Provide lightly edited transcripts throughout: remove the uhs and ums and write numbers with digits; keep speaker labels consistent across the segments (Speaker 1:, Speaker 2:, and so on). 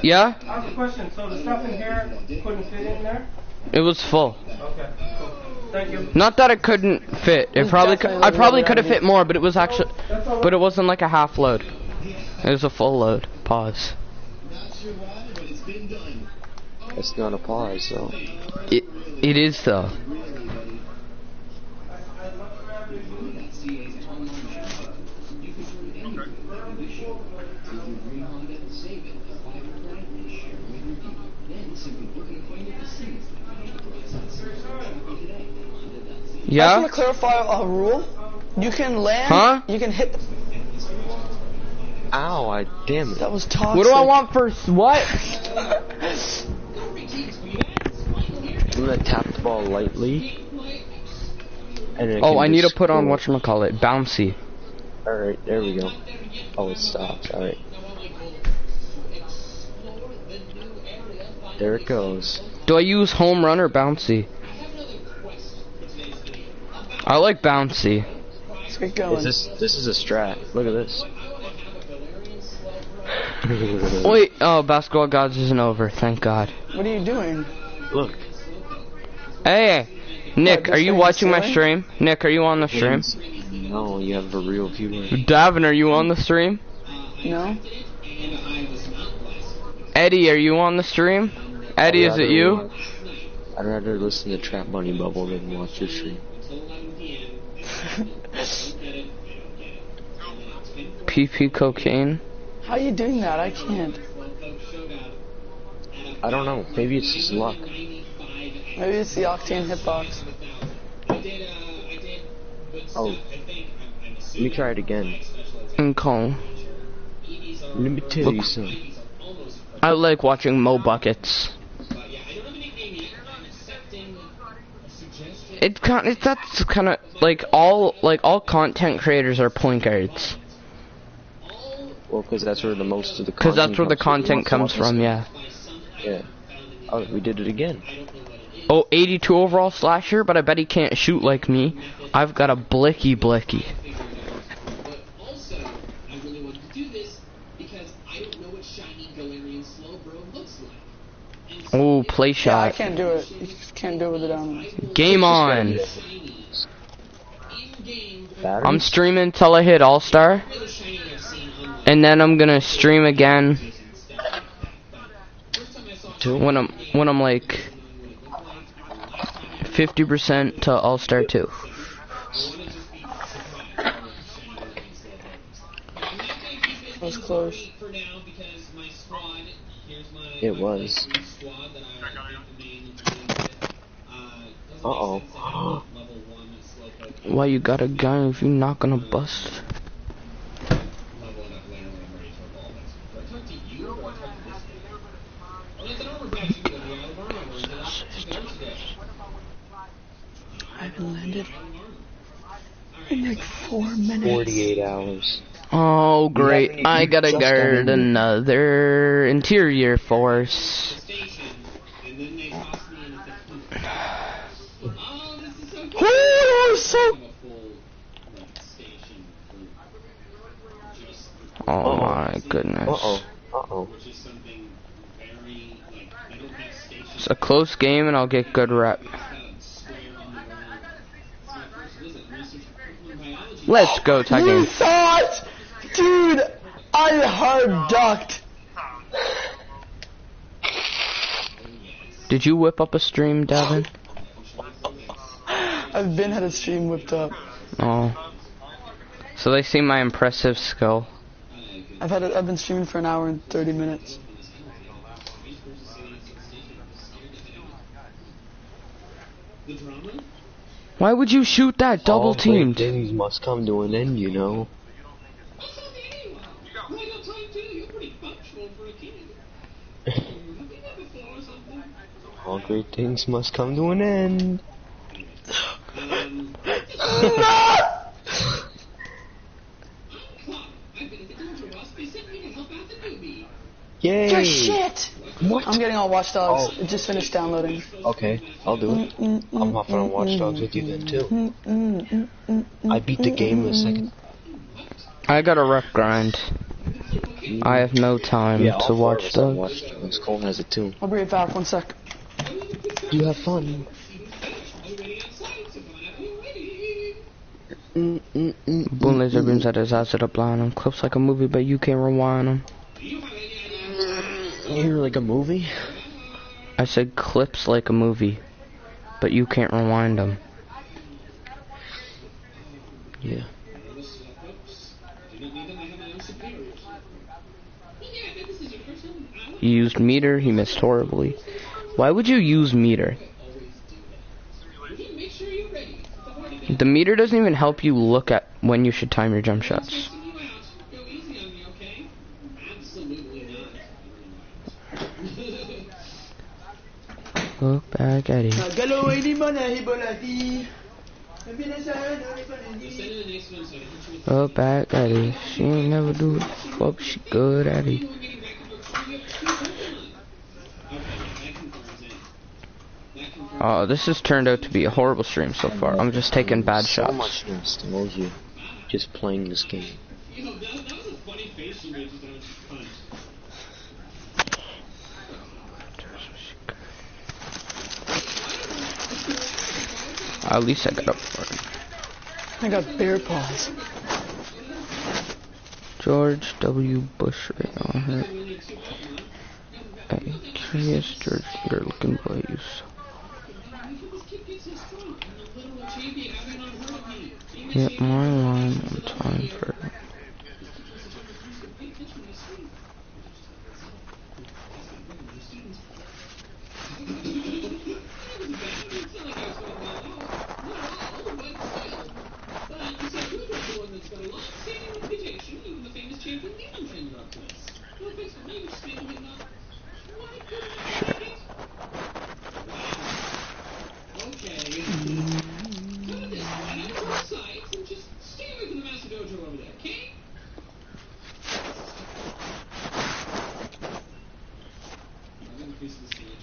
Speaker 1: Yeah?
Speaker 2: I have a question. So the stuff in here couldn't fit in there?
Speaker 1: It was full.
Speaker 2: Okay, cool. Thank you.
Speaker 1: Not that it couldn't fit. It probably could. I probably could have fit more, but it was actually, but it wasn't like a half load. It was a full load. Pause.
Speaker 3: It's not a pause, though.
Speaker 1: It is though. Yeah?
Speaker 4: I just want to clarify a rule. You can land,
Speaker 1: huh?
Speaker 4: You can hit.
Speaker 3: Ow, damn it.
Speaker 4: That was toxic.
Speaker 1: What do I want for what?
Speaker 3: I'm gonna tap the ball lightly. And
Speaker 1: oh, I need to put on whatchamacallit, bouncy.
Speaker 3: Alright, there we go. Oh, it stops, alright. There it goes.
Speaker 1: Do I use home run or bouncy? I like bouncy.
Speaker 4: Let's get going.
Speaker 3: This is a strat. Look at this.
Speaker 1: Wait, oh, Basketball Gods isn't over, thank God.
Speaker 4: What are you doing?
Speaker 3: Look.
Speaker 1: Hey, Nick, are you watching my stream? Nick, are you on the stream?
Speaker 3: No, you have a real viewer.
Speaker 1: Davin, are you on the stream?
Speaker 4: No.
Speaker 1: Eddie, are you on the stream? Eddie, is it you?
Speaker 3: I'd rather listen to Trap Money Bubble than watch your stream.
Speaker 1: PP cocaine?
Speaker 4: How are you doing that? I can't.
Speaker 3: I don't know. Maybe it's just luck.
Speaker 4: Maybe it's the Octane hitbox.
Speaker 3: Oh. Let me try it again.
Speaker 1: Okay.
Speaker 3: Let me tell you something.
Speaker 1: I like watching Mo Buckets. That's kind of like all content creators are point guards.
Speaker 3: Well, because that's where the most of the
Speaker 1: because that's where the content comes from. Yeah.
Speaker 3: Yeah. Oh, we did it again.
Speaker 1: Oh, 82 overall slasher, but I bet he can't shoot like me. I've got a blicky. Oh, play shot.
Speaker 4: Yeah, I can't do it. You just can't do it with the down.
Speaker 1: Game on.
Speaker 3: Batteries?
Speaker 1: I'm streaming till I hit All-Star. And then I'm gonna stream again when I'm like 50% to All-Star 2.
Speaker 4: That was close.
Speaker 3: It was. Uh-oh.
Speaker 1: Why you got a gun if you're not gonna bust?
Speaker 4: I haven't landed in like 4 minutes.
Speaker 3: 48 hours.
Speaker 1: Oh, great. I gotta guard another interior force. Oh my goodness.
Speaker 3: Uh-oh.
Speaker 1: It's a close game and I'll get good rep. Let's go, Tiger.
Speaker 4: You thought? Dude, I hard ducked.
Speaker 1: Did you whip up a stream, Devin?
Speaker 4: I've been had a stream whipped up.
Speaker 1: Oh. So they see my impressive skill.
Speaker 4: I've been streaming for an hour and 30 minutes.
Speaker 1: Why would you shoot that double teamed?
Speaker 3: All great things must come to an end, you know. All great things must come to an end. Yay!
Speaker 4: Your shit!
Speaker 3: What?
Speaker 4: I'm getting all Watch Dogs. It just finished downloading.
Speaker 3: Okay, I'll do it. I'm hopping on Watch Dogs with you then too. I beat the game in a second.
Speaker 1: I got a rough grind. I have no time
Speaker 3: Yeah,
Speaker 1: to watch
Speaker 3: those.
Speaker 1: those.
Speaker 3: Cole has it too.
Speaker 4: I'll be right back, 1 sec.
Speaker 3: You have fun.
Speaker 1: Boom laser beams at his acid up blind him. Clips like a movie, but you can't rewind them.
Speaker 3: You hear like a movie?
Speaker 1: I said clips like a movie, but you can't rewind them.
Speaker 3: Yeah.
Speaker 1: He used meter, he missed horribly. Why would you use meter? The meter doesn't even help you look at when you should time your jump shots. Look back at it. Look back at it. She ain't never do it. Fuck, she good at it. Oh, this has turned out to be a horrible stream so far. I'm just taking bad shots.
Speaker 3: So much nostalgia just playing this game.
Speaker 1: At least I got up for it.
Speaker 4: I got bear paws.
Speaker 1: George W. Bush right on her. Hey, curious George, you're looking place. Hit my line on time for it.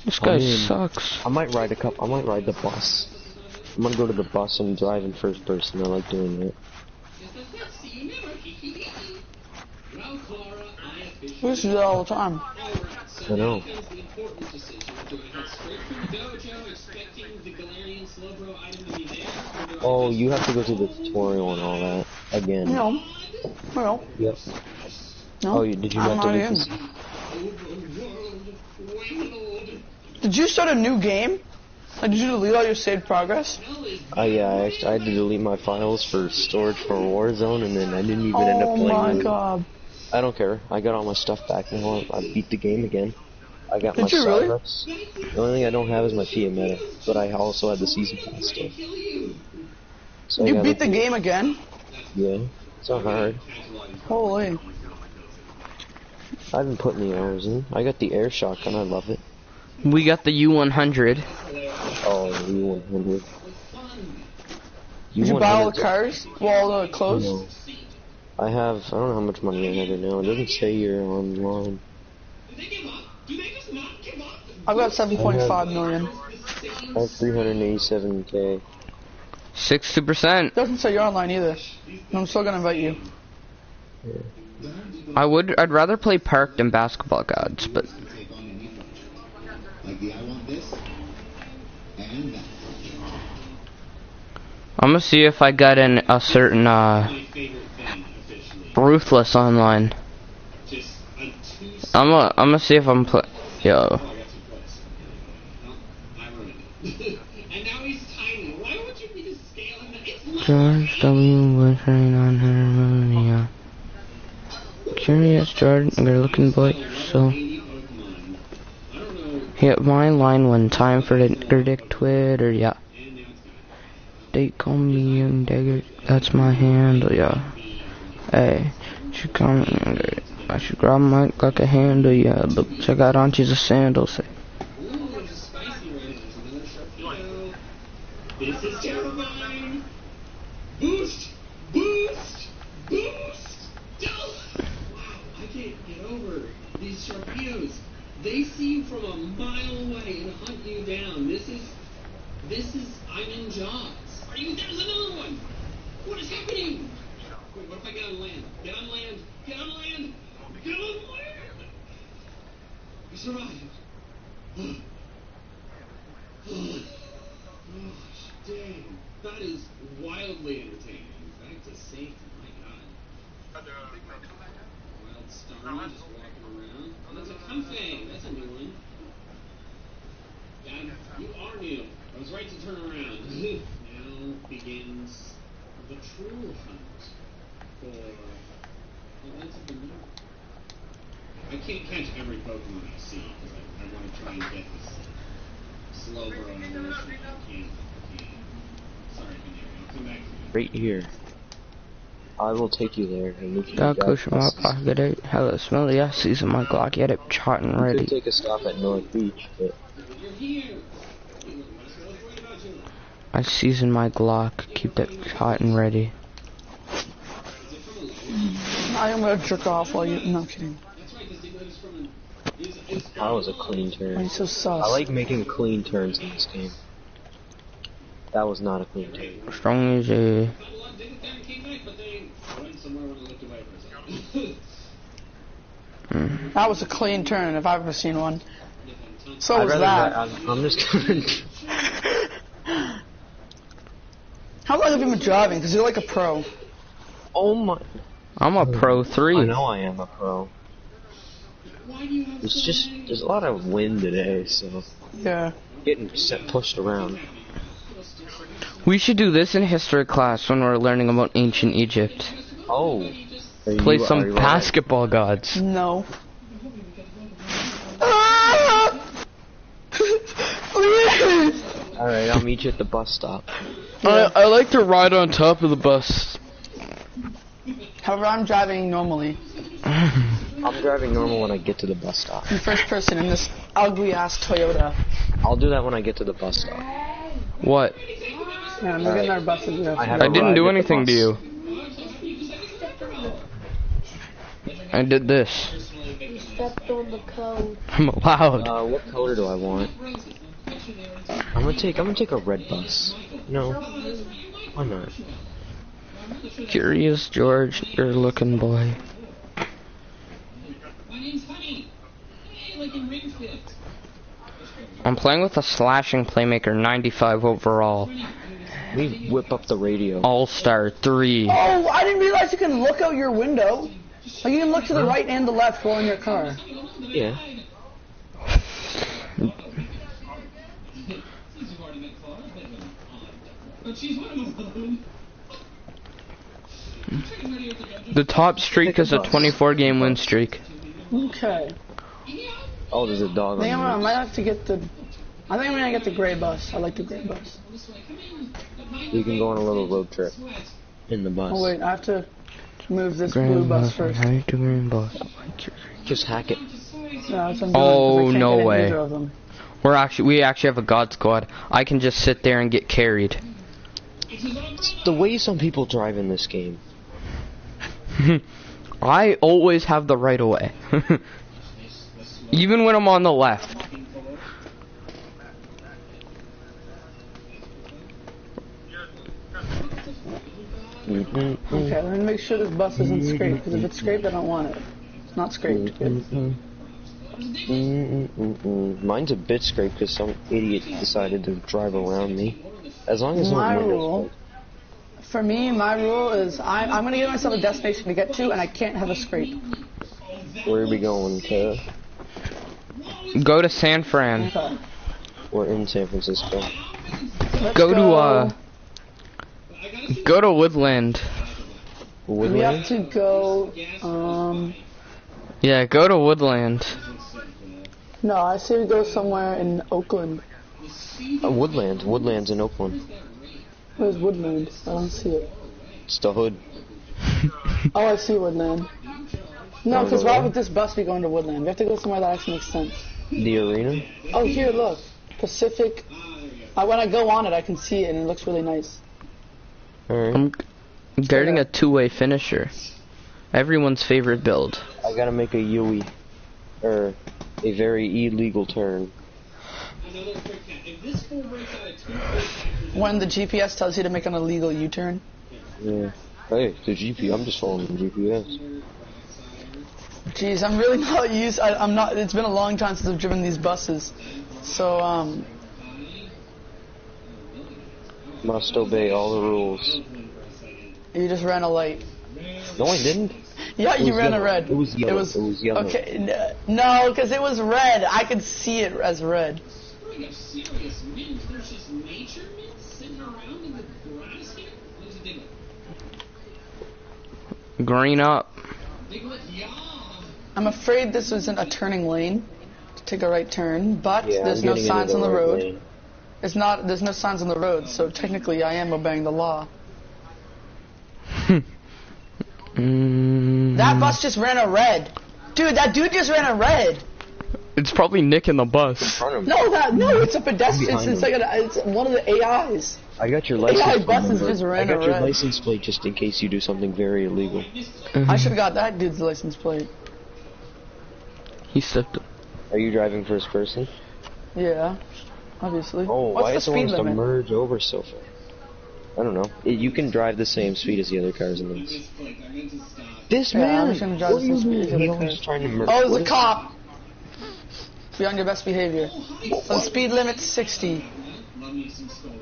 Speaker 1: This guy sucks.
Speaker 3: I might ride the bus. I'm gonna go to the bus and drive in first person. I like doing it.
Speaker 4: We used to do that all the time.
Speaker 3: I know. Oh, you have to go to the tutorial and all that again.
Speaker 4: No. Well.
Speaker 3: Yep.
Speaker 4: No.
Speaker 3: Oh, did you
Speaker 4: I'm
Speaker 3: have to
Speaker 4: not
Speaker 3: leave
Speaker 4: in.
Speaker 3: this?
Speaker 4: Did you start a new game? Like, did you delete all your saved progress?
Speaker 3: Yeah, I had to delete my files for storage for Warzone, and then I didn't even end up playing.
Speaker 4: Oh my
Speaker 3: it.
Speaker 4: god.
Speaker 3: I don't care. I got all my stuff back now. I beat the game again. I got
Speaker 4: Did
Speaker 3: my
Speaker 4: you really?
Speaker 3: Cyrex. The only thing I don't have is my Fiat Meta, but I also had the season pass stuff. So
Speaker 4: You beat the game again?
Speaker 3: Yeah, it's not hard.
Speaker 4: Holy.
Speaker 3: I haven't put any hours in. I got the air shotgun. I love it.
Speaker 1: We got the U100.
Speaker 3: Oh, the U100.
Speaker 4: Did you buy all the
Speaker 3: 100's
Speaker 4: cars? Well, all the clothes?
Speaker 3: No. I don't know how much money I have right now. It doesn't say you're online.
Speaker 4: I've got 7.5 million.
Speaker 3: I have 387k.
Speaker 1: 60%.
Speaker 4: Doesn't say you're online either. I'm still gonna invite you.
Speaker 1: I'd rather play Park than Basketball Gods, but I'm gonna see if I got in a certain Ruthless online. I'm gonna see if I'm yo. George W. Bush right on her movie. Curious George, you're looking boy, so hit my line one time for the Dick Twitter, yeah. They call me Young Dagger, that's my handle, yeah. Hey, she call me Young Dagger. I should grab my mic like a handle, yeah. Look, check out Auntie's a sandal, say.
Speaker 5: This is terrifying. Boost! Boost! Boost! Wow, I can't get over these Sharpedos. They see you from a mile away and hunt you down. This is, I'm in Jaws. There's another one! What is happening? Wait, what if I get on land? Get on land! Get on land! Get on land! You survived. Dang, that is wildly entertaining. Back to safety, my god. Wild Starman just walking around. Oh, that's a Comfey. That's a new one. Dad, you are new. I was right to turn around. Now begins the true hunt for Events of the Moon. I can't catch every Pokemon I see because I want to try and get this slow burrow evolution. I can't. Sorry, Canary. I'll come back to you.
Speaker 3: Right here. I will take you there and we can
Speaker 1: Got
Speaker 3: get
Speaker 1: kush my pocket it. Hello, smell the season my Glock, get it hot and
Speaker 3: We
Speaker 1: ready.
Speaker 3: could take a stop at North Beach, but
Speaker 5: You're here. Let's worry about you.
Speaker 1: I season my Glock, keep that hot and ready.
Speaker 4: I am gonna jerk off while you. No, I'm kidding.
Speaker 5: That's right, this thing lives from an...
Speaker 3: that was a clean
Speaker 4: Why are
Speaker 3: turn.
Speaker 4: you so sus?
Speaker 3: I like making clean turns in this game. That was not a clean turn.
Speaker 1: Strong as a...
Speaker 5: Didn't there came back, but they went somewhere when I looked away for a second.
Speaker 4: That was a clean turn if I've ever seen one. So
Speaker 3: I'd
Speaker 4: was
Speaker 3: rather
Speaker 4: that.
Speaker 3: I'm just gonna...
Speaker 4: How long have you been driving? Because you're like a pro.
Speaker 3: Oh my...
Speaker 1: I'm a pro
Speaker 3: I
Speaker 1: 3.
Speaker 3: know I am a pro.
Speaker 5: Why do you have
Speaker 3: It's
Speaker 5: so
Speaker 3: just,
Speaker 5: many?
Speaker 3: there's a lot of wind today, so...
Speaker 4: Yeah.
Speaker 3: Getting pushed around.
Speaker 1: We should do this in history class when we're learning about ancient Egypt.
Speaker 3: Oh. Are
Speaker 1: Play
Speaker 3: you-
Speaker 1: some
Speaker 3: are you
Speaker 1: basketball gods.
Speaker 4: No. Ah! Please!
Speaker 3: Alright, I'll meet you at the bus stop.
Speaker 1: I like to ride on top of the bus.
Speaker 4: However, I'm driving normally.
Speaker 3: I'm driving normal when I get to the bus stop.
Speaker 4: In first person in this ugly ass Toyota.
Speaker 3: I'll do that when I get to the bus stop.
Speaker 1: What?
Speaker 4: Yeah, I'm getting our buses.
Speaker 3: I had
Speaker 1: I
Speaker 3: a
Speaker 1: didn't
Speaker 3: ride
Speaker 1: do
Speaker 3: at the
Speaker 1: anything to
Speaker 3: bus.
Speaker 1: you. I did this.
Speaker 6: Stepped on the code.
Speaker 1: I'm allowed.
Speaker 3: What color do I want? I'm gonna take a red bus. No. Why not?
Speaker 1: Curious George, you're looking boy.
Speaker 5: My name's Honey. Hey, like in Ring Fit.
Speaker 1: I'm playing with a slashing playmaker 95 overall.
Speaker 3: We whip up the radio.
Speaker 1: All-star 3.
Speaker 4: Oh, I didn't realize you can look out your window. Like you can look to the right and the left while in your car.
Speaker 3: Yeah.
Speaker 1: The top streak is a 24 game win streak.
Speaker 4: Okay.
Speaker 3: Oh, there's a dog
Speaker 4: I think I
Speaker 3: on
Speaker 4: might have to get the. I think I'm gonna get the gray bus. I like the gray bus.
Speaker 3: We can go on a little road trip in the bus.
Speaker 4: Oh wait, I have to move this blue
Speaker 1: Green
Speaker 4: bus
Speaker 1: bus,
Speaker 4: first.
Speaker 1: how you doing, boss?
Speaker 3: Just hack it.
Speaker 4: No, that's what I'm doing, 'cause
Speaker 1: Oh,
Speaker 4: I can't
Speaker 1: no
Speaker 4: get in
Speaker 1: way.
Speaker 4: either of them.
Speaker 1: We actually have a god squad. I can just sit there and get carried.
Speaker 3: It's the way some people drive in this game.
Speaker 1: I always have the right of way. Even when I'm on the left.
Speaker 4: Okay, let me make sure this bus isn't scraped, because if it's scraped, I don't want it. It's not scraped. Good.
Speaker 3: Mine's a bit scraped because some idiot decided to drive around me. As long as
Speaker 4: My
Speaker 3: no windows
Speaker 4: rule, for me, my rule is I'm gonna give myself a destination to get to, and I can't have a scrape.
Speaker 3: Where are we going to?
Speaker 1: Go to San Fran.
Speaker 4: Okay.
Speaker 3: We're in San Francisco.
Speaker 4: Let's
Speaker 1: Go to Woodland.
Speaker 4: We have to go.
Speaker 1: Yeah, go to Woodland.
Speaker 4: No, I say we go somewhere in Oakland.
Speaker 3: Woodlands. Woodlands in Oakland.
Speaker 4: Where's Woodland? I don't see it.
Speaker 3: It's the hood.
Speaker 4: Oh, I see Woodland. No, because why would this bus be going to Woodland? We have to go somewhere that actually makes sense.
Speaker 3: The arena?
Speaker 4: Oh, here, look. Pacific. When I go on it, I can see it, and it looks really nice.
Speaker 3: Alright.
Speaker 1: I'm getting a two-way finisher. Everyone's favorite build.
Speaker 3: I gotta make a Yui. Or a very illegal turn.
Speaker 4: When the GPS tells you to make an illegal U-turn.
Speaker 3: Yeah. Hey, the GPS. I'm just following the GPS.
Speaker 4: Jeez, I'm really not used. I'm not. It's been a long time since I've driven these buses, so
Speaker 3: Must obey all the rules.
Speaker 4: You just ran a light.
Speaker 3: No, I didn't.
Speaker 4: Yeah,
Speaker 3: It
Speaker 4: you
Speaker 3: was
Speaker 4: ran
Speaker 3: yellow.
Speaker 4: a red.
Speaker 3: It was yellow. It was yellow.
Speaker 4: Okay, no, because it was red. I could see it as red.
Speaker 5: Spring of serious mint versus nature mint sitting around in the grass here? What does it think?
Speaker 1: Green up.
Speaker 5: Diglett, yeah.
Speaker 4: I'm afraid this isn't a turning lane to take a right turn, but
Speaker 3: Yeah,
Speaker 4: there's
Speaker 3: I'm
Speaker 4: no
Speaker 3: getting
Speaker 4: signs
Speaker 3: into
Speaker 4: on the
Speaker 3: right
Speaker 4: road.
Speaker 3: lane.
Speaker 4: It's not. There's no signs on the road, so technically I am obeying the law. That bus just ran a red. Dude, that dude just ran a red.
Speaker 1: It's probably Nick in the
Speaker 3: In
Speaker 1: bus.
Speaker 3: front of me.
Speaker 4: No, it's a pedestrian.
Speaker 3: Behind
Speaker 4: It's like it's one of the AIs.
Speaker 3: I got your license
Speaker 4: AI
Speaker 3: plate
Speaker 4: buses
Speaker 3: number.
Speaker 4: just ran
Speaker 3: I got
Speaker 4: a
Speaker 3: your
Speaker 4: red.
Speaker 3: license plate just in case you do something very illegal.
Speaker 4: I should have got that dude's license plate.
Speaker 1: He stepped up.
Speaker 3: Are you driving first person?
Speaker 4: Yeah, obviously.
Speaker 3: Oh,
Speaker 4: What's
Speaker 3: why
Speaker 4: the
Speaker 3: is it
Speaker 4: speed
Speaker 3: wants to
Speaker 4: limit?
Speaker 3: merge over so far? I don't know. You can drive the same speed as the other cars in this. This
Speaker 4: Yeah, I'm
Speaker 3: man!
Speaker 4: just gonna drive
Speaker 3: What
Speaker 4: the
Speaker 3: are you
Speaker 4: same speed as
Speaker 3: doing?
Speaker 4: the
Speaker 3: He
Speaker 4: other
Speaker 3: always
Speaker 4: cars.
Speaker 3: trying to merge.
Speaker 4: Oh, there's
Speaker 3: What
Speaker 4: a
Speaker 3: is-
Speaker 4: cop. Be on your best behavior. The speed limit's 60.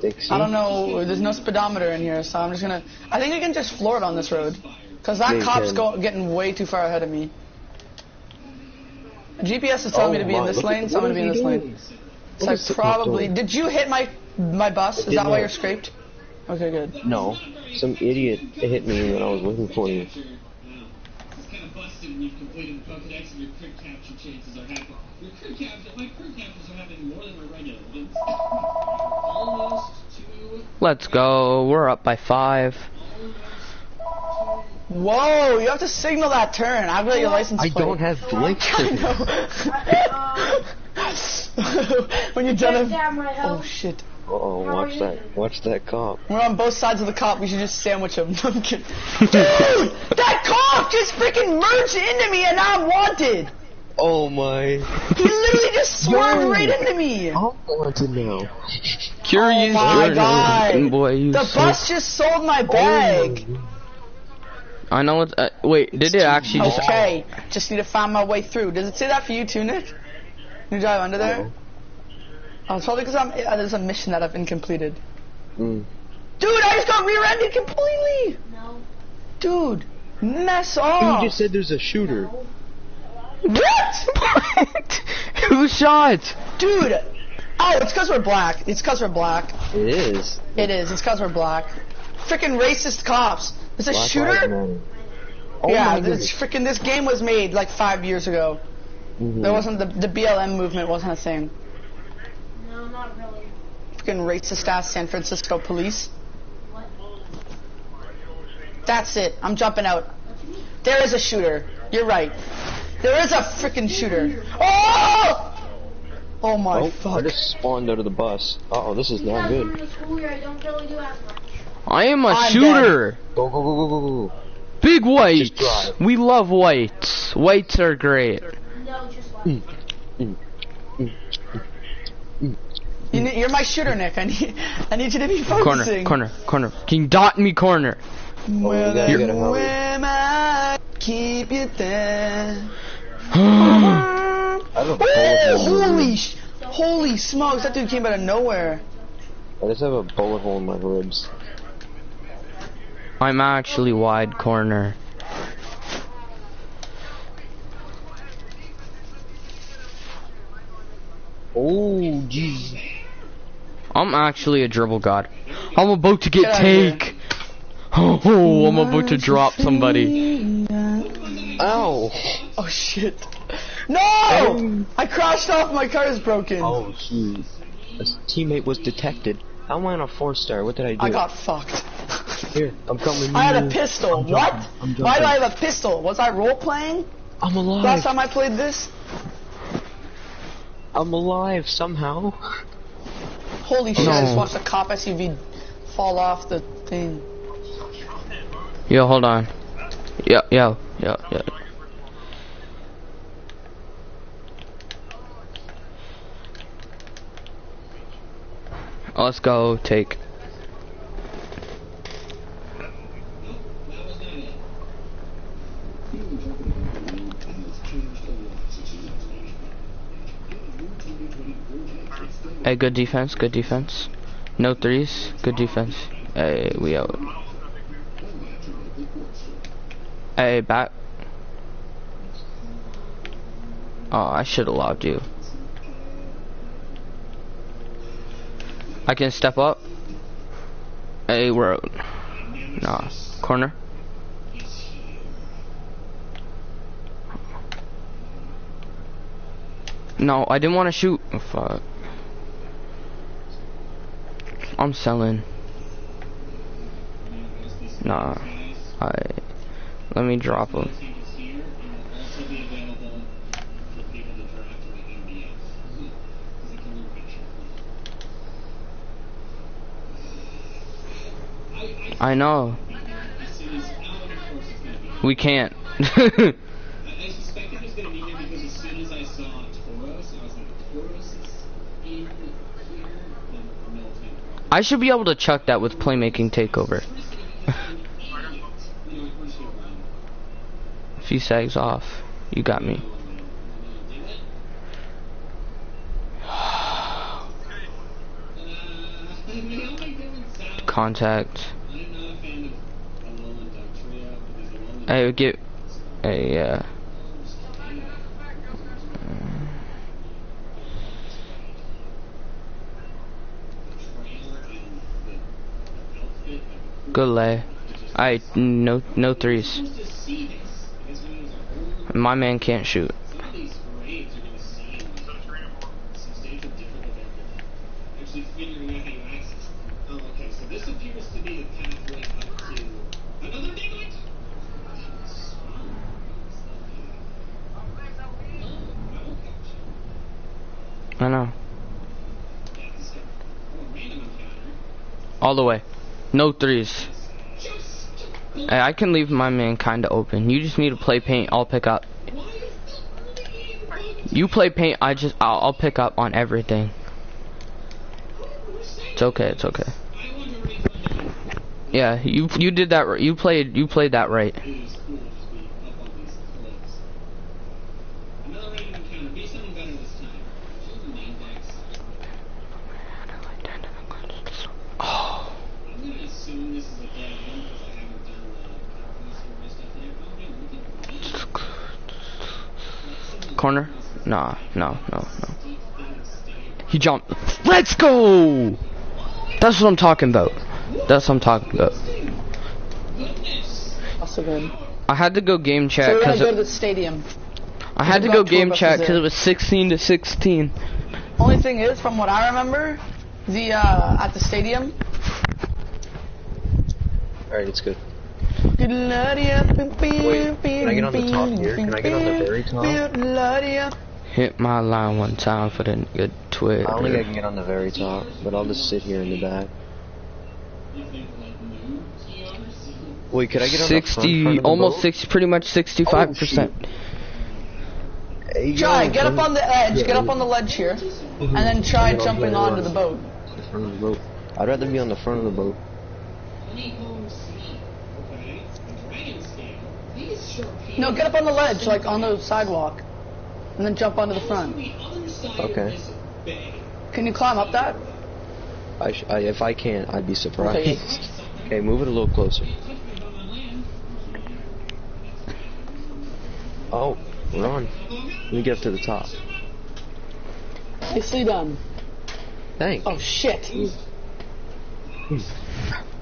Speaker 3: 60?
Speaker 4: I don't know. There's no speedometer in here, so I'm just gonna. I think I can just floor it on this road, cause that
Speaker 3: Yeah, you
Speaker 4: cop's
Speaker 3: can.
Speaker 4: getting way too far ahead of me. GPS is telling me to be in this lane, so I'm gonna be in this lane. So
Speaker 3: What
Speaker 4: I
Speaker 3: is the cop
Speaker 4: probably.
Speaker 3: doing?
Speaker 4: Did you hit my bus? Is
Speaker 3: did
Speaker 4: that why
Speaker 3: not.
Speaker 4: you're scraped? Okay, good.
Speaker 3: No. Some idiot hit me when I was looking for you.
Speaker 5: It's kind of busted when you've completed the Pokedex and your crit capture chances are happening. Your crit capture, my crit captures are happening more than my regular ones. Almost two.
Speaker 1: Let's go. We're up by 5.
Speaker 4: Whoa! You have to signal that turn. I've got your license
Speaker 3: I
Speaker 4: plate.
Speaker 3: don't have blink screen.
Speaker 4: When you're done.
Speaker 6: Dad might help.
Speaker 4: Oh shit.
Speaker 3: Uh-oh, watch that. Watch that cop.
Speaker 4: We're on both sides of the cop. We should just sandwich him. I'm kidding. Dude! That cop just freaking merged into me and now I'm wanted!
Speaker 3: Oh my.
Speaker 4: He literally just swerved
Speaker 3: No.
Speaker 4: right into me!
Speaker 3: I'm wanted now.
Speaker 1: Curious
Speaker 4: my God.
Speaker 1: journalist, boy, you
Speaker 4: The
Speaker 1: sick.
Speaker 4: bus just sold my bag!
Speaker 1: I know it's. Wait, did it actually just?
Speaker 4: Okay, just need to find my way through. Does it say that for you too, Nick? You drive under there? Oh, it's probably because there's a mission that I've incompleted.
Speaker 3: Mm.
Speaker 4: Dude, I just got rear-ended completely!
Speaker 6: No.
Speaker 4: Dude, mess off!
Speaker 3: You just said there's a shooter.
Speaker 4: What?
Speaker 1: Who shot?
Speaker 4: Dude! Oh, it's because we're black. It's because we're black.
Speaker 3: It is.
Speaker 4: It is. It's because we're black. Freaking racist cops. There's a
Speaker 3: Black Lives
Speaker 4: shooter?
Speaker 3: Matter. Oh
Speaker 4: Yeah,
Speaker 3: my
Speaker 4: this
Speaker 3: goodness.
Speaker 4: freaking this game was made like 5 years ago.
Speaker 3: Mhm.
Speaker 4: There wasn't the BLM movement wasn't a thing.
Speaker 6: No, not really.
Speaker 4: Freaking racist ass San Francisco police.
Speaker 6: What?
Speaker 4: That's it. I'm jumping out. There is a shooter. You're right. There is a freaking shooter. Oh! Oh my
Speaker 3: Oh, I
Speaker 4: fuck.
Speaker 3: just spawned out of the bus. Uh-oh, this is not
Speaker 6: During
Speaker 3: good.
Speaker 6: the school year, I don't really do as much.
Speaker 1: I am a
Speaker 4: I'm
Speaker 1: shooter.
Speaker 3: Go, go, go, go, go, go.
Speaker 1: Big whites.
Speaker 3: Just drive.
Speaker 1: We love whites. Whites are great.
Speaker 6: No, just like.
Speaker 4: You're my shooter, Nick. I need you to be
Speaker 1: Corner,
Speaker 4: focusing.
Speaker 1: corner. Can you dot me corner?
Speaker 4: Well,
Speaker 3: we gotta
Speaker 4: then
Speaker 3: hurry.
Speaker 4: where I keep you there.
Speaker 3: I have a bullet
Speaker 4: Oh,
Speaker 3: hole in my
Speaker 4: holy,
Speaker 3: ribs.
Speaker 4: holy smokes! That dude came out of nowhere.
Speaker 3: I just have a bullet hole in my ribs.
Speaker 1: I'm actually wide corner.
Speaker 3: Oh, jeez.
Speaker 1: I'm actually a dribble god. I'm about to get
Speaker 4: Get outta here.
Speaker 1: take. Oh, I'm about to drop somebody.
Speaker 3: Ow!
Speaker 4: Oh shit! No! I crashed off. My car is broken.
Speaker 3: Oh, jeez. A teammate was detected. How am I on a 4-star? What did I do?
Speaker 4: I got fucked.
Speaker 3: Here, I'm coming.
Speaker 4: I had a pistol.
Speaker 3: I'm
Speaker 4: What?
Speaker 3: jumping. I'm
Speaker 4: Why do I
Speaker 3: jumping.
Speaker 4: have a pistol? Was I role playing
Speaker 3: I'm alive.
Speaker 4: last time I played this?
Speaker 3: I'm alive somehow.
Speaker 4: Holy shit! I just
Speaker 1: No.
Speaker 4: watched a cop SUV fall off the thing.
Speaker 1: Yo, hold on. Yo. Let's go take. Hey, good defense, good defense. No threes, good defense. Hey, we out. Hey, back. Oh, I should have lobbed you. I can step up. Hey, we're out. Nah, corner. No, I didn't want to shoot. Oh, fuck. I'm selling. Nah. Let me drop him. I know. We can't.
Speaker 5: I suspected it was going to be here because as soon as I saw Tauros, I was like, Tauros is in here, then Milton.
Speaker 1: I should be able to chuck that with playmaking takeover. If he sags off, you got me. Contact. Hey, get a good lay. No threes. My man can't shoot. I know. All the way. No threes. Hey, I can leave my man kinda open. You just need to play paint, I'll pick up. You play paint, I'll pick up on everything. It's okay, it's okay. Yeah, you did that right. You played that right. Oh. Corner? Nah, no. He jumped. Let's go! That's what I'm talking about. That's what I'm talking about.
Speaker 4: Also good.
Speaker 1: I had to go game chat
Speaker 4: So we're
Speaker 1: because
Speaker 4: gonna go to the stadium.
Speaker 1: I had to go game chat because it was 16-16.
Speaker 4: Only thing is, from what I remember, the at the stadium.
Speaker 3: Alright, it's good.
Speaker 4: Wait,
Speaker 3: can I get on the top here? Can I get on the very top?
Speaker 1: Hit my line one time for the good Twitter.
Speaker 3: I don't think I can get on the very top, but I'll just sit here in the back. Wait, could I get on
Speaker 1: 60,
Speaker 3: the front of the
Speaker 1: almost
Speaker 3: boat?
Speaker 1: 60, pretty much 65%.
Speaker 3: Hey,
Speaker 4: Try, get up on the edge, get up on the ledge here, and then try jumping onto the boat.
Speaker 3: The front of the boat. I'd rather be on the front of the boat.
Speaker 4: No, get up on the ledge, like on the sidewalk, and then jump onto the front.
Speaker 3: Okay.
Speaker 4: Can you climb up that?
Speaker 3: If I can't, I'd be surprised.
Speaker 4: Okay.
Speaker 3: Okay, move it a little closer. Oh, we're on. Let me get up to the top.
Speaker 4: Nicely done.
Speaker 3: Thanks.
Speaker 4: Oh shit.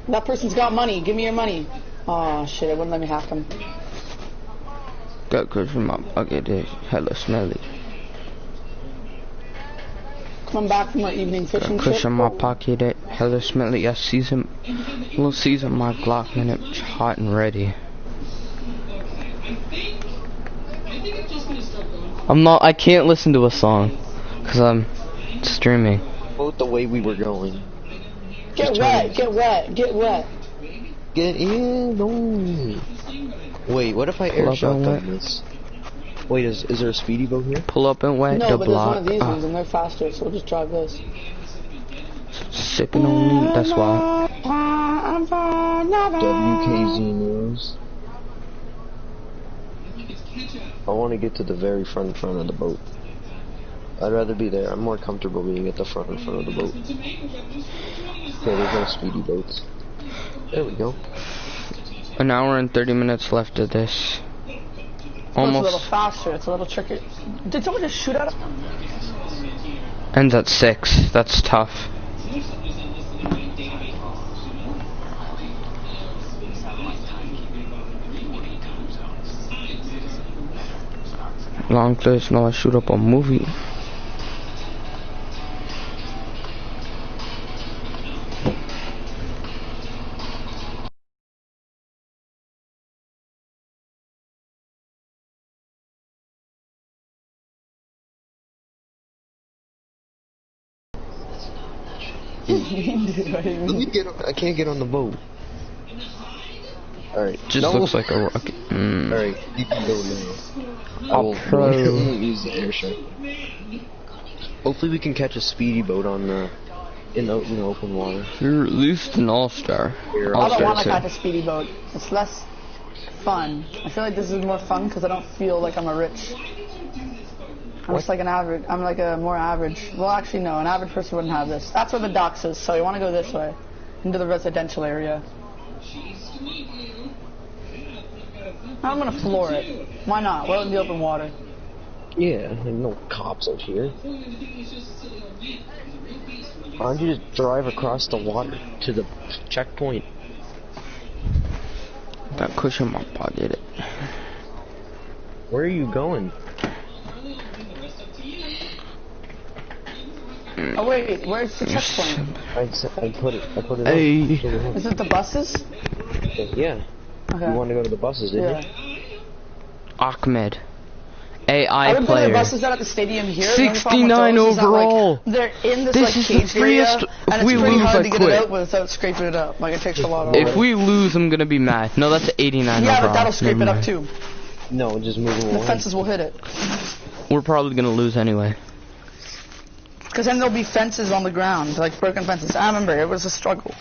Speaker 4: That person's got money. Give me your money. Oh shit, it wouldn't let me hack him.
Speaker 1: Got good from my pocket, it's hella smelly.
Speaker 4: Coming back from my evening fishing
Speaker 1: Got kush
Speaker 4: trip.
Speaker 1: in my pocket, it hella smelly. Yeah, we'll season my Glock and it's hot and ready. I can't listen to a song, cause I'm streaming.
Speaker 3: Both the way we were going.
Speaker 4: Get wet, get wet, get wet.
Speaker 3: Get in, no. Wait, what if I air
Speaker 1: Pull up and
Speaker 3: shotgun this? Wait, is there a speedy boat here?
Speaker 1: Pull up and wet
Speaker 4: No,
Speaker 1: the
Speaker 4: but there's one
Speaker 1: block.
Speaker 4: of these ones and they're faster, so we'll just drive this.
Speaker 1: Sipping on me, that's why.
Speaker 3: WKZ News. I want to get to the very front of the boat. I'd rather be there. I'm more comfortable being at the front in front of the boat. Okay, there's no speedy boats. There we go.
Speaker 1: An hour and 30 minutes left of this.
Speaker 4: It's a little
Speaker 1: Almost
Speaker 4: faster. It's a little tricky. Did someone just shoot at us?
Speaker 1: ends at 6. That's tough. Long place, now I shoot up a movie.
Speaker 3: Let me get on, I can't get on the boat. Alright.
Speaker 1: Just looks like a rocket.
Speaker 3: Alright, you can go now. I won't use the air shark. Hopefully we can catch a speedy boat on the in the open water.
Speaker 1: You're at least an all-star.
Speaker 4: I don't want to catch a speedy boat. It's less fun. I feel like this is more fun because I don't feel like I'm a rich. I'm just like an average. I'm like a more average. Well, actually, no. An average person wouldn't have this. That's where the docks is. So you want to go this way, into the residential area. I'm gonna floor it. Why not? Well, in the open water.
Speaker 3: Yeah, there's no cops out here. Why don't you just drive across the water to the checkpoint?
Speaker 1: That cushion my body did it.
Speaker 3: Where are you going?
Speaker 4: Oh wait, where's the checkpoint?
Speaker 3: I put it
Speaker 1: Hey.
Speaker 3: up.
Speaker 4: Is it the buses?
Speaker 3: Yeah.
Speaker 4: Okay.
Speaker 3: You wanted to go to the buses, didn't you?
Speaker 1: Ahmed.
Speaker 4: I
Speaker 1: AI
Speaker 4: would put the
Speaker 1: player.
Speaker 4: buses out at the stadium here.
Speaker 1: 69 overall.
Speaker 4: They're in this,
Speaker 1: This
Speaker 4: like
Speaker 1: is the
Speaker 4: caged area,
Speaker 1: freest-
Speaker 4: and
Speaker 1: if we
Speaker 4: it's pretty
Speaker 1: lose,
Speaker 4: hard
Speaker 1: I
Speaker 4: to get
Speaker 1: quit.
Speaker 4: it out without scraping it up. Like it takes a lot of.
Speaker 1: If we lose, I'm gonna be mad. No, that's 89
Speaker 4: yeah,
Speaker 1: overall.
Speaker 4: but that'll scrape
Speaker 1: Never
Speaker 4: it up
Speaker 1: mind.
Speaker 4: too.
Speaker 3: No, just move
Speaker 4: The
Speaker 3: along.
Speaker 4: fences will hit it.
Speaker 1: We're probably gonna lose anyway.
Speaker 4: Because then there'll be fences on the ground, like broken fences. I remember, it was a struggle.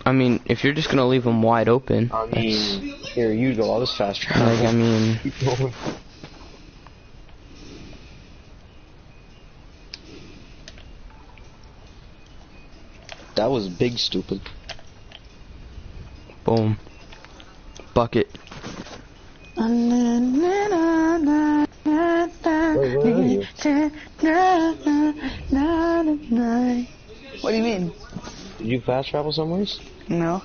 Speaker 1: I mean, if you're just gonna leave them wide open,
Speaker 3: I mean, here you go. I'll just fast travel.
Speaker 1: like, I mean,
Speaker 3: Keep going. That was big stupid.
Speaker 1: boom, bucket.
Speaker 3: Wait, where are you?
Speaker 4: What do you mean?
Speaker 3: Did you fast travel somewhere?
Speaker 4: No.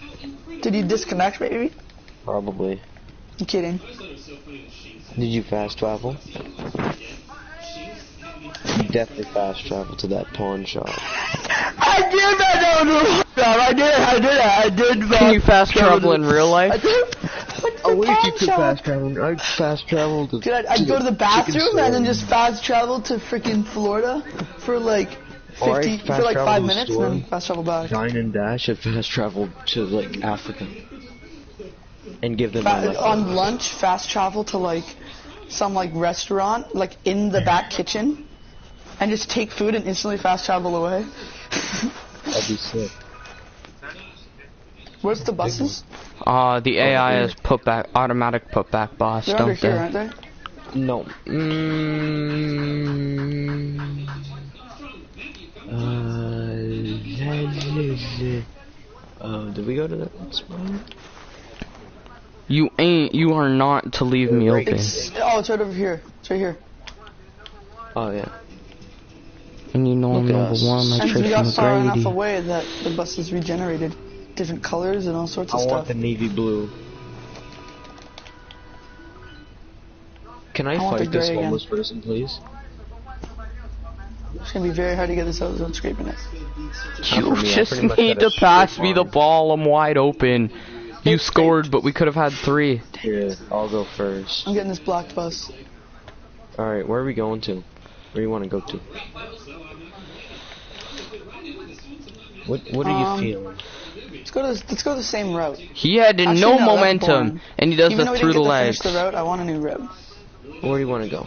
Speaker 4: Did you disconnect, maybe?
Speaker 3: Probably.
Speaker 4: I'm kidding.
Speaker 3: Did you fast travel? You definitely fast travel to that pawn shop.
Speaker 4: I did that! I did.
Speaker 1: Can you fast travel in real
Speaker 4: I
Speaker 1: life?
Speaker 4: did.
Speaker 3: I wish you could fast travel. I'd fast travel to.
Speaker 4: Dude, I'd go to the bathroom and then just fast travel to freaking Florida for like 50, for like 5 minutes and then fast travel back.
Speaker 3: Dine and Dash had fast traveled to like Africa. And give them my life.
Speaker 4: On lunch, fast travel to like some like restaurant, like in the back kitchen, and just take food and instantly fast travel away.
Speaker 3: That'd be sick.
Speaker 4: Where's the buses?
Speaker 1: The AI is put back, automatic put back boss,
Speaker 4: They're under
Speaker 1: don't they?
Speaker 4: here, aren't they?
Speaker 3: No. Did we go to that spot?
Speaker 1: You are not to leave me open.
Speaker 4: It's right over here. It's right here.
Speaker 3: Oh yeah.
Speaker 1: And you know I'm
Speaker 3: Look at
Speaker 1: number
Speaker 3: us.
Speaker 1: one, my
Speaker 4: And we
Speaker 1: Tracy
Speaker 4: got far enough
Speaker 1: McGrady.
Speaker 4: away that the buses regenerated different colors and all sorts of
Speaker 3: I want
Speaker 4: stuff.
Speaker 3: the navy blue. Can I
Speaker 4: want the
Speaker 3: fight this
Speaker 4: gray again.
Speaker 3: homeless person, please?
Speaker 4: It's gonna be very hard to get this out without scraping it.
Speaker 1: You
Speaker 3: for me, I
Speaker 1: just
Speaker 3: pretty much
Speaker 1: need
Speaker 3: had
Speaker 1: to
Speaker 3: a straight
Speaker 1: pass me the
Speaker 3: line.
Speaker 1: ball, I'm wide open. You scored, but we could have had 3.
Speaker 3: Here, I'll go first.
Speaker 4: I'm getting this black bus.
Speaker 3: Alright, where are we going to? Where do you want to go to? What are you feeling?
Speaker 4: Let's go the same route.
Speaker 1: He had
Speaker 4: Actually,
Speaker 1: no
Speaker 4: no, that's
Speaker 1: momentum,
Speaker 4: boring.
Speaker 1: and he does
Speaker 4: Even though
Speaker 1: the
Speaker 4: we
Speaker 1: through
Speaker 4: didn't
Speaker 1: the
Speaker 4: get to finish
Speaker 1: legs.
Speaker 4: the route, I want a new route.
Speaker 3: Where do you want to go?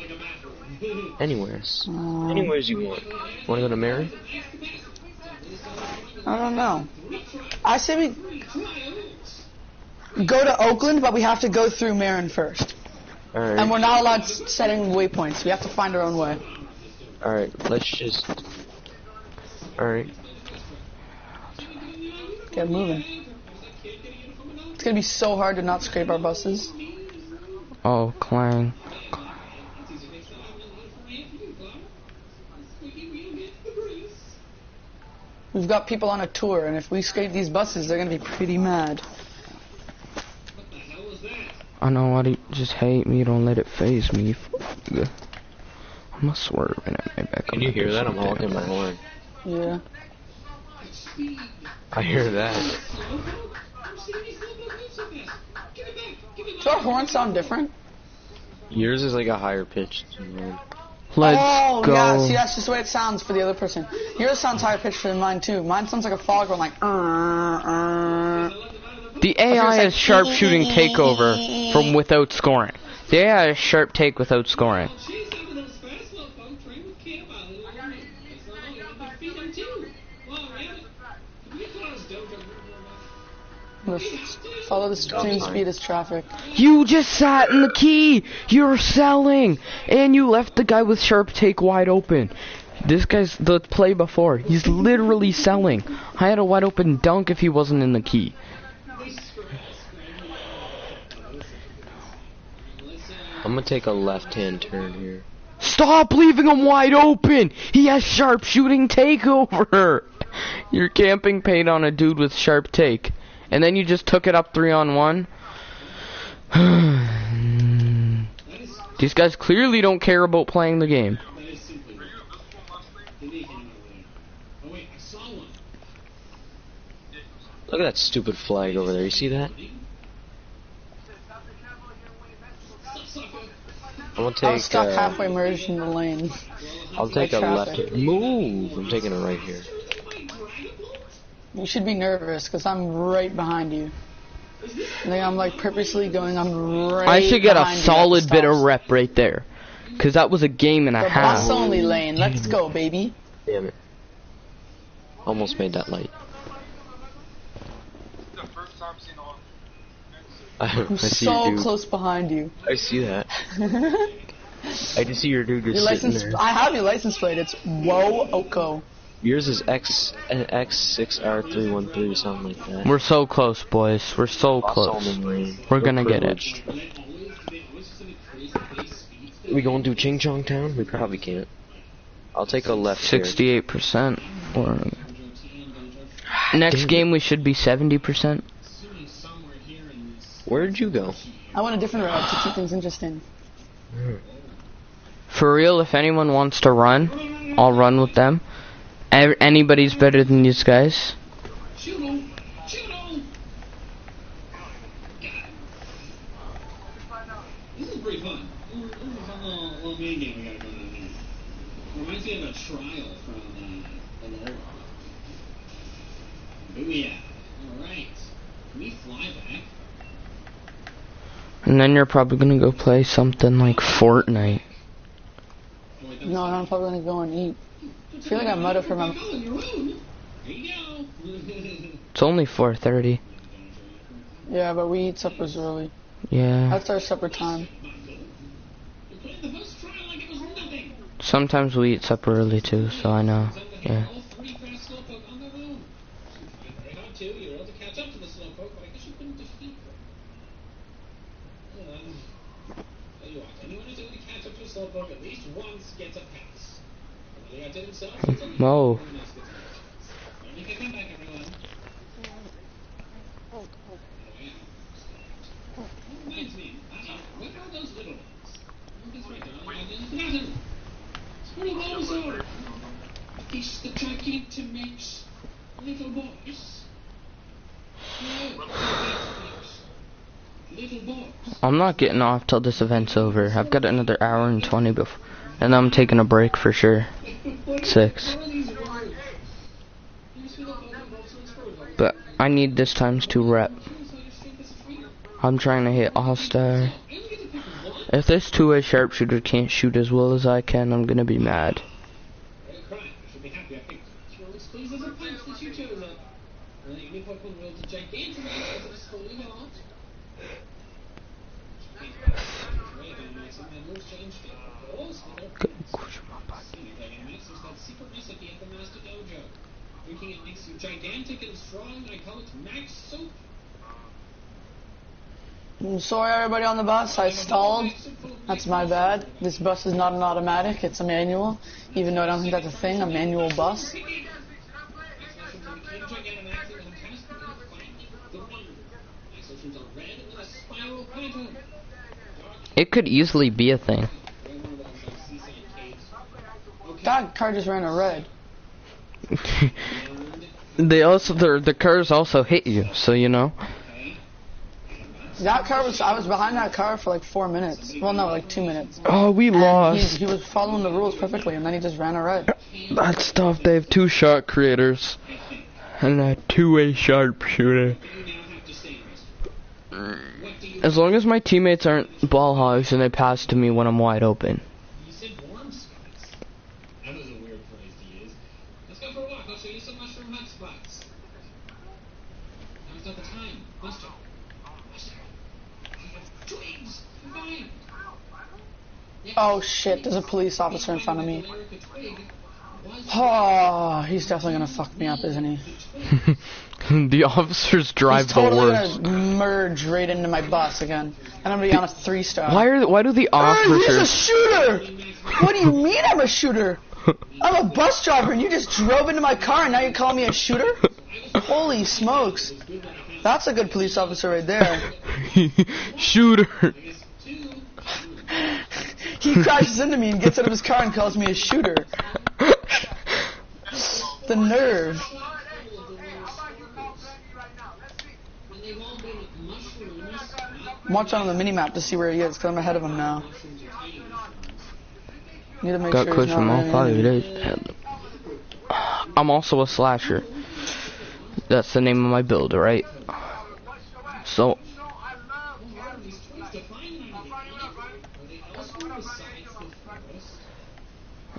Speaker 3: Anywheres. Anywheres you want. Want to go to Mary?
Speaker 4: I don't know. I say we go to Oakland, but we have to go through Marin first.
Speaker 3: Alright.
Speaker 4: And we're not allowed setting waypoints. We have to find our own way.
Speaker 3: Alright, let's just... Alright.
Speaker 4: Get moving. It's gonna be so hard to not scrape our buses.
Speaker 1: Oh, clang.
Speaker 4: We've got people on a tour, and if we scrape these buses, they're gonna be pretty mad.
Speaker 1: I know why do you just hate me, don't let it phase me. I'm a swerving at my back.
Speaker 3: Can you hear that? I'm honking my horn.
Speaker 4: Yeah.
Speaker 3: I hear that.
Speaker 4: Does our horn sound different?
Speaker 3: Yours is like a higher pitch than mine.
Speaker 1: Let's
Speaker 4: oh,
Speaker 1: go.
Speaker 4: yeah, see, that's just the way it sounds for the other person. Yours sounds higher pitched than mine, too. Mine sounds like a foghorn, like,
Speaker 1: The AI has sharpshooting takeover from without scoring. The AI has sharp take without scoring.
Speaker 4: Follow the same speed as traffic.
Speaker 1: You just sat in the key! You're selling! And you left the guy with sharp take wide open. This guy's the play before. He's literally selling. I had a wide open dunk if he wasn't in the key.
Speaker 3: I'm gonna take a left-hand turn here.
Speaker 1: Stop leaving him wide open! He has sharpshooting takeover! You're camping paint on a dude with sharp take. And then you just took it up 3-on-1. These guys clearly don't care about playing the game.
Speaker 3: Look at that stupid flag over there. You see that? I'm gonna
Speaker 4: I
Speaker 3: take.
Speaker 4: was stuck halfway merged in the lane.
Speaker 3: I'll take a
Speaker 4: traffic.
Speaker 3: left. Move! I'm taking it right here.
Speaker 4: You should be nervous, because I'm right behind you. I think I'm like purposely going, I'm right
Speaker 1: I should get a
Speaker 4: behind you at
Speaker 1: solid
Speaker 4: the
Speaker 1: bit of
Speaker 4: stops.
Speaker 1: rep right there. Cause that was a game and a
Speaker 4: The
Speaker 1: half.
Speaker 4: bus only lane, let's go, baby.
Speaker 3: Damn it. Almost made that light. I
Speaker 4: I'm
Speaker 3: see
Speaker 4: so
Speaker 3: your dude.
Speaker 4: close behind you.
Speaker 3: I see that. I just see your dude just
Speaker 4: Your
Speaker 3: sitting
Speaker 4: license,
Speaker 3: there.
Speaker 4: I have your license plate, it's Wooko.
Speaker 3: Yours is X6R313 or something like that.
Speaker 1: We're so close, boys. We're so close. We're gonna get it.
Speaker 3: We going to Ching Chong Town? We probably can't. I'll take a left here.
Speaker 1: 68%. Or next game we should be 70%.
Speaker 3: Where'd you go?
Speaker 4: I want a different route to keep things interesting.
Speaker 1: For real, if anyone wants to run, I'll run with them. Anybody's better than these guys.
Speaker 5: This is pretty fun. This is a fun little mini game we got going on here. Reminds me of a trial from the Lord. Booyah. Alright. Can we fly back?
Speaker 1: And then you're probably gonna go play something like Fortnite.
Speaker 4: No, I'm probably gonna go and eat. I feel like I might have remembered.
Speaker 5: There you go.
Speaker 1: It's only 4:30.
Speaker 4: Yeah, but we eat suppers early.
Speaker 1: Yeah.
Speaker 4: That's our supper time.
Speaker 1: Sometimes we eat supper early too, so I know. Yeah. Mo.
Speaker 5: It's the gigantic little boys. Little boys.
Speaker 1: I'm not getting off till this event's over. I've got another hour and 20 before, and I'm taking a break for sure. 6. But I need this times 2 rep. I'm trying to hit all-star. If this two-way sharpshooter can't shoot as well as I can, I'm gonna be mad.
Speaker 5: Gigantic and strong, I call it Max Soap.
Speaker 4: I'm sorry, everybody on the bus. I stalled. That's my bad. This bus is not an automatic. It's a manual. Even though I don't think that's a thing, a manual bus.
Speaker 1: It could easily be a thing.
Speaker 4: That car just ran a red.
Speaker 1: The cars also hit you, so you know.
Speaker 4: That car was, I was behind that car for like 4 minutes. Well, no, like 2 minutes.
Speaker 1: Oh, we lost.
Speaker 4: He was following the rules perfectly, and then he just ran a red.
Speaker 1: That's tough. They have 2 shot creators and a 2-way sharpshooter. As long as my teammates aren't ball hogs and they pass to me when I'm wide open.
Speaker 5: You said warm spots. That was a weird phrase to use. Let's go for a walk. I'll show you some mushroom hot spots. Now's not the time. Buster. Twigs. Fine.
Speaker 4: Oh shit, there's a police officer in front of me. Oh, he's definitely gonna fuck me up, isn't he?
Speaker 1: The officers drive
Speaker 4: He's totally
Speaker 1: the worst.
Speaker 4: gonna merge right into my bus again. And I'm gonna be on a 3-star.
Speaker 1: Why do the
Speaker 4: Hey, he's a
Speaker 1: officers?
Speaker 4: shooter! What do you mean I'm a shooter? I'm a bus driver and you just drove into my car and now you're calling me a shooter? Holy smokes. That's a good police officer right there.
Speaker 1: Shooter.
Speaker 4: He crashes into me and gets out of his car and calls me a shooter. The nerve. I'm watching on the mini-map to see where he is, because I'm ahead of him now. Need to make
Speaker 1: Got
Speaker 4: sure
Speaker 1: coach
Speaker 4: he's
Speaker 1: from
Speaker 4: not
Speaker 1: all
Speaker 4: running
Speaker 1: 5
Speaker 4: into me.
Speaker 1: days. I'm also a slasher. That's the name of my build, right? So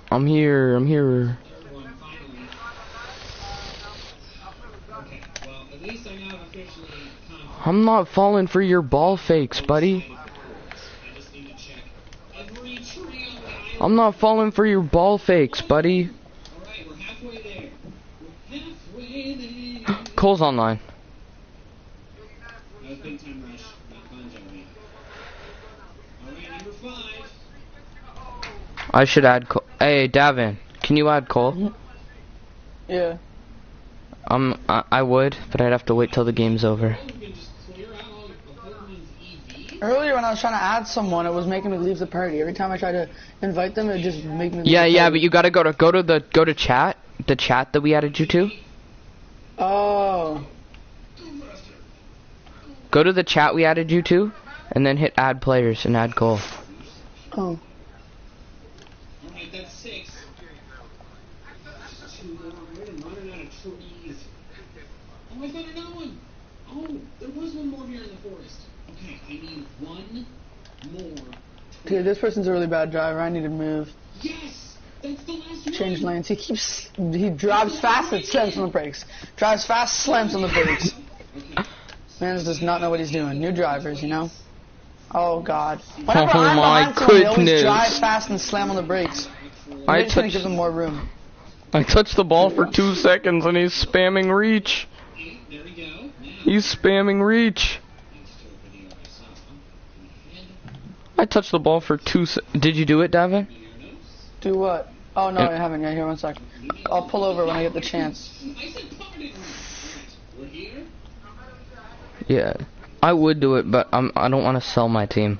Speaker 1: I'm here. I'm not falling for your ball fakes, buddy. I'm not falling for your ball fakes, buddy. Cole's online. I should add Cole. Hey, Davin, can you add Cole?
Speaker 4: Yeah.
Speaker 1: I would, but I'd have to wait till the game's over.
Speaker 4: Earlier when I was trying to add someone, it was making me leave the party. Every time I tried to invite them, it would just make me leave
Speaker 1: Yeah,
Speaker 4: the
Speaker 1: yeah,
Speaker 4: party.
Speaker 1: but you gotta go to chat, the chat that we added you to.
Speaker 4: Oh.
Speaker 1: Go to the chat we added you to, and then hit add players and add Cole.
Speaker 4: Oh.
Speaker 5: Alright, that's 6. Two more. I'm running out of trees. Oh, I found another one. Oh, there was one more here in the forest. Okay, I need one more.
Speaker 4: Okay, this person's a really bad driver. I need to move.
Speaker 5: Yes! That's the last one!
Speaker 4: Change lanes. He drives fast and slams on the brakes. Drives fast, slams on the brakes.
Speaker 5: Okay.
Speaker 4: Man does not know what he's doing. New drivers, you know? Oh god.
Speaker 1: Oh
Speaker 4: Whenever I'm
Speaker 1: my
Speaker 4: behind someone, they always
Speaker 1: goodness.
Speaker 4: drive fast and slam on the brakes.
Speaker 1: I
Speaker 4: I'm just gonna
Speaker 1: touched
Speaker 4: give them more room.
Speaker 1: I touched the ball for 2 seconds and he's spamming reach.
Speaker 5: There we go. Now,
Speaker 1: He's spamming reach.
Speaker 5: thanks to a video I saw.
Speaker 1: I touched the ball for 2 Did you do it, Davin?
Speaker 4: Do what? Oh no, I haven't yet. Here, 1 sec. I'll pull over when I get the chance.
Speaker 5: I said pardon! We're here?
Speaker 1: Yeah. I would do it, but I don't want to sell my team.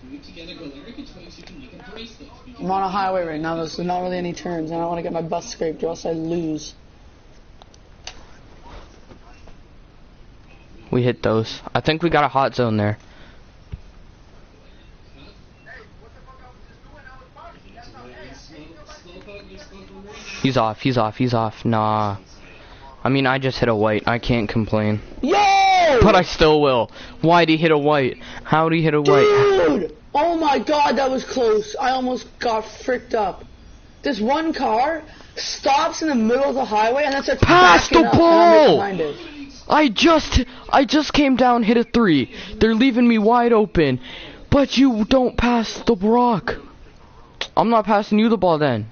Speaker 5: Group together Galaric and Twigs, you can make a bracelet.
Speaker 4: I'm on a highway right now. There's not really any turns. I don't want to get my bus scraped or else I lose.
Speaker 1: We hit those. I think we got a hot zone there. He's off. Nah. I mean, I just hit a white. I can't complain.
Speaker 4: Yo!
Speaker 1: But I still will. Why'd he hit a white? How'd he hit a white?
Speaker 4: Dude! Oh my god, that was close. I almost got fricked up. This one car stops in the middle of the highway and then starts
Speaker 1: Pass
Speaker 4: backing
Speaker 1: the
Speaker 4: up, and I'm
Speaker 1: ball!
Speaker 4: right behind it.
Speaker 1: I just came down, hit a 3. They're leaving me wide open. But you don't pass the rock. I'm not passing you the ball then.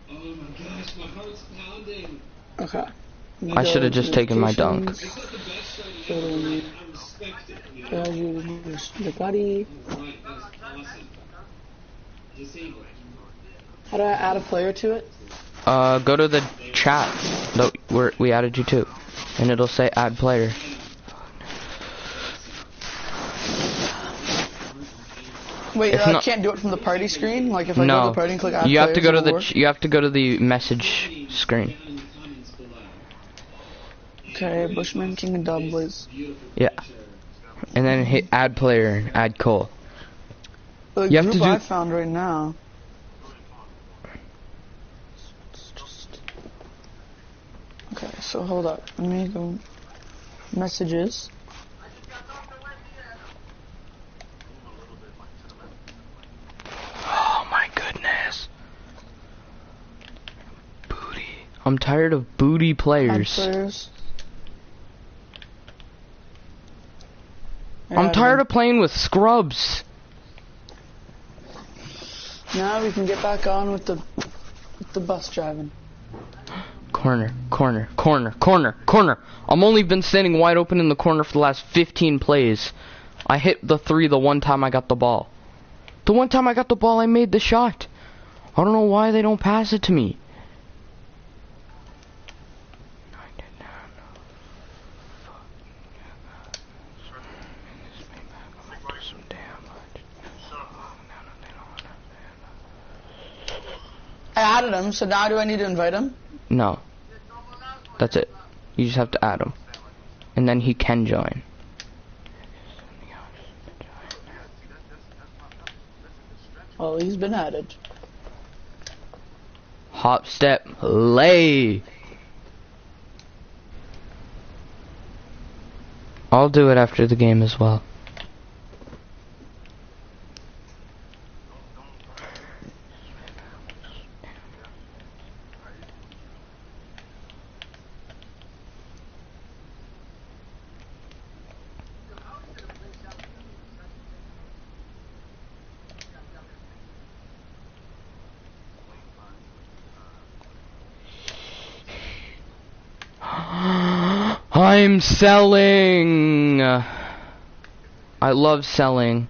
Speaker 5: Oh my gosh, my heart's pounding.
Speaker 4: Okay.
Speaker 1: I should have just taken my dunk.
Speaker 5: It's not the best shot yet, but I respect it. You know?
Speaker 4: The body.
Speaker 5: Right, that's awesome. Disable.
Speaker 4: How do I add a player to it?
Speaker 1: Go to the chat that we added you to, and it'll say add player.
Speaker 4: Wait,
Speaker 1: If
Speaker 4: I
Speaker 1: not-
Speaker 4: can't do it from the party screen? Like if I go to
Speaker 1: No,
Speaker 4: the party and click add
Speaker 1: you have to go to
Speaker 4: players,
Speaker 1: the
Speaker 4: it'll work?
Speaker 1: you have to go to the message screen.
Speaker 4: Okay, Bushman, King and Dub Boys.
Speaker 1: Yeah, and then hit add player, add Cole.
Speaker 4: The
Speaker 1: You have
Speaker 4: group
Speaker 1: to do-
Speaker 4: I found right now. Okay, so hold up. Let me go. Messages.
Speaker 1: Oh my goodness. Booty. I'm tired of booty
Speaker 4: Add
Speaker 1: players.
Speaker 4: players.
Speaker 1: I'm tired of playing with scrubs.
Speaker 4: Now we can get back on with the bus driving.
Speaker 1: Corner, corner, corner, corner, corner. I'm only been standing wide open in the corner for the last 15 plays. I hit the 3 the one time I got the ball. The one time I got the ball, I made the shot. I don't know why they don't pass it to me.
Speaker 4: I added him, so now do I need to invite him?
Speaker 1: No. That's it. You just have to add him. And then he can join.
Speaker 4: Oh, he's been added.
Speaker 1: Hop, step, lay. I'll do it after the game as well. I'm selling. I love selling.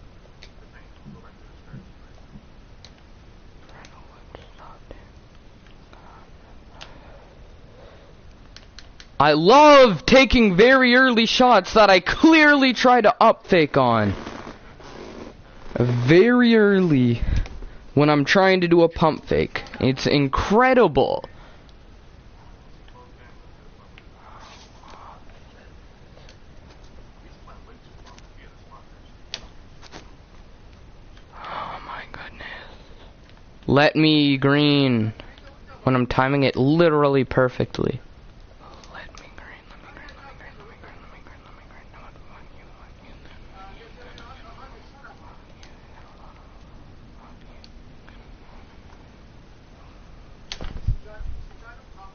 Speaker 1: I love taking very early shots that I clearly try to up fake on. Very early when I'm trying to do a pump fake. It's incredible. Let me green when I'm timing it literally perfectly. Let me green, let me green, let me green, let me green, let me green, let me green.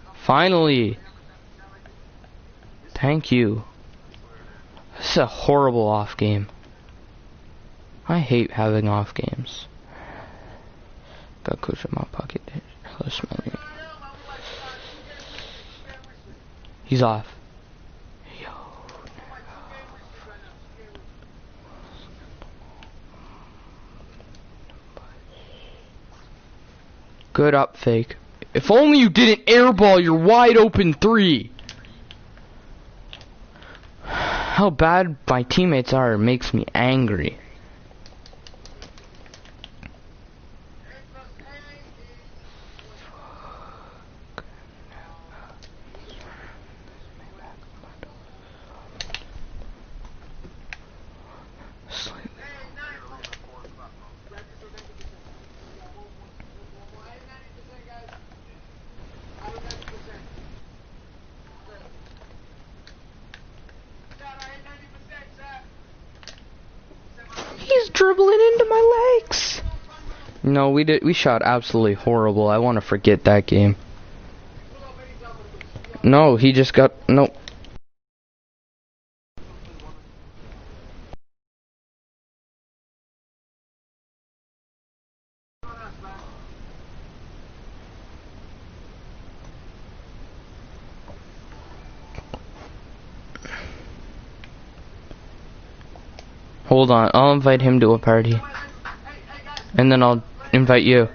Speaker 1: No, finally. Thank you. This is a horrible off game. I hate having off games. Got coach in my pocket. Hello, smelly. He's off. Yo. Good up fake. If only you didn't airball your wide open 3. How bad my teammates are makes me angry. He's dribbling into my legs. No, we shot absolutely horrible. I want to forget that game. No, he just got no. Hold on, I'll invite him to a party. And then I'll invite you.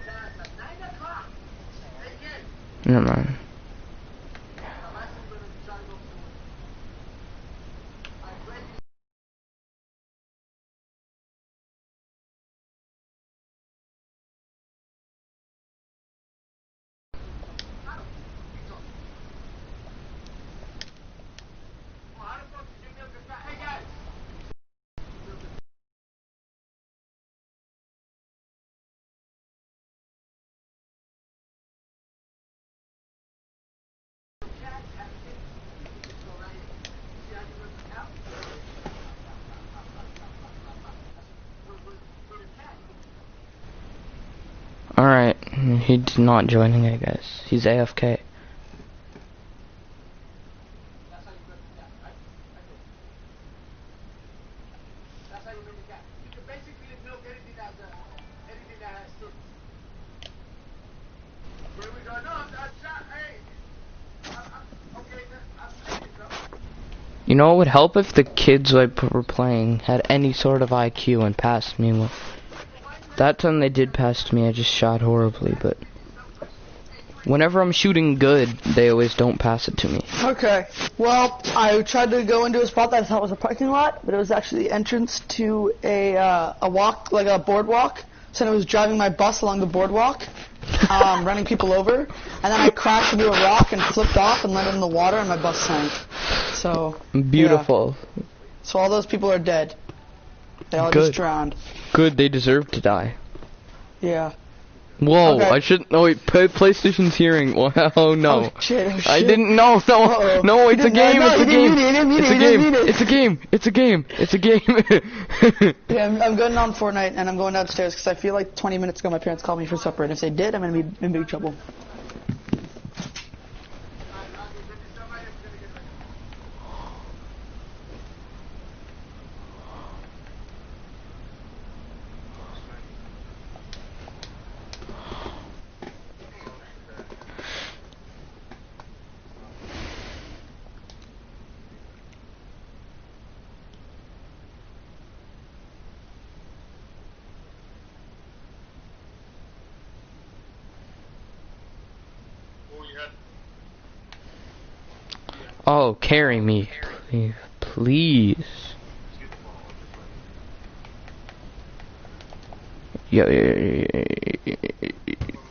Speaker 1: Never mind. Alright, he's not joining, I guess. He's AFK. You know, it would help if the kids I were playing had any sort of IQ and passed me. That time they did pass me, I just shot horribly, but whenever I'm shooting good, they always don't pass it to me.
Speaker 4: Okay. Well, I tried to go into a spot that I thought was a parking lot, but it was actually the entrance to a walk, like a boardwalk. So I was driving my bus along the boardwalk, running people over, and then I crashed into a rock and flipped off and landed in the water, and my bus sank. So
Speaker 1: beautiful.
Speaker 4: Yeah. So all those people are dead. They all just drowned.
Speaker 1: Good, they deserve to die.
Speaker 4: Yeah.
Speaker 1: Whoa,
Speaker 4: okay.
Speaker 1: I shouldn't. No, wait, PlayStation's hearing. Oh no.
Speaker 4: Oh shit.
Speaker 1: I didn't know. No,
Speaker 4: Uh-oh.
Speaker 1: no, it's a game.
Speaker 4: No,
Speaker 1: It's a game.
Speaker 4: It's
Speaker 1: a game. It's a game. It's a game. It's a game.
Speaker 4: Yeah, I'm going on Fortnite and I'm going downstairs because I feel like 20 minutes ago my parents called me for supper, and if they did, I'm gonna be in big trouble.
Speaker 1: Oh, carry me, please. Please.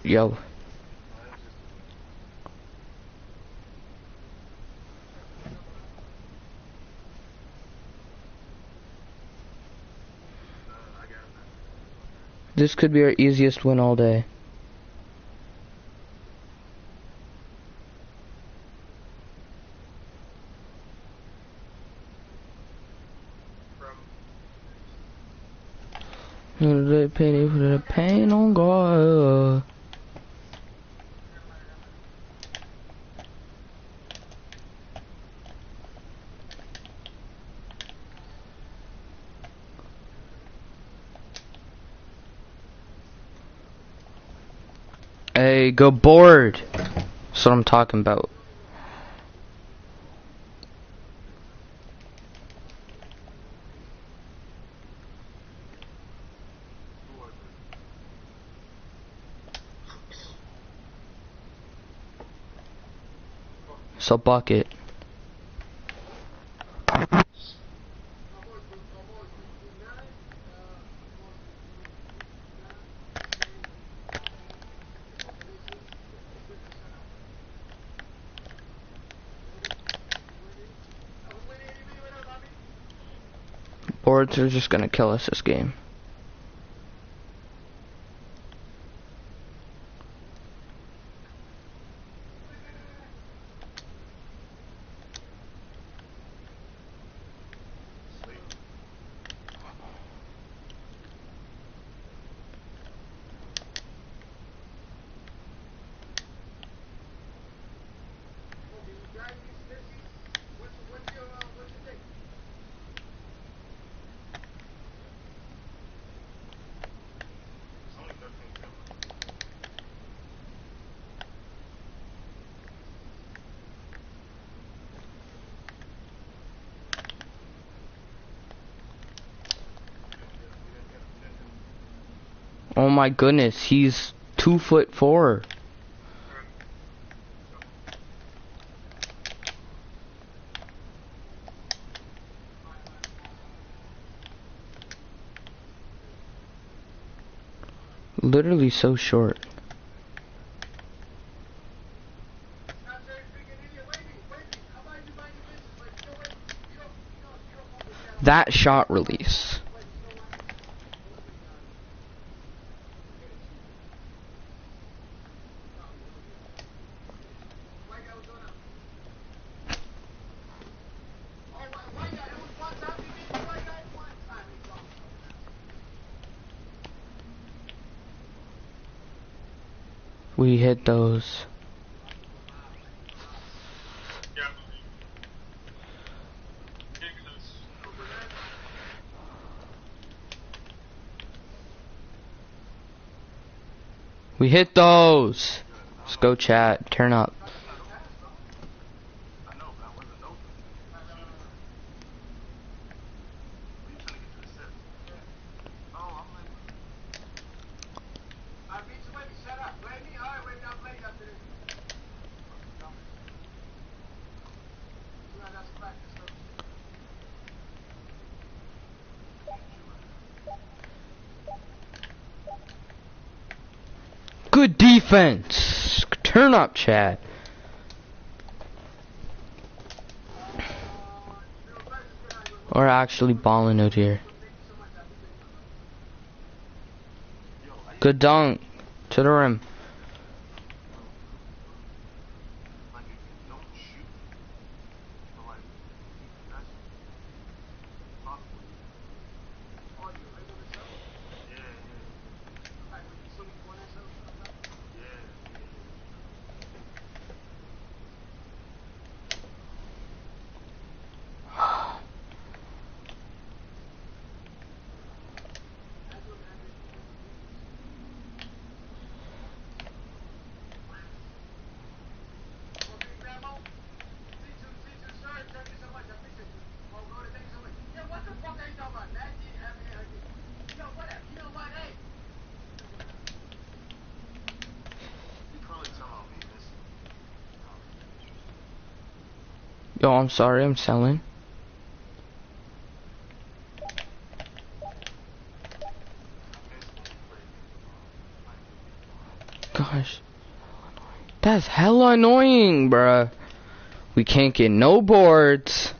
Speaker 1: Yo. This could be our easiest win all day. The pain on God. Hey, go board. That's what I'm talking about. So bucket. Boards are just gonna kill us this game. Oh my goodness, he's 2'4". Literally so short. That shot release. We hit those. We hit those. Let's go chat. Turn up. Good defense. Turn up, Chad. We're actually balling out here. Good dunk to the rim. Yo, I'm sorry, I'm selling. Gosh. That's hella annoying, bruh. We can't get no boards.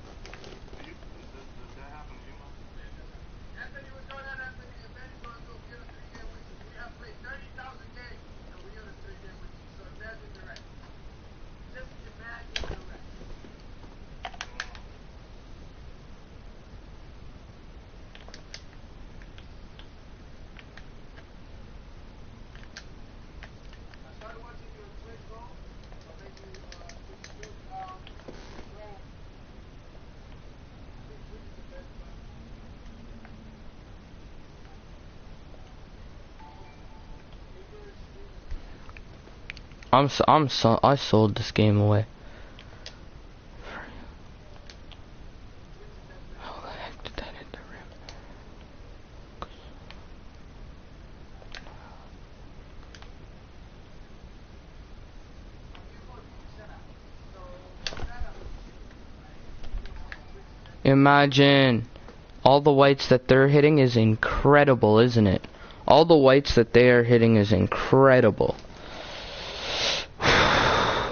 Speaker 1: I sold this game away. How the heck did that hit the rim? Imagine all the whites that they're hitting is incredible, isn't it? All the whites that they are hitting is incredible.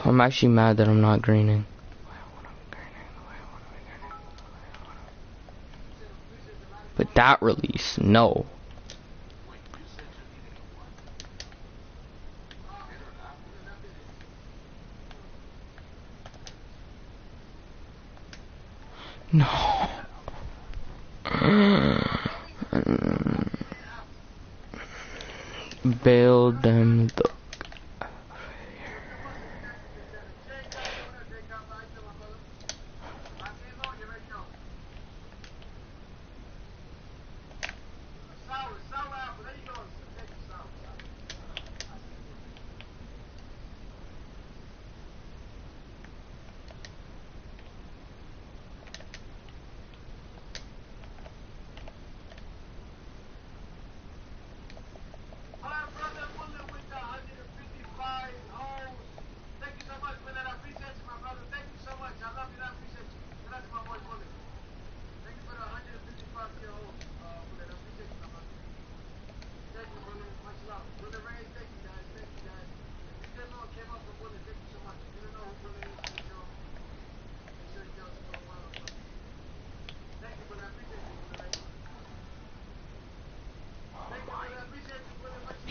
Speaker 1: I'm actually mad that I'm not greening. But that release, no. No. Build them the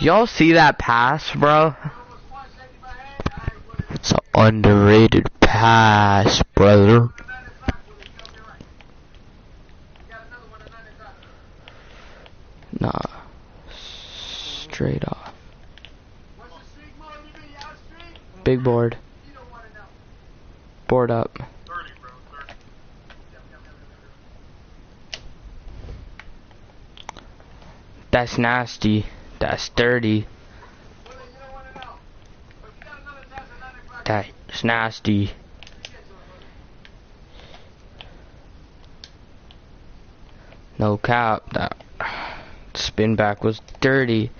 Speaker 1: Y'all see that pass, bro? It's an underrated pass, brother. Nah. Straight off. Big board. Board up. That's nasty. That's dirty. That's nasty. No cap. That spin back was dirty.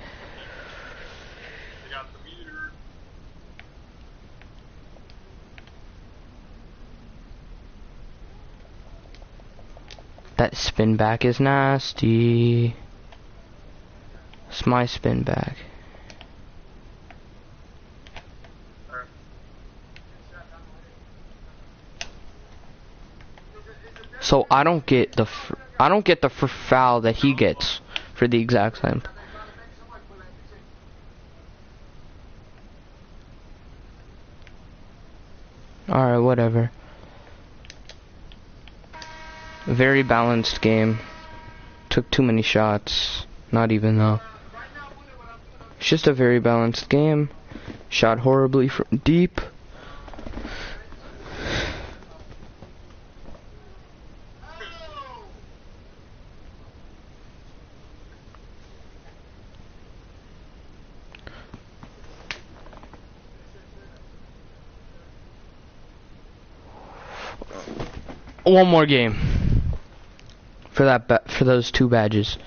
Speaker 1: That spin back is nasty. It's my spin back. So I don't get the foul that he gets for the exact same. Alright, whatever. Very balanced game. Took too many shots. Not even though. It's just a very balanced game. Shot horribly from deep. One more game for that for those 2 badges.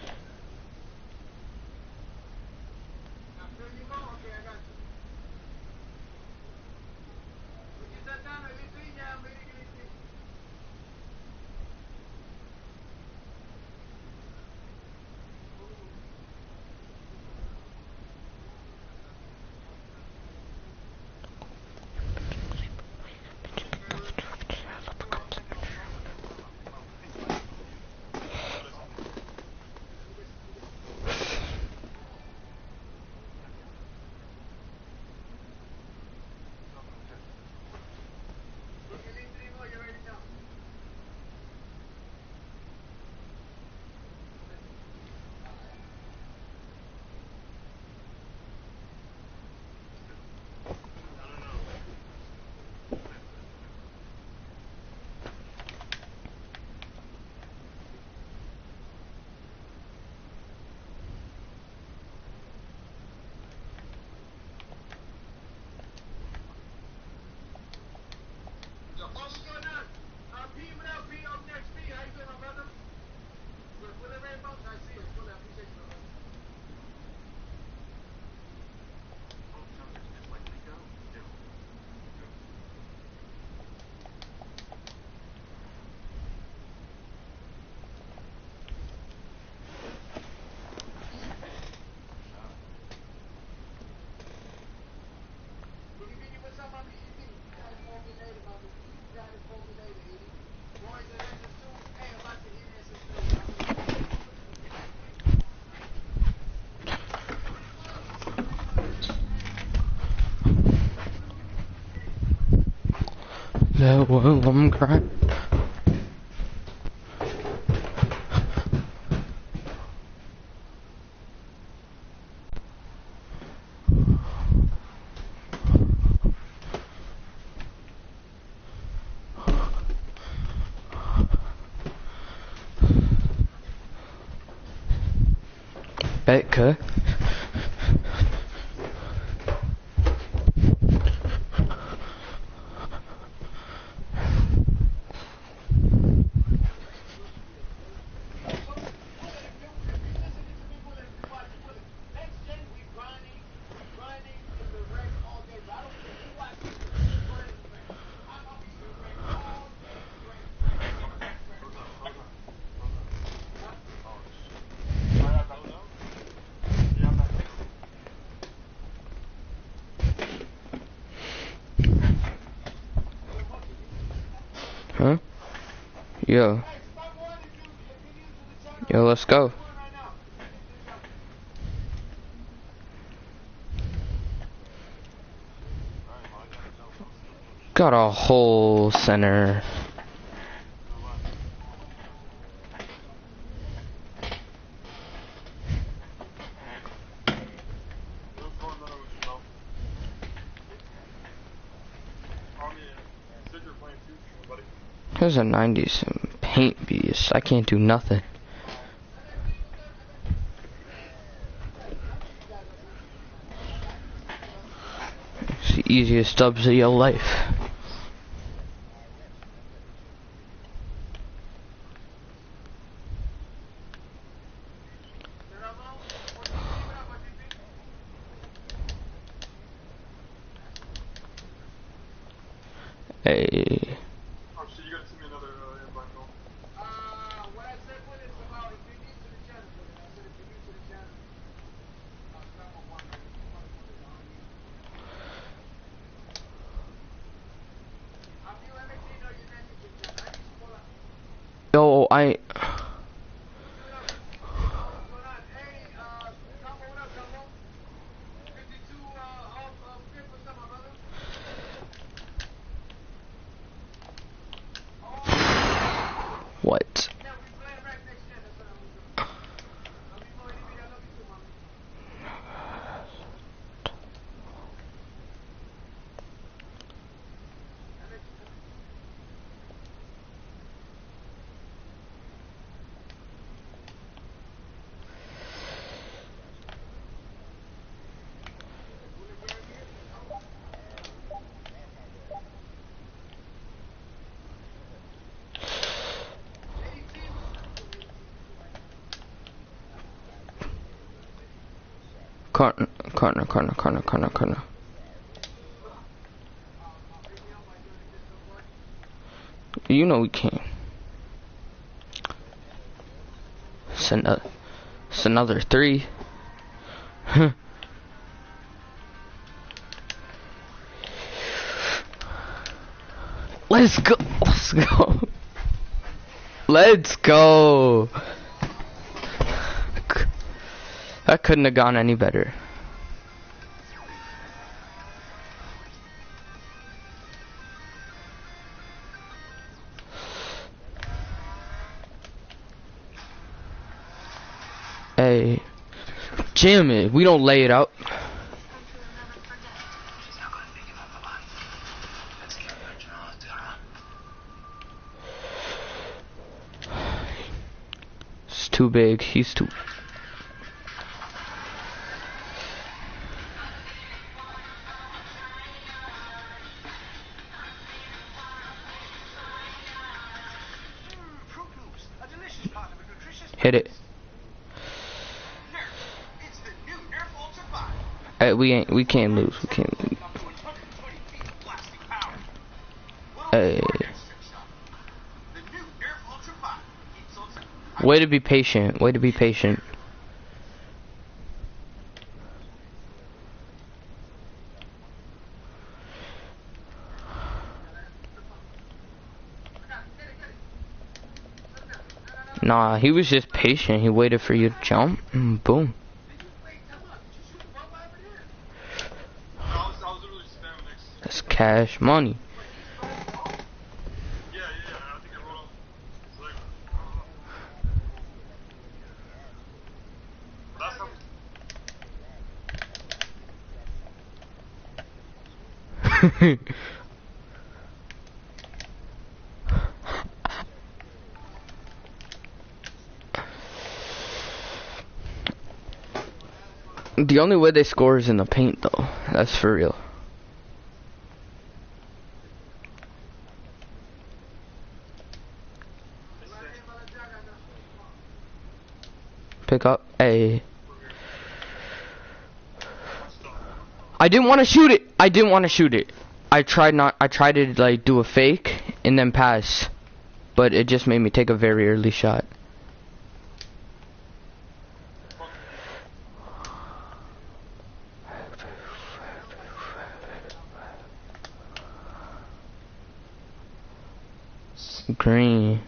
Speaker 1: Yeah, well, I'm crying. Betka. Huh? Yo, let's go. got a whole center. There's a 90s paint beast. I can't do nothing. It's the easiest dubs of your life. Hey. Yo, what? Corner. You know we can't. It's another 3. Let's go. Let's go. That couldn't have gone any better. Hey, jam it. We don't lay it out. It's too big. He's too. Hit it. Hey, we can't lose. Hey. Way to be patient. Nah, he was just patient. He waited for you to jump, and boom. That's cash money. The only way they score is in the paint, though. That's for real. Pick up. Hey. I didn't want to shoot it. I tried to like do a fake and then pass, but it just made me take a very early shot. Green.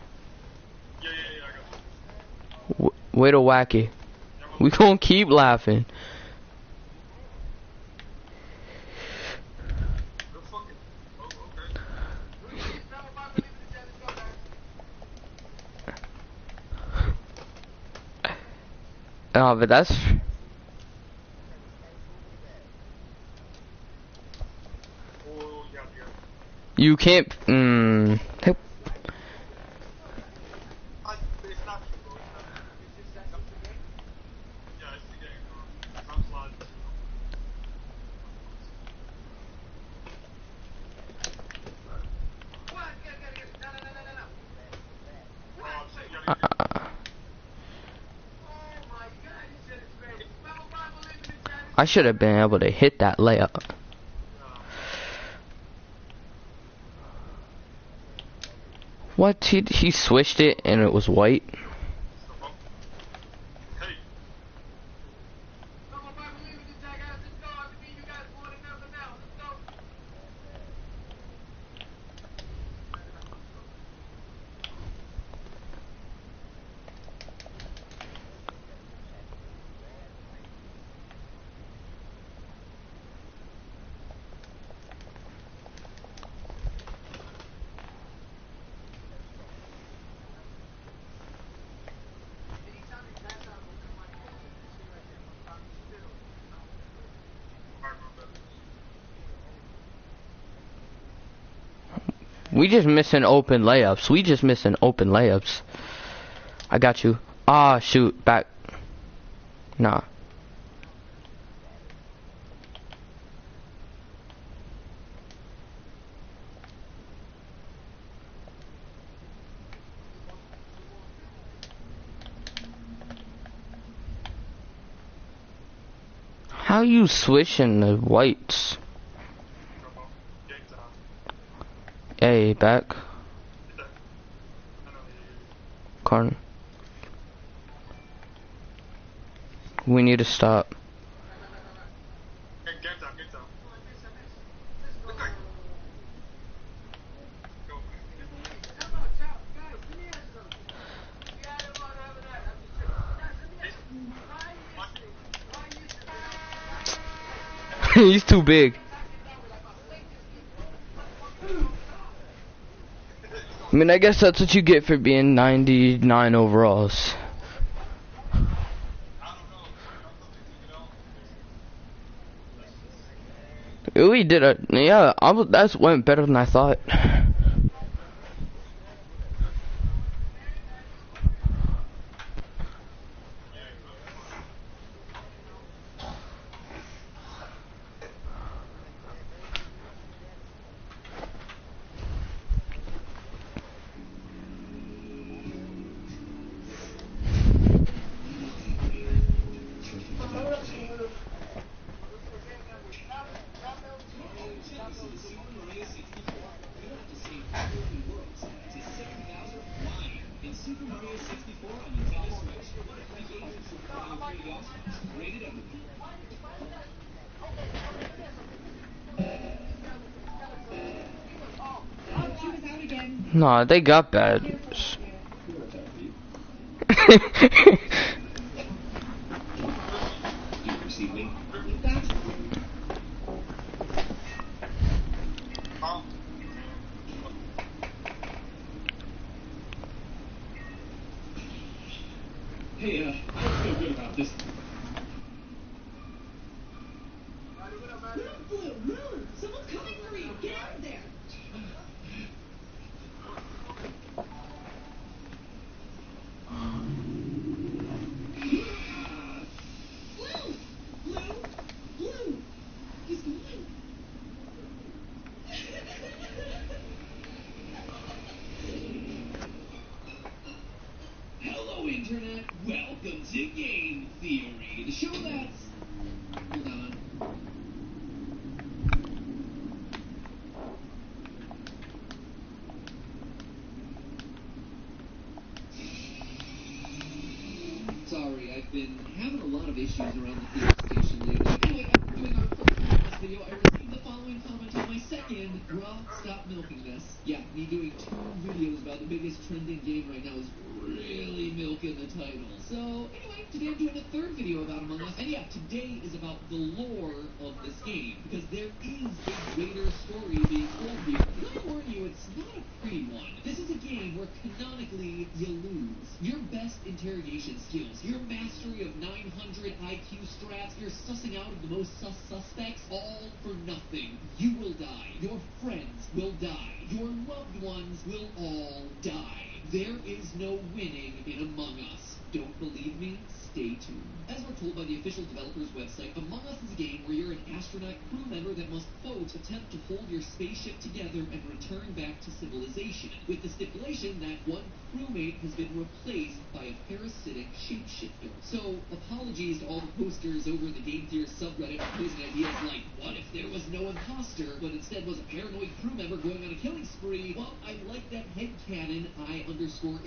Speaker 1: Way to wacky. We gonna keep laughing. Oh, but that's... You can't... Hey. I should have been able to hit that layup. What? He switched it and it was white? We just missing open layups. We just missing open layups. I got you. Ah, shoot. Back. Nah. How you switching the whites? Hey, back. Carn. We need to stop. He's too big. I mean, I guess that's what you get for being 99 overalls. We did it. Yeah, that went better than I thought. Nah, they got bad.
Speaker 5: Hey, I feel good about this. Someone's coming for you. Get out of there. Blue. He's gone. Hello, Internet. Welcome to Game Theory, the show that's... Hold on. Sorry, I've been having a lot of issues around the theater station lately. Anyway, after doing our first bonus video, I received the following comment on my second. Rob, stop milking this. Yeah, me doing 2 videos about the biggest trending game right now is really milking the title. So, anyway, today I'm doing a 3rd video about Among Us. And yeah, today is about the lore of this game, because there is a greater story being told here. And I warn you, it's not a pretty one. This is a game where canonically you lose. Your best interrogation skills, your mastery of 9 100 IQ strats, you're sussing out the most suspects, all for nothing. You will die. Your friends will die. Your loved ones will all die. There is no winning in Among Us. Don't believe me? Stay tuned. As we're told by the official developer's website, Among Us is a game where you're an astronaut crew member that must, quote, attempt to hold your spaceship together and return back to civilization, with the stipulation that one crewmate has been replaced by a parasitic shapeshifter. So, apologies to all the posters over in the Game Theory subreddit posing ideas like, what if there was no imposter, but instead was a paranoid crew member going on a killing spree? Well, I like that headcanon, I_exist_yay!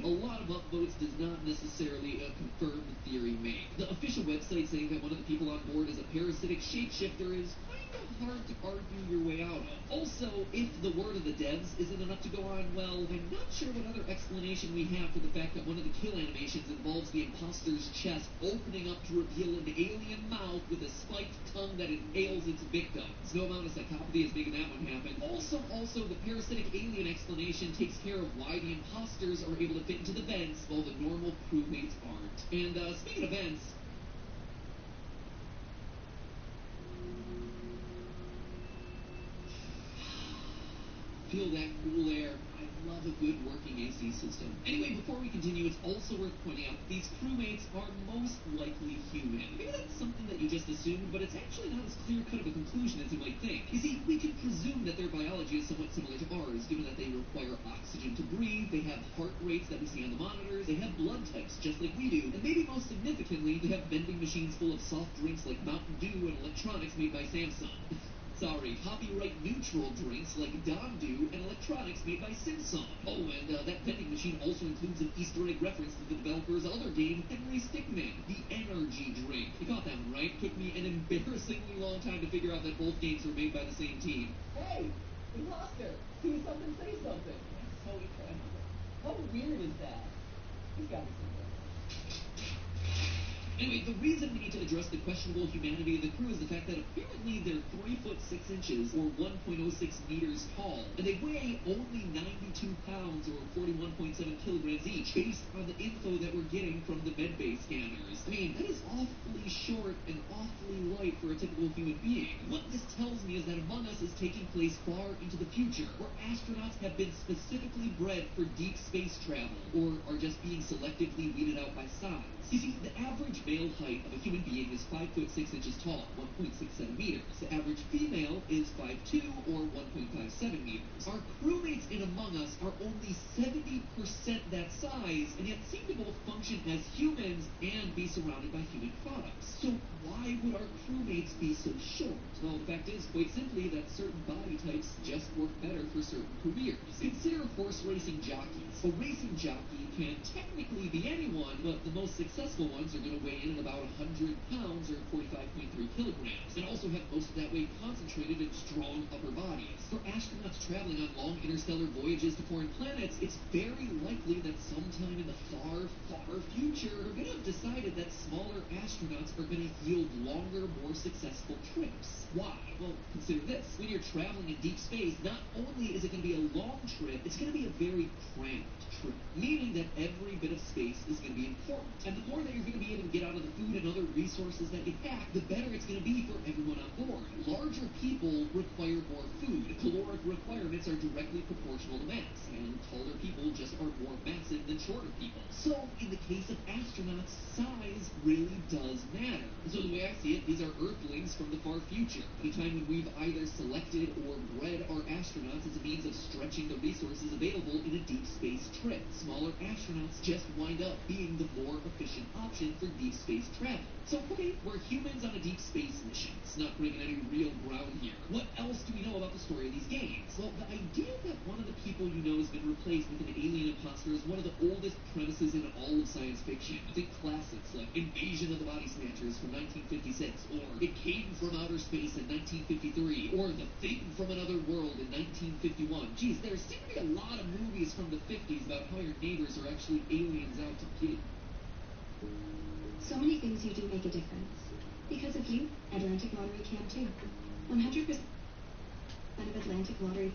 Speaker 5: A lot of upvotes does not necessarily confirm the theory made. The official website saying that one of the people on board is a parasitic shapeshifter is kind of hard to argue your way out of. Also, if the word of the devs isn't enough to go on, well, I'm not sure what other explanation we have for the fact that one of the kill animations involves the imposter's chest opening up to reveal an alien mouth with a spiked tongue that inhales its victims. No amount of psychopathy is making that one happen. Also, the parasitic alien explanation takes care of why the imposters are able to fit into the vents while the normal crewmates aren't. And speaking of vents, feel that cool air. I love a good working AC system. Anyway, before we continue, it's also worth pointing out that these crewmates are most likely human. Maybe that's something that you just assumed, but it's actually not as clear-cut of a conclusion as you might think. You see, we can presume that their biology is somewhat similar to ours, given that they require oxygen to breathe, they have heart rates that we see on the monitors, they have blood types just like we do, and maybe most significantly, they have vending machines full of soft drinks like Mountain Dew and electronics made by Samsung. Sorry, copyright neutral drinks like Don Dew and electronics made by Samsung. Oh, and that vending machine also includes an Easter egg reference to the developer's other game, Henry Stickmin, the energy drink. You got that one right. Took me an embarrassingly long time to figure out that both games were made by the same team.
Speaker 7: Hey, imposter! See something, say something. Holy crap. How weird is that? He's got to be something.
Speaker 5: Anyway, the reason we need to address the questionable humanity of the crew is the fact that apparently they're 3 foot 6 inches or 1.06 meters tall, and they weigh only 92 pounds or 41.7 kilograms each, based on the info that we're getting from the medbay scanners. I mean, that is awfully short and awfully light for a typical human being. What this tells me is that Among Us is taking place far into the future, where astronauts have been specifically bred for deep space travel, or are just being selectively weeded out by size. You see, the average male height of a human being is 5 foot 6 inches tall, 1.67 meters. The average female is 5'2", or 1.57 meters. Our crewmates in Among Us are only 70% that size, and yet seem to both function as humans and be surrounded by human products. So why would our crewmates be so short? Well, the fact is, quite simply, that certain body types just work better for certain careers. Consider horse racing jockeys. A racing jockey can technically be anyone, but the most successful ones are going to weigh in at about 100 pounds or 45.3 kilograms, and also have most of that weight concentrated in strong upper bodies. For astronauts traveling on long interstellar voyages to foreign planets, it's very likely that sometime in the far, far future, we're going to have decided that smaller astronauts are going to yield longer, more successful trips. Why? Well, consider this. When you're traveling in deep space, not only is it going to be a long trip, it's going to be a very cramped trip, meaning that every bit of space is going to be important. And the more that you're going to be able to get out of the food and other resources that you pack, the better it's going to be for everyone on board. Larger people require more food. Caloric requirements are directly proportional to mass, and taller people just are more massive than shorter people. So, in the case of astronauts, size really does matter. So the way I see it, these are Earthlings from the far future. Anytime when we've either selected or bred our astronauts as a means of stretching the resources available in a deep space trip. Smaller astronauts just wind up being the more efficient option for deep space travel. So, okay, we're humans on a deep space mission. It's not breaking any real ground here. What else do we know about the story of these games? Well, the idea that one of the people you know has been replaced with an alien imposter is one of the oldest premises in all of science fiction. Think classics like Invasion of the Body Snatchers from 1956, or It Came from Outer Space in 1953, or The Thing from Another World in 1951. Geez, there seem to be a lot of movies from the 50s about how your neighbors are actually aliens out to get you.
Speaker 8: So many things you do make a difference. Because of you, Atlantic Lottery can too. 100% of Atlantic Lottery.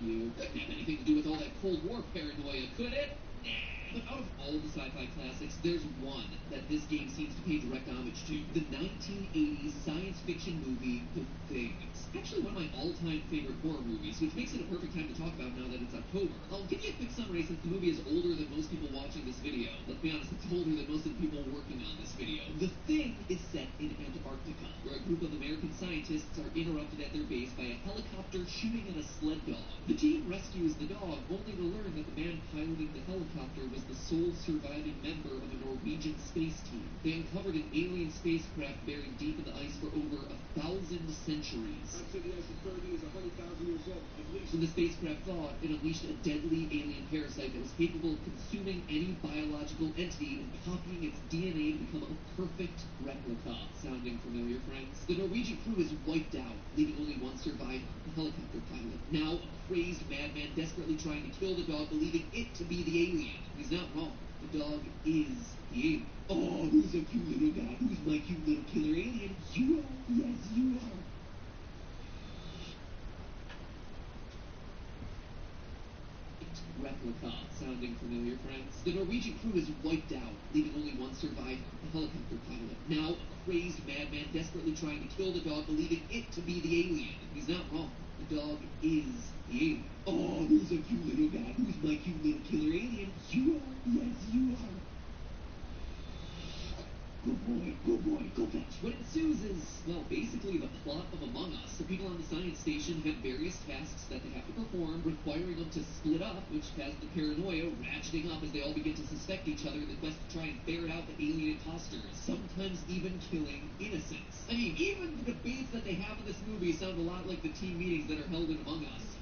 Speaker 5: You couldn't have anything to do with all that Cold War paranoia, could it? Nah. But out of all the sci-fi classics, there's one that this game seems to pay direct homage to. The 1980s science fiction movie, The Thing. It's actually one of my all-time favorite horror movies, which makes it a perfect time to talk about now that it's October. I'll give you a quick summary since the movie is older than most people watching this video. Let's be honest, it's older than most of the people working on this video. The Thing is set in Antarctica, where a group of American scientists are interrupted at their base by a helicopter shooting at a sled dog. The team rescues the dog, only to learn that the man piloting the helicopter was the sole surviving member of a Norwegian space team. They uncovered an alien spacecraft buried deep in the ice for over 1,000 centuries.
Speaker 9: The ice is buried is 100,000 years old, at least.
Speaker 5: When the spacecraft thawed, it unleashed a deadly alien parasite that was capable of consuming any biological entity and copying its DNA to become a perfect replica. Sounding familiar, friends? The Norwegian crew is wiped out, leaving only one survivor, the helicopter pilot. Now a crazed madman desperately trying to kill the dog, believing it to be the alien. He's not wrong. The dog is the alien. Oh, who's a cute little guy? Who's my cute little killer alien? You are. Yes, you are. Replica. Sounding familiar, friends? The Norwegian crew is wiped out, leaving only one survivor, the helicopter pilot. Now a crazed madman desperately trying to kill the dog, believing it to be the alien. He's not wrong. The dog is the alien. Oh, who's a cute little guy? Who's my cute little killer alien? You are. Yes, you are. Good boy, go fetch. What ensues is, well, basically the plot of Among Us. The people on the science station have various tasks that they have to perform, requiring them to split up, which has the paranoia ratcheting up as they all begin to suspect each other in the quest to try and ferret out the alien imposters, sometimes even killing innocents. I mean, even the debates that they have in this movie sound a lot like the team meetings that are held in Among Us.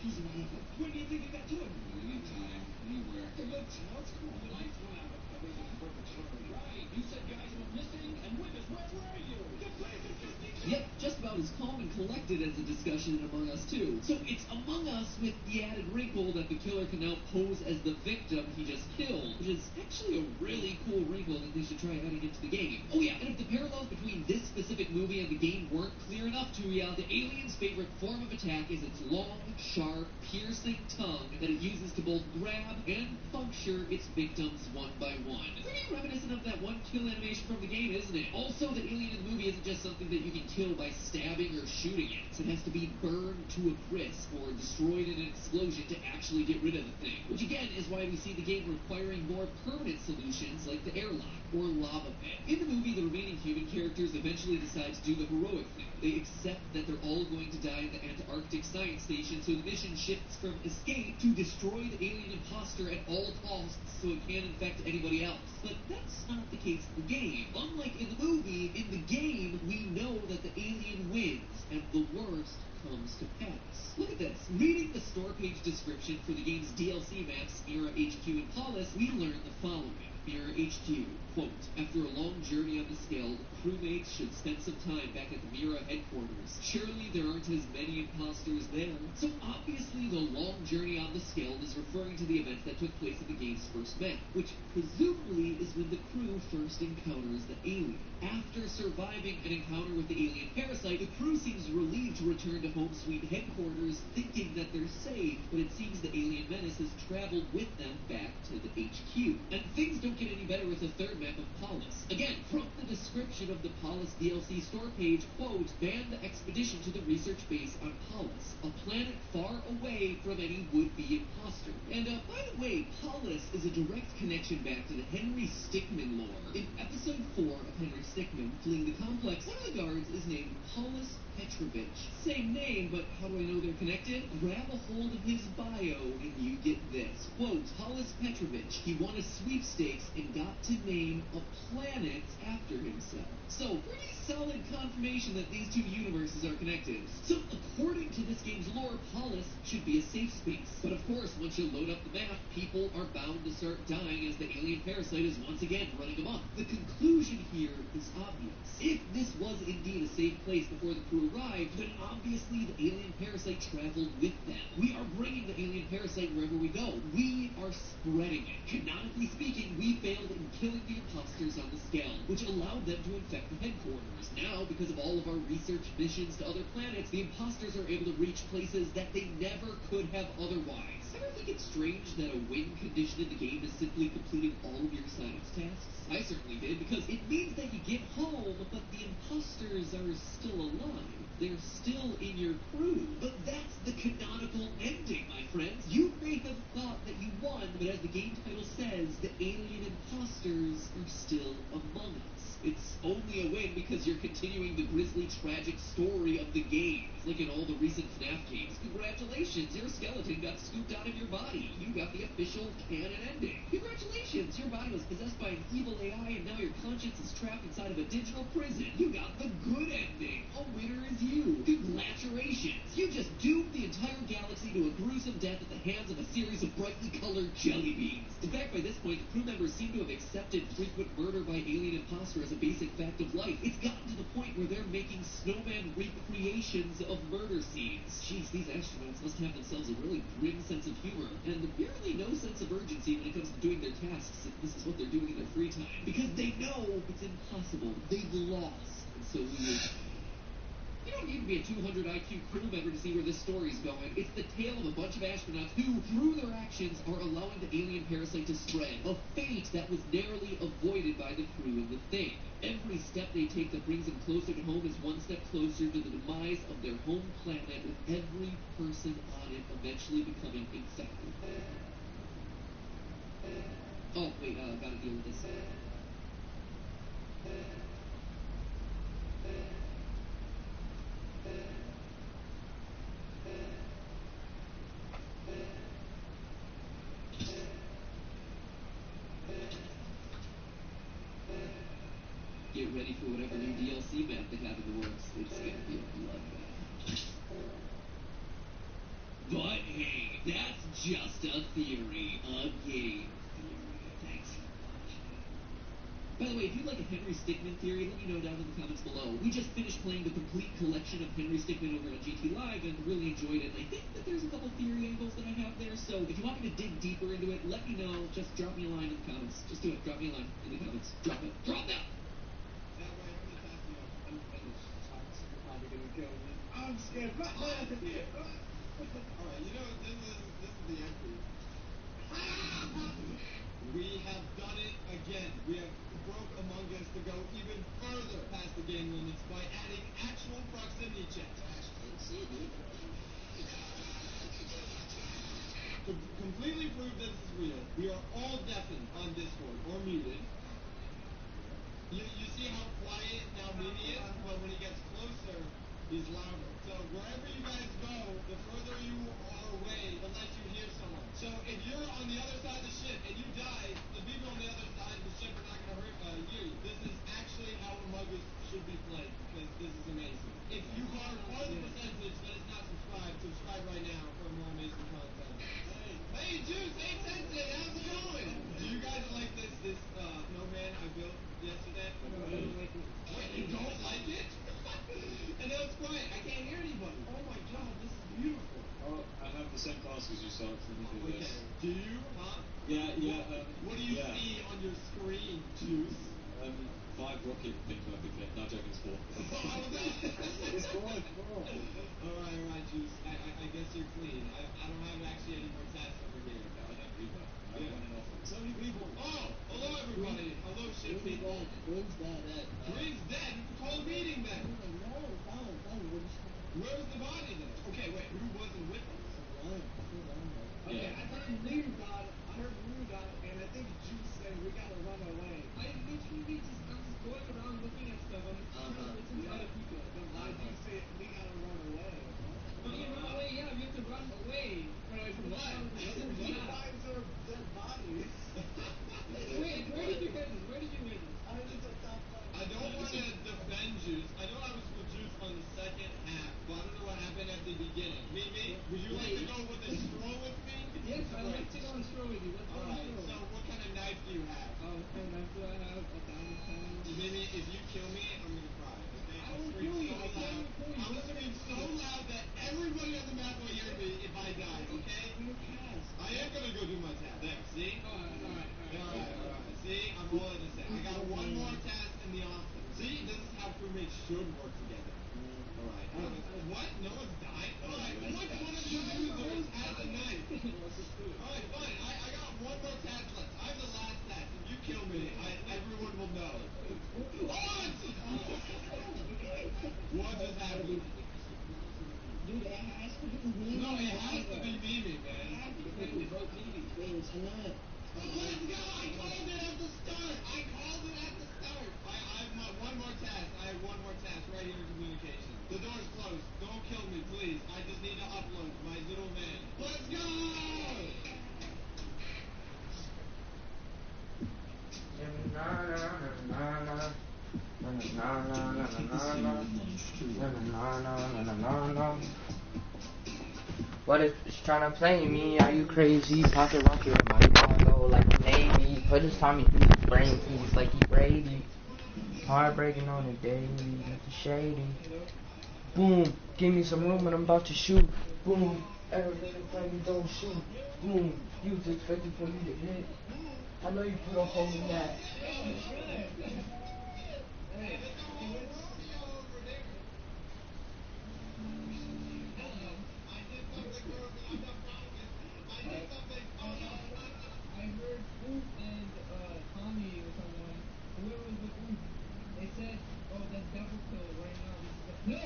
Speaker 9: He's wonderful. When do you think you got to him? Anytime, anywhere. Hey, look, Charles, come on. The lights went out. Everything's a perfect storm. Right. You said guys were missing and witness. Where were you? The place is just
Speaker 5: Yep, just about as calm and collected as the discussion in Among Us 2. So it's Among Us with the added wrinkle that the killer can now pose as the victim he just killed, which is actually a really cool wrinkle that they should try adding into the game. Oh yeah, and if the parallels between this specific movie and the game weren't clear enough to you, the alien's favorite form of attack is its long, sharp, piercing tongue that it uses to both grab and puncture its victims one by one. Pretty reminiscent of that one kill animation from the game, isn't it? Also, the alien in the movie isn't just something that you can kill by stabbing or shooting it. It has to be burned to a crisp or destroyed in an explosion to actually get rid of the thing. Which again is why we see the game requiring more permanent solutions like the airlock or lava pit. In the movie, the remaining human characters eventually decide to do the heroic thing. They accept that they're all going to die at the Antarctic science station, so the mission shifts from escape to destroy the alien imposter at all costs so it can't infect anybody else. But that's not the case in the game. Unlike in the movie, in the game, we know that the alien wins, and the worst comes to pass. Look at this. Reading the store page description for the game's DLC maps, Mira HQ and Paulus, we learn the following. Mira HQ, quote, after a long journey on the scale, crewmates should spend some time back at the Mira headquarters. Surely there aren't as many imposters there. So obviously the long journey on the scale is referring to the events that took place in the game's first map, which presumably is when the crew first encounters the alien. After surviving an encounter with the alien parasite, the crew seems relieved to return to Home Sweet headquarters, thinking that they're safe, but it seems the alien menace has traveled with them back to the HQ. And things don't get any better with the third map of Paulus. Again, from the description of the Paulus DLC store page, quote, ban the expedition to the research base on Paulus, a planet far away from any would-be imposter. And by the way, Paulus is a direct connection back to the Henry Stickmin lore. In episode 4 of Henry Stickmin, fleeing the complex, one of the guards is named Paulus Petrovich. Same name, but how do I know they're connected? Grab a hold of his bio and you get this. Quote, Paulus Petrovich, he won a sweepstakes and got to name a planet after himself. So, pretty solid confirmation that these two universes are connected. So, according to this game's lore, Paulus should be a safe space. But of course, once you load up the map, people are bound to start dying as the alien parasite is once again running amok. The conclusion here is obvious. If this was indeed a safe place before the crew arrived, then obviously the alien parasite traveled with them. We are bringing the alien parasite wherever we go. We are spreading it. Canonically speaking, we failed in killing the imposters on the scale, which allowed them to infect the headquarters. Now, because of all of our research missions to other planets, the imposters imposters are able to reach places that they never could have otherwise. Ever think it's strange that a win condition in the game is simply completing all of your science tasks? I certainly did, because it means that you get home, but the imposters are still alive. They're still in your crew. But that's the canonical ending, my friends. You may have thought that you won, but as the game title says, the alien imposters are still among us. It's only a win because you're continuing the grisly, tragic story of the game. Like in all the recent FNAF games. Congratulations, your skeleton got scooped out of your body. You got the official canon ending. Congratulations, your body was possessed by an evil AI and now your conscience is trapped inside of a digital prison. You got the good ending. A winner is you. Congratulations. You just doomed the entire galaxy to a gruesome death at the hands of a series of brightly colored jelly beans. In fact, by this point, the crew members seem to have accepted frequent murder by alien imposter as a basic fact of life. It's gotten to the point where they're making snowman recreations of murder scenes. Jeez, these astronauts must have themselves a really grim sense of humor, and apparently no sense of urgency when it comes to doing their tasks if this is what they're doing in their free time. Because they know it's impossible. They've lost. And so you don't need to be a 200 IQ crew member to see where this story's going. It's the tale of a bunch of astronauts who, through their actions, are allowing the alien parasite to spread. A fate that was narrowly avoided by the crew in the thing. Every step they take that brings them closer to home is one step closer to the demise of their home planet, with every person on it eventually becoming infected. Oh, wait, gotta deal with this. Get ready for whatever new DLC map they have in the works. It's gonna be a bloodbath. But hey, that's just a theory. A game theory. Thanks for watching. By the way, if you like a Henry Stickmin theory, let me know down in the comments below. We just finished playing the complete collection of Henry Stickmin over on GT Live and really enjoyed it. And I think that there's a couple theory angles that I have there, so if you want me to dig deeper into it, let me know. Just drop me a line in the comments. Just do it. Drop me a line in the comments. Drop it. Drop that!
Speaker 9: I'm scared. Alright, you know, this is the entry. We have done it again. We have broke Among Us to go even further past the game limits by adding actual proximity checks. To completely prove that this is real, we are all deafened on Discord or muted. You see how quiet now Mimi is, but when he gets closer, he's louder. So wherever you guys go, the further you are away, the less you hear someone. So if you're on the other side of the ship and you die, the people on the other side of the ship are not going to hear you. This is actually how Among Us should be played, because this is amazing. If you are part of the percentage that is not subscribed, subscribe right now for more amazing content. Hey Juice, hey Sensei, how's it going? Do you guys like this snowman I built yesterday? Wait, you don't like it? And now it's quiet. I can't hear anybody. Oh my god, this is beautiful.
Speaker 10: Oh, I have the same task as you, so let me do this.
Speaker 9: Do you? Huh?
Speaker 10: Yeah.
Speaker 9: What do you see on your screen, Juice?
Speaker 10: 5 rocket thing perfect fit. Not joking, it's 4.
Speaker 9: It's 4. Alright, Juice. I guess you're clean. I don't have actually any more tests over here.
Speaker 10: No, I don't read that. I'm running off. So many people.
Speaker 9: Oh, hello everybody. Hello ship people.
Speaker 7: Green's dead.
Speaker 9: Green's dead? Call a meeting then.
Speaker 7: No.
Speaker 9: Where was the body then? Okay, wait, who wasn't with us?
Speaker 10: Okay,
Speaker 7: I heard Ryu got it, and I think Juice said we gotta run away. I literally I was going around looking at stuff. I'm sure it's inside of people. Then why did you say we gotta run away? Well, you run away, yeah, we have to run away. Run away from what? He finds our dead bodies. Wait, where did you hit us? I was just top five.
Speaker 9: I don't want to defend Juice. I know I was with Juice on the second half, but I don't know what happened at the beginning. Mimi, would you like to go with a stroll with me?
Speaker 7: Yes, I'd like to go on a stroll with you. Let's go on a
Speaker 9: Alright,
Speaker 7: stroll.
Speaker 9: so what kind of knife do you have?
Speaker 7: What kind of knife do I have? A diamond pen.
Speaker 9: Mimi, if you kill me, I'm gonna cry, okay?
Speaker 7: I will kill you. I can't even kill you.
Speaker 9: I'm gonna scream so loud that everybody on the map will hear me if I die, okay?
Speaker 7: Do your task.
Speaker 9: I am gonna go do my task. There, see?
Speaker 7: Alright.
Speaker 9: Alright. See, I'm all in the same. I got one more task in the office. See, this is how crewmates should work together. Alright. What? No one's dying? No, it has to be Mimi, man. Because we vote Mimi. Let's go! I called it at the start. I have one more task. I have one more task right here in communication. The door's closed. Don't kill me, please. I just need to upload my little man. Let's go!
Speaker 1: What if it's trying to play me? Are you crazy? Pocket rocket in my cargo like a Navy. Put his Tommy through his brain piece like he Brady. Heartbreaking on the daily, nothing shady. Boom, give me some room and I'm about to shoot. Boom, everything like you don't shoot. Boom, you was expecting for me to hit. I know you put a hole in that.
Speaker 7: I heard Oop and Tommy or someone, whoever was with Oop, they said, oh, that's double kill right now. No!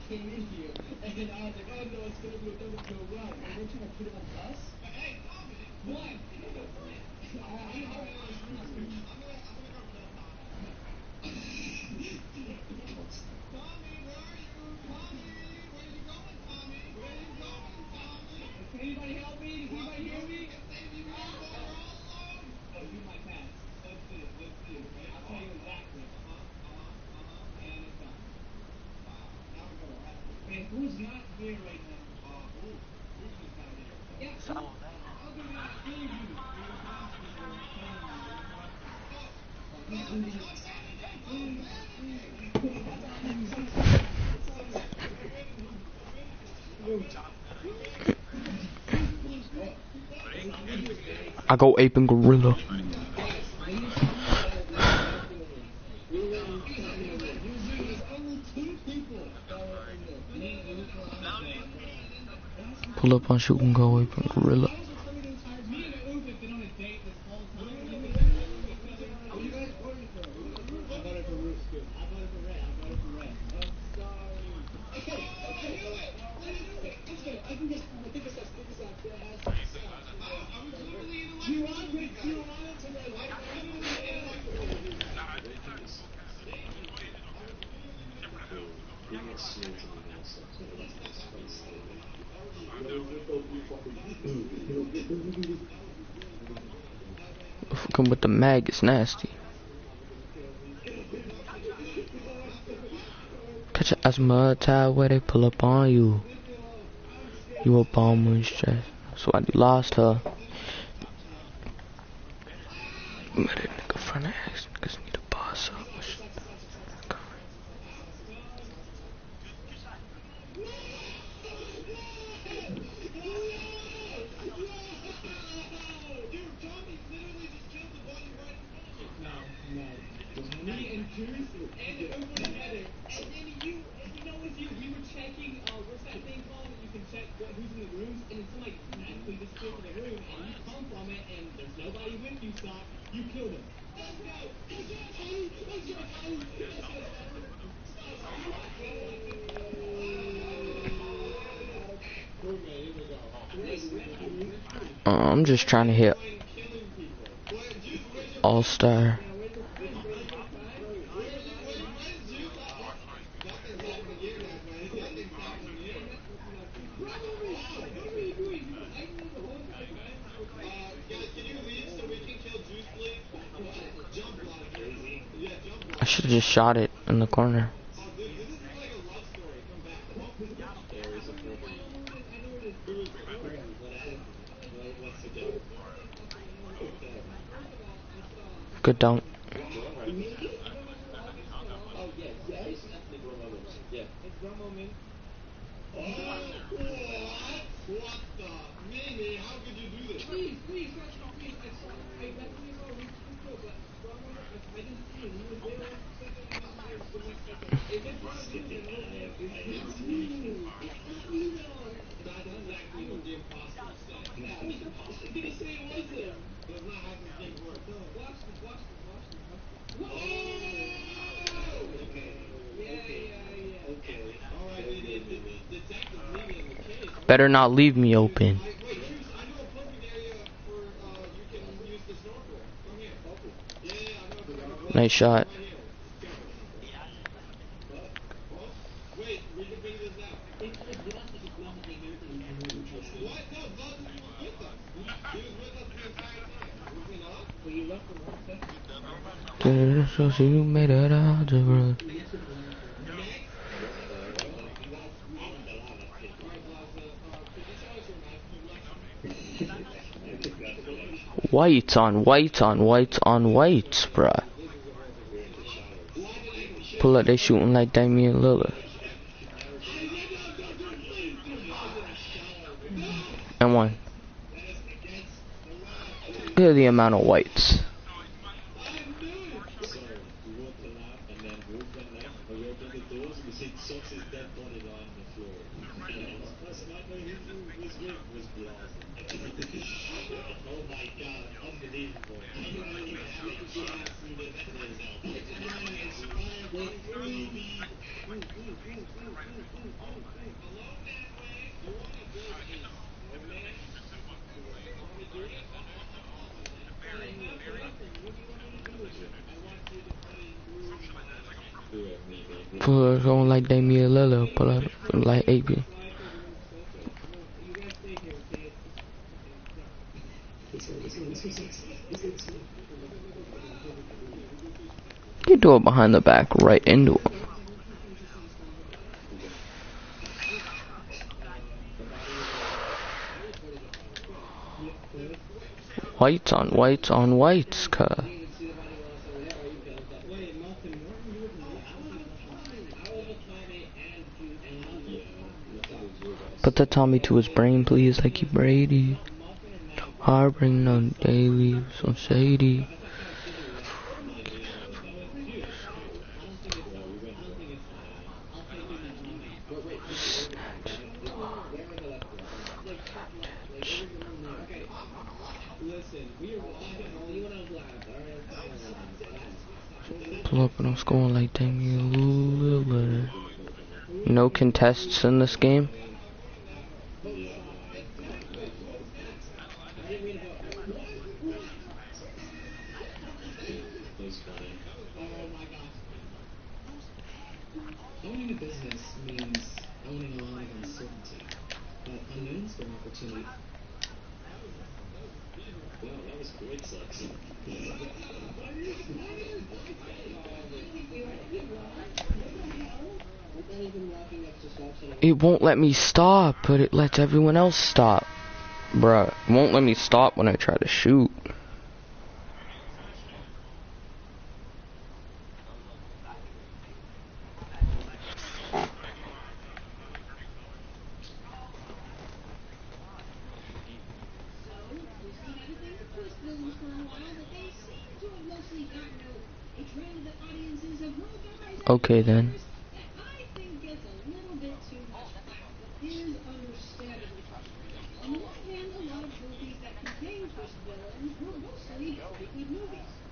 Speaker 7: Came in here, and then I was like, oh no, it's gonna be a double kill run. And they're trying to put it on us? Hey, Tommy! What? Can anybody help me? Does anybody hear me? Oh, do my task. Let's see it. I'll tell you exactly. And it's done. Now we're going. Man, who's not here right now? Who's just not here? Yeah. I'll do that.
Speaker 1: I go ape and gorilla. Pull up on shoot and go ape and gorilla. Fucking with the mag is nasty. Catch a asthma attack where they pull up on you. You a bomb when stressed. That's why you lost her. Met a nigga front of X niggas need a boss up.
Speaker 7: Me and Juice and over the header. And then you know with you, we were checking, what's that thing called? You can check who's in the rooms, and it's like magically disappear from the room, and you come from it, and there's nobody with you, Scott. You killed him. Let's go!
Speaker 1: I'm just trying to hit All-Star. I should have just shot it in the corner. Good dunk.
Speaker 7: Please, please, touch me, please. I saw, I definitely saw Reach Crypto, but Strongholder, I didn't see him. He was there like a second, and then I the next second. If it's not you, then no, man. It's not you. It's not you, though.
Speaker 9: That's exactly what the imposter said.
Speaker 7: He didn't say it was him.
Speaker 9: That's not how this game works.
Speaker 7: No, watch this, watch this, watch this, watch this.
Speaker 9: Oh! Okay.
Speaker 7: Yeah.
Speaker 9: Okay. Alright, the detective leaving the case.
Speaker 1: Better not leave me open.
Speaker 9: Wait, Truce, I know a perfect area for, you can use the snorkel. Come here. Yeah, I know a perfect
Speaker 1: Nice shot.
Speaker 9: right here. Wait, we can figure this out. What? No, Buzz was with us. He was with us the entire time. Was he not?
Speaker 7: But you left him 1 second.
Speaker 1: So she made it algebra. Whites on whites on whites on whites, bruh. Pull up, they shooting like Damian Lillard. And one. Look at the amount of whites. Pull up going like Damian Lillard, pull up like AB. You do it behind the back, right into him. Whites on whites on whites, cuh. Put the Tommy to his brain, please, like you Brady. Harboring on daily, so shady. Pull up and I'm scoring like Damian Lillard. No contests in this game.
Speaker 5: Owning a business means owning a lot of uncertainty, but unknowns for opportunity.
Speaker 9: Wow, that was great sex.
Speaker 1: It won't let me stop, but it lets everyone else stop. Bruh, it won't let me stop when I try to shoot. Okay then.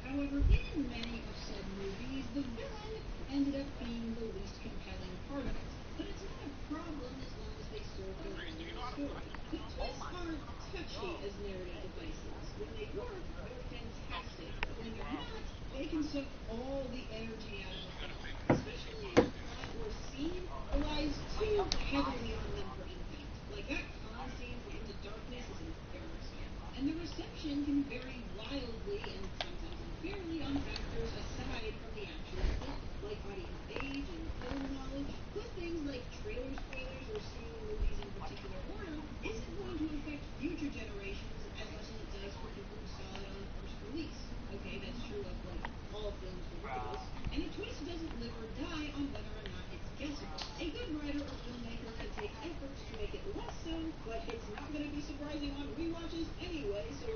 Speaker 8: However, in many of said movies, the villain ended up being the least compelling part of it. But it's not a problem as long as they serve their own story. The twists aren't touchy as narrative devices. When they work, they're fantastic. But when they're not, they can suck all the energy out of the film. Especially if a plot or scene relies too heavily on them for impact. Like that con scene from Into Darkness is embarrassing. And the reception can vary wildly and sometimes unfairly on factors aside from the actual film, like audience age and film knowledge. Plus things like trailer spoilers or seeing movies in particular order isn't going to affect future generations as much as it does for people who saw it on first release. Okay, that's true of like all films regardless. And a twist doesn't live or die on whether or not it's guessable. A good writer or filmmaker can take efforts to make it less so, but it's not going to be surprising on rewatches anyway, so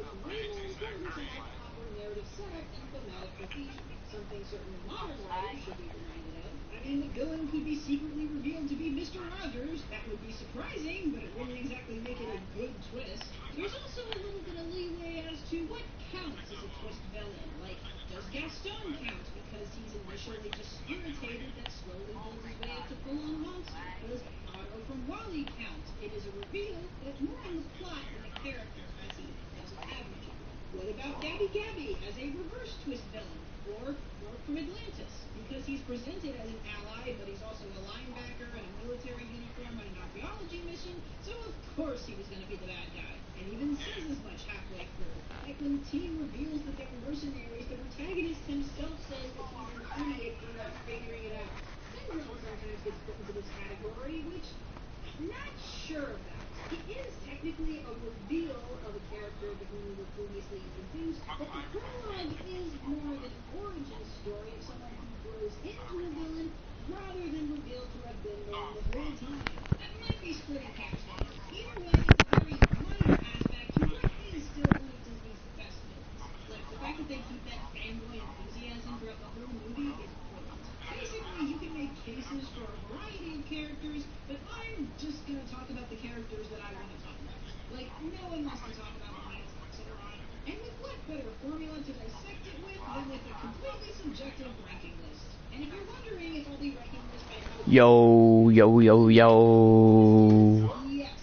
Speaker 8: certain modern writers should be reminded of. I mean, the villain could be secretly revealed to be Mr. Rogers. That would be surprising, but it wouldn't exactly make it a good twist. There's also a little bit of leeway as to what counts as a twist villain. Like, does Gaston count because he's initially just irritated that slowly builds his way up to full-on monster? Does Otto from Wall-E count? It is a reveal, but more in the plot than a character, as he doesn't have much of one. What about Gabby as a reverse twist villain? Or Mark from Atlantis, because he's presented as an ally, but he's also a linebacker in a military uniform on an archaeology mission, so of course he was going to be the bad guy. And even says as much halfway through. Like when the team reveals that they're mercenaries, the protagonist himself says that he's an idiot for not figuring it out. Syndrome sometimes gets put into this category, which I'm not sure about. It is technically a reveal of a character to whom we were previously introduced, but the prologue is more than an origin story of someone who grows into a villain rather than revealed to have been there the whole time. That might be splitting hairs. Either way, it's a very minor aspect to what is still one of Disney's best villains. Like, the fact that they keep that fanboy enthusiasm throughout the whole movie is brilliant. Basically, you can make cases for a variety of characters, but I'm just gonna talk about the characters that I want to talk about. Like, no one wants to talk about Lance Luxord. And with what better formula to dissect it with than with a completely subjective ranking list? And if you're wondering if I'll be ranking this by how... Yes.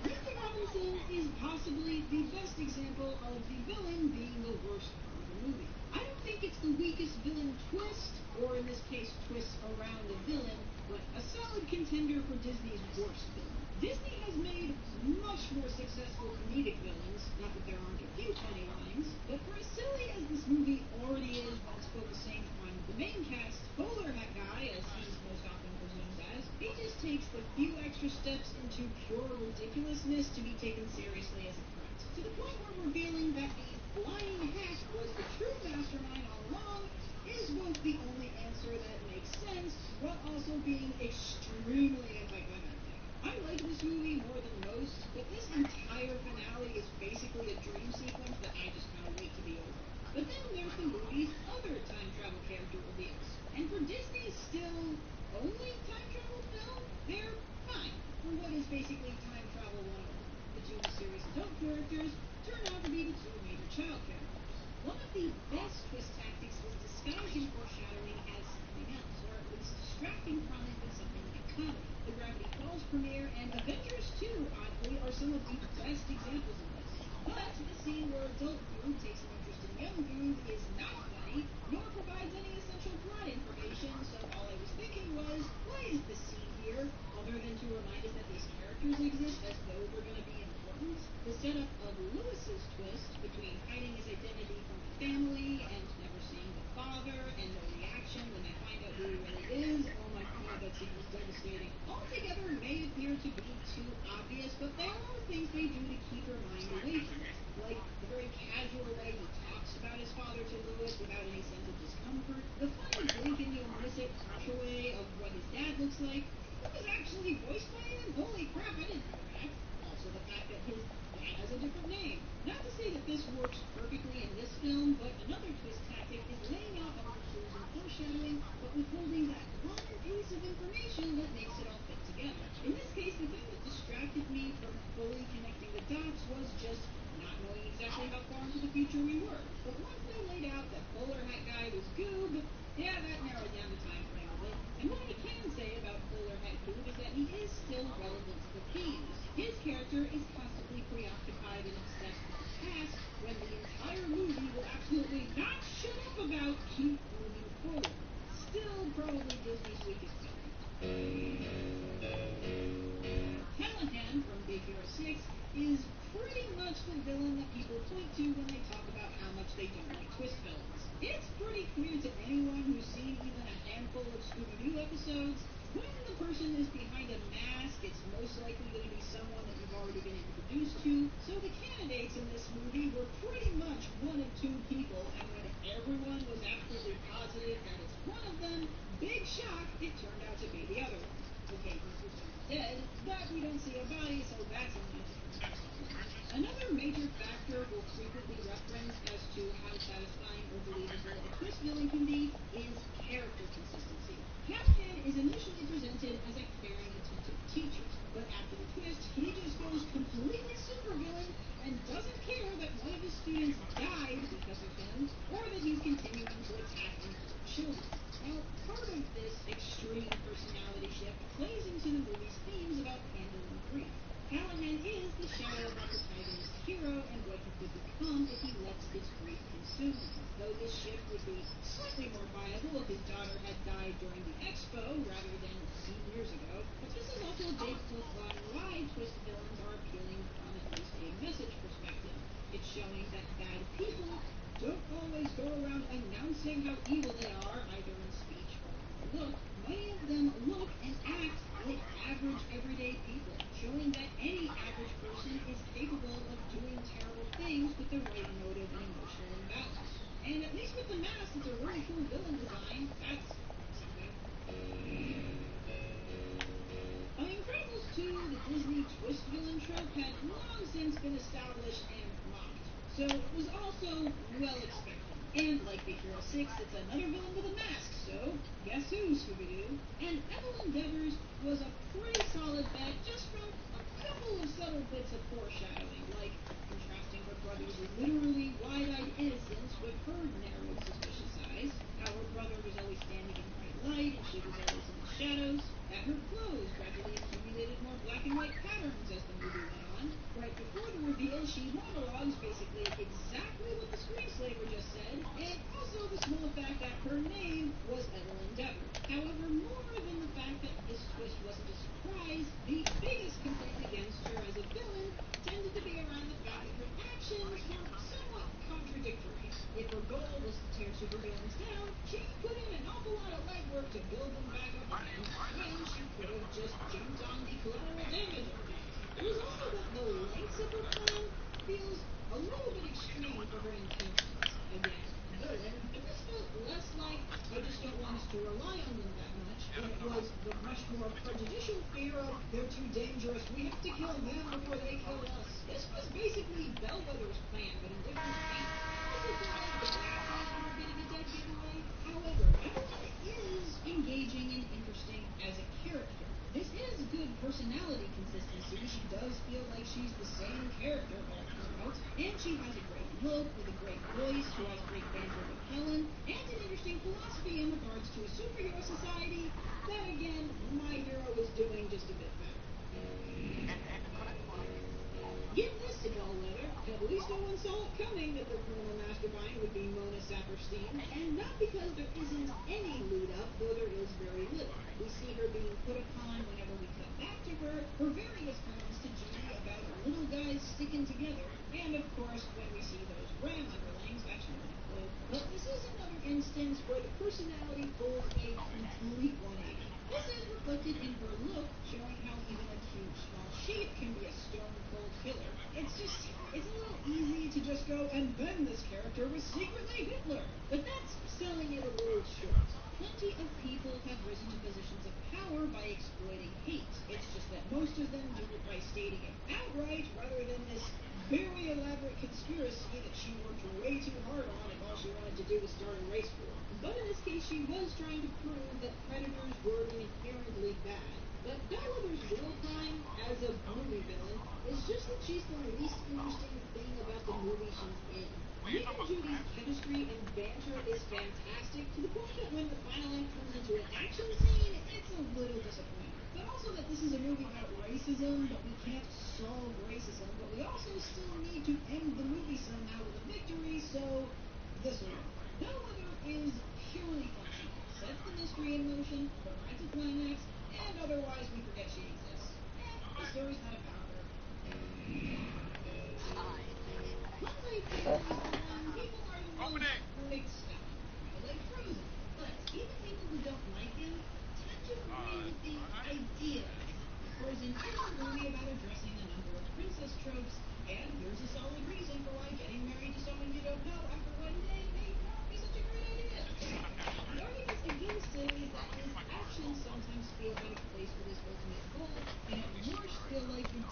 Speaker 8: Mr. Robinson is possibly the best example of the villain being the worst part of the movie. I don't think it's the weakest villain twist, or in this case, twists around a villain, but a solid contender for Disney's worst villain. Disney has made much more successful comedic villains, not that there aren't a few funny lines, but for as silly as this movie already is when it's focusing on the main cast, Bowler Hat Guy, as he's most often presumed as, he just takes the few extra steps into pure ridiculousness to be taken seriously as a threat. To the point where revealing that the Flying Hat was the true mastermind all along is both the only answer that makes sense, while also being extremely anticlimactic. I like this movie more than most, but this entire finale is basically a dream sequence that I just cannot wait to be over. But then there's the movie's other time travel character reveals. And for Disney's still only time travel film, they're fine for what is basically time travel 101. The two mysterious adult characters turn out to be the two major child characters. One of the best twist tactics was disguising foreshadowing as something else, or at least distracting from it with something like comedy. The Gravity Falls premiere and Avengers 2, oddly, are some of the best examples of this. But the scene where adult Groot takes an interest in young Groot is not funny, nor provides any essential plot information, so all I was thinking was, why is this scene here, other than to remind us that these characters exist as though they're going to be important? The setup of Lewis's twist, between hiding his identity from the family and never seeing the father, and no reaction when they find out who he really is, oh my god, that scene was devastating. Altogether may appear to be too obvious, but there are things they do to keep your mind away from it. Like the very casual way he talks about his father to Lewis without any sense of discomfort, the funny blink and you'll miss it cutaway of what his dad looks like, who was actually voiced by him? Holy crap, I didn't know that. Also the fact that his dad has a different name. Not to say that this works perfectly in this film, but another twist tactic is laying out all the clues and foreshadowing, but withholding that one piece of information that makes it all fit together. In this case, the thing that distracted me from fully connecting the dots was just not knowing exactly how far into the future we were. But once they laid out that Bowler Hat Guy was Goob, yeah, that narrowed down the time frame a bit. And what I can say about Bowler Hat Goob is that he is still relevant to the themes. His character is constantly preoccupied and obsessed with the past, when the entire movie will absolutely not shut up about keep moving forward. Still probably Disney's weakest villain. Callahan from Big Hero 6 is pretty much the villain that people point to when they talk about how much they don't like twist villains. It's pretty clear to anyone who's seen even a handful of Scooby-Doo episodes, when the person is behind a mask, it's most likely going to be someone that you've already been introduced to. So the candidates in this movie were pretty much one of two people, and when everyone was absolutely positive that it's one of them, big shock, it turned out to be the other one. Okay, he's dead, but we don't see a body, so that's a nice. Another major major factor we'll frequently reference as to how satisfying or believable a twist villain can be is character consistency. Callahan is initially presented as a caring, attentive teacher, but after the twist, he just goes completely supervillain and doesn't care that one of his students died because of him, or that he's continuing to attack and hurt children. Now, part of this extreme personality shift plays into the movie's themes about handling grief. Callahan is the shadow of our protagonist's hero and what he could become if he lets his grief consume him. Though this shift would be slightly more viable if his daughter had died during the expo rather than 15 years ago, but this is also a big hook on why twist villains are appealing from at least a message perspective. It's showing that bad people don't always go around announcing how evil they are, either in speech or in look. Many of them look and act like average, everyday people, showing that any average person is capable of doing terrible things with the right motive and emotional imbalance. And at least with the mask, it's a really cool villain design. That's something. On Incredibles 2, the Disney twist villain trope had long since been established and mocked, so it was also well expected. And like Big Hero 6, it's another villain with a mask, so guess who, Scooby-Doo? And Evelyn Devers was a pretty solid bet just from a couple of subtle bits of foreshadowing, like contrasting her brother's literally wide-eyed innocence with her narrowed, suspicious eyes, how her brother was always standing in bright light and she was always in the shadows, that her clothes gradually accumulated more black and white patterns as the movie went on. Right before the reveal, she monologues basically exactly what the screenslaver just said, and also the small fact that her name was Evelyn Dever. However, more than the fact that this twist wasn't a surprise, the biggest complaint against her as a villain tended to be around the fact that her actions were somewhat contradictory. If her goal was to tear supervillains down, she put in an awful lot of legwork to build them back up again, when she could have just jumped on the collateral damage argument. It was also that the lengths of her plan feels a little bit extreme for her intentions. Again, villain, but this felt less like, I just don't want us to rely on them that much, than it was the much more prejudicial fear of, they're too dangerous, we have to kill them before they kill us. This was basically Bellwether's plan, but in different paint. Also felt like the Blackies were getting a dead giveaway. However, Evelyn is engaging and interesting as a character. This is good personality consistency. She does feel like she's the same character all throughout, and she has a great look with a great voice, who has great banter with Helen, and an interesting philosophy in regards to a superhero society that, again, my hero is doing just a bit better. Give this to Bellwether. At least no one saw it coming that the criminal mastermind would be Mona Saperstein, and not because there isn't any lead-up, though there is very little. We see her being put upon whenever we cut back to her various comments to Judy about little guys sticking together, and of course, when we see those Ram underlings, that's really cool. But this is another instance where the personality pulls a complete 180. This is reflected in her look, showing how even a cute small sheep can be a stone-cold killer. It's a little easy to just go, and then this character was secretly Hitler. But that's selling it a little short. Plenty of people have risen to positions of power by exploiting hate. It's just that most of them do it by stating it outright, rather than this very elaborate conspiracy that she worked way too hard on if all she wanted to do was start a race war. But in this case, she was trying to prove that predators were inherently bad. But Bellwether's real crime as a movie villain is just that she's the least interesting thing about the movie she's in. Nick and Judy's chemistry and banter is fantastic, to the point that when the final act turns into an action scene, it's a little disappointing. But also that this is a movie about racism, but we can't solve racism, but we also still need to end the movie somehow with a victory, so this will work. Bellwether is purely functional, sets the mystery in motion, provides a climax, and otherwise we forget she exists. And the story's not about her. One way theory is the one people are the ones like stuff, like Frozen. But even people who don't like him tend to agree with the idea. Frozen is a movie about addressing a number of princess tropes, and here's a solid reason for why getting married to someone you don't know after one day may not be such a great idea. The arguments against him is that his actions sometimes feel out of place with his ultimate goal, and at worst feel like you're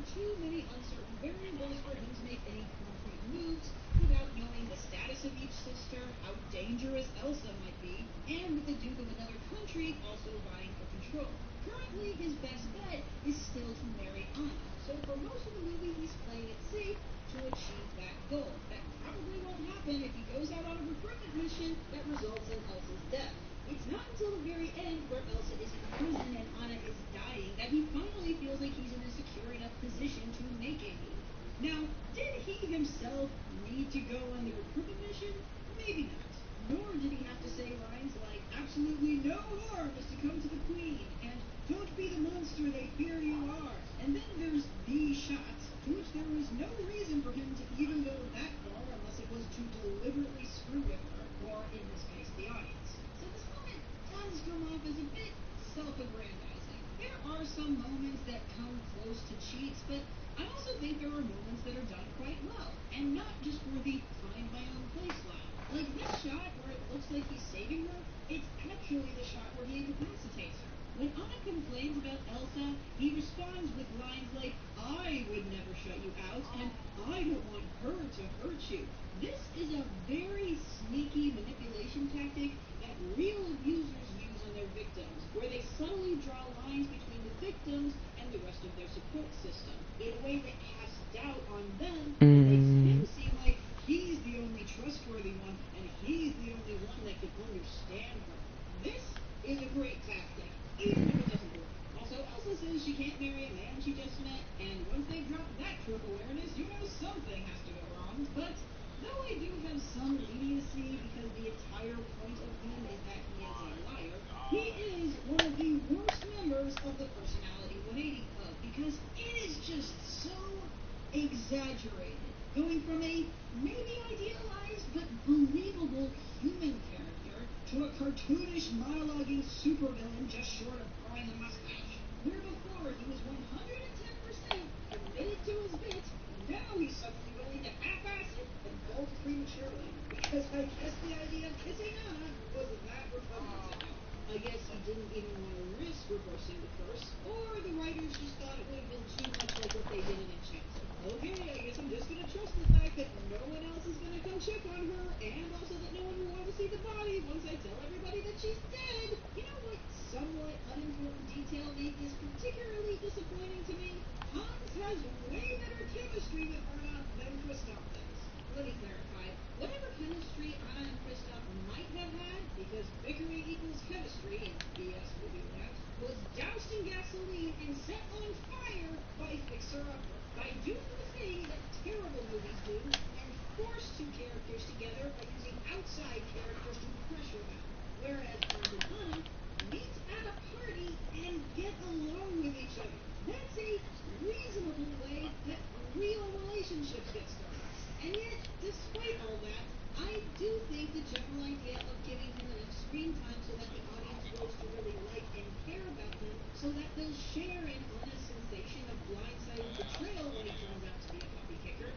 Speaker 8: are too many uncertain variables for him to make any concrete moves without knowing the status of each sister, how dangerous Elsa might be, and with the Duke of another country also vying for control. Currently, his best bet is still to marry Anna, so for most of the movie he's playing it safe to achieve that goal. That probably won't happen if he goes out on a recruitment mission that results in Elsa's death. It's not until the very end, where Elsa is in prison and Anna is dying, that he finally feels like he's in a secure enough position to make a move. Now, did he himself need to go on the recruitment mission? Maybe not. Nor did he have to say lines like, absolutely no harm is to come to the Queen, and don't be the monster they fear you are. And then there's the shot, to which there was no reason for him to even go that far unless it was to deliberately screw with her, or in this case, the audience. So this moment does come off as a bit self-aggrandizing. There are some moments that come close to cheats, but I also think there are moments that are done quite well, and not just for the find my own place line. Like this shot where it looks like he's saving her, it's actually the shot where he incapacitates her. When Anna complains about Elsa, he responds with lines like, I would never shut you out, and I don't want her to hurt you. This is a very sneaky manipulation tactic that real abusers use on their victims, where they subtly draw lines between the victims and the rest of their support system, in a way that casts doubt on them and makes him seem like he's the only trustworthy one, and he's the only one that can understand her. This is a great tactic, even if it doesn't work. Also, Elsa says she can't marry a man she just met, and once they drop that trope awareness, you know something has to go wrong. But though I do have some leniency because the entire point of him is that he is a liar, he is one of the worst members of the Personality 180 Club because it is just so exaggerated. Going from a maybe idealized but believable human character to a cartoonish monologuing supervillain just short of growing a mustache. Where before he was 110% committed to his bit, now he's suddenly willing to half-ass it and bolt prematurely. Because I guess the idea of kissing Anna was that repugnant to him. I guess he didn't even want to risk reversing the curse, or the writers just thought it would have been too much like what they did in Enchanted. Okay, I guess I'm just gonna trust the fact that no one else is gonna come check on her, and also that no one will want to see the body once I tell everybody that she's dead. You know what somewhat unimportant detail made this particularly disappointing to me? Hans has way better chemistry with Anna than Kristoff does. Let me clarify. Whatever chemistry Anna and Kristoff might have had, because bickering equals chemistry in BS movie land, was doused in gasoline and set on fire by Fixer Upper. By doing the thing that terrible movies do, and force two characters together by using outside characters to pressure them. Whereas Hans and Anna meet at a party and get along with each other. That's a reasonable way that real relationships get started. And yet, despite all that, I do think the general idea of giving him enough screen time so that the audience grows to really like and care about him, so that they'll share in Anna's sensation of blindsided betrayal when he turns out to be a puppy kicker,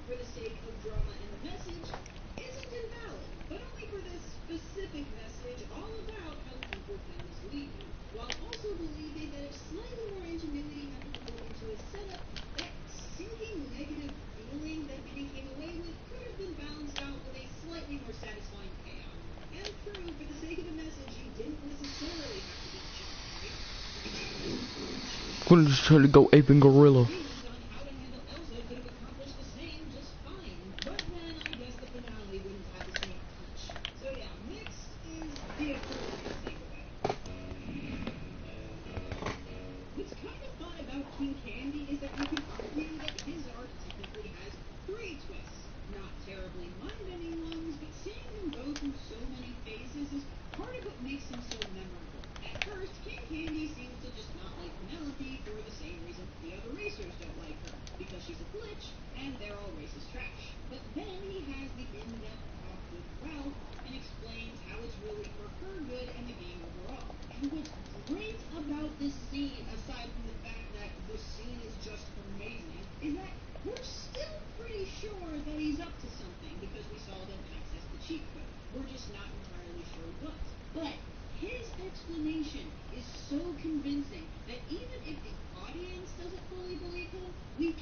Speaker 8: for the sake of drama and the message, isn't invalid, but only for this specific message all about how people can mislead you, while also believing that if slightly more ingenuity had been put into a setup, that sinking negative feeling that he came away with could have been balanced out with a slightly more satisfying payoff. And true, for the sake of the message, you didn't necessarily have to be cheap, right?
Speaker 1: I'm just trying to go ape and gorilla.
Speaker 8: On how to handle Elsa could have accomplished the same just fine, but then I guess the finale wouldn't have the same punch. So yeah, mixed is the appropriate takeaway. What's kind of fun about King Candy is that you can argue that his arc technically has 3 twists. Not terribly mind-bending ones, but seeing him go through so many phases is part of what makes him so memorable. At first, King Candy seems to just not like Penelope for the same reason the other racers don't.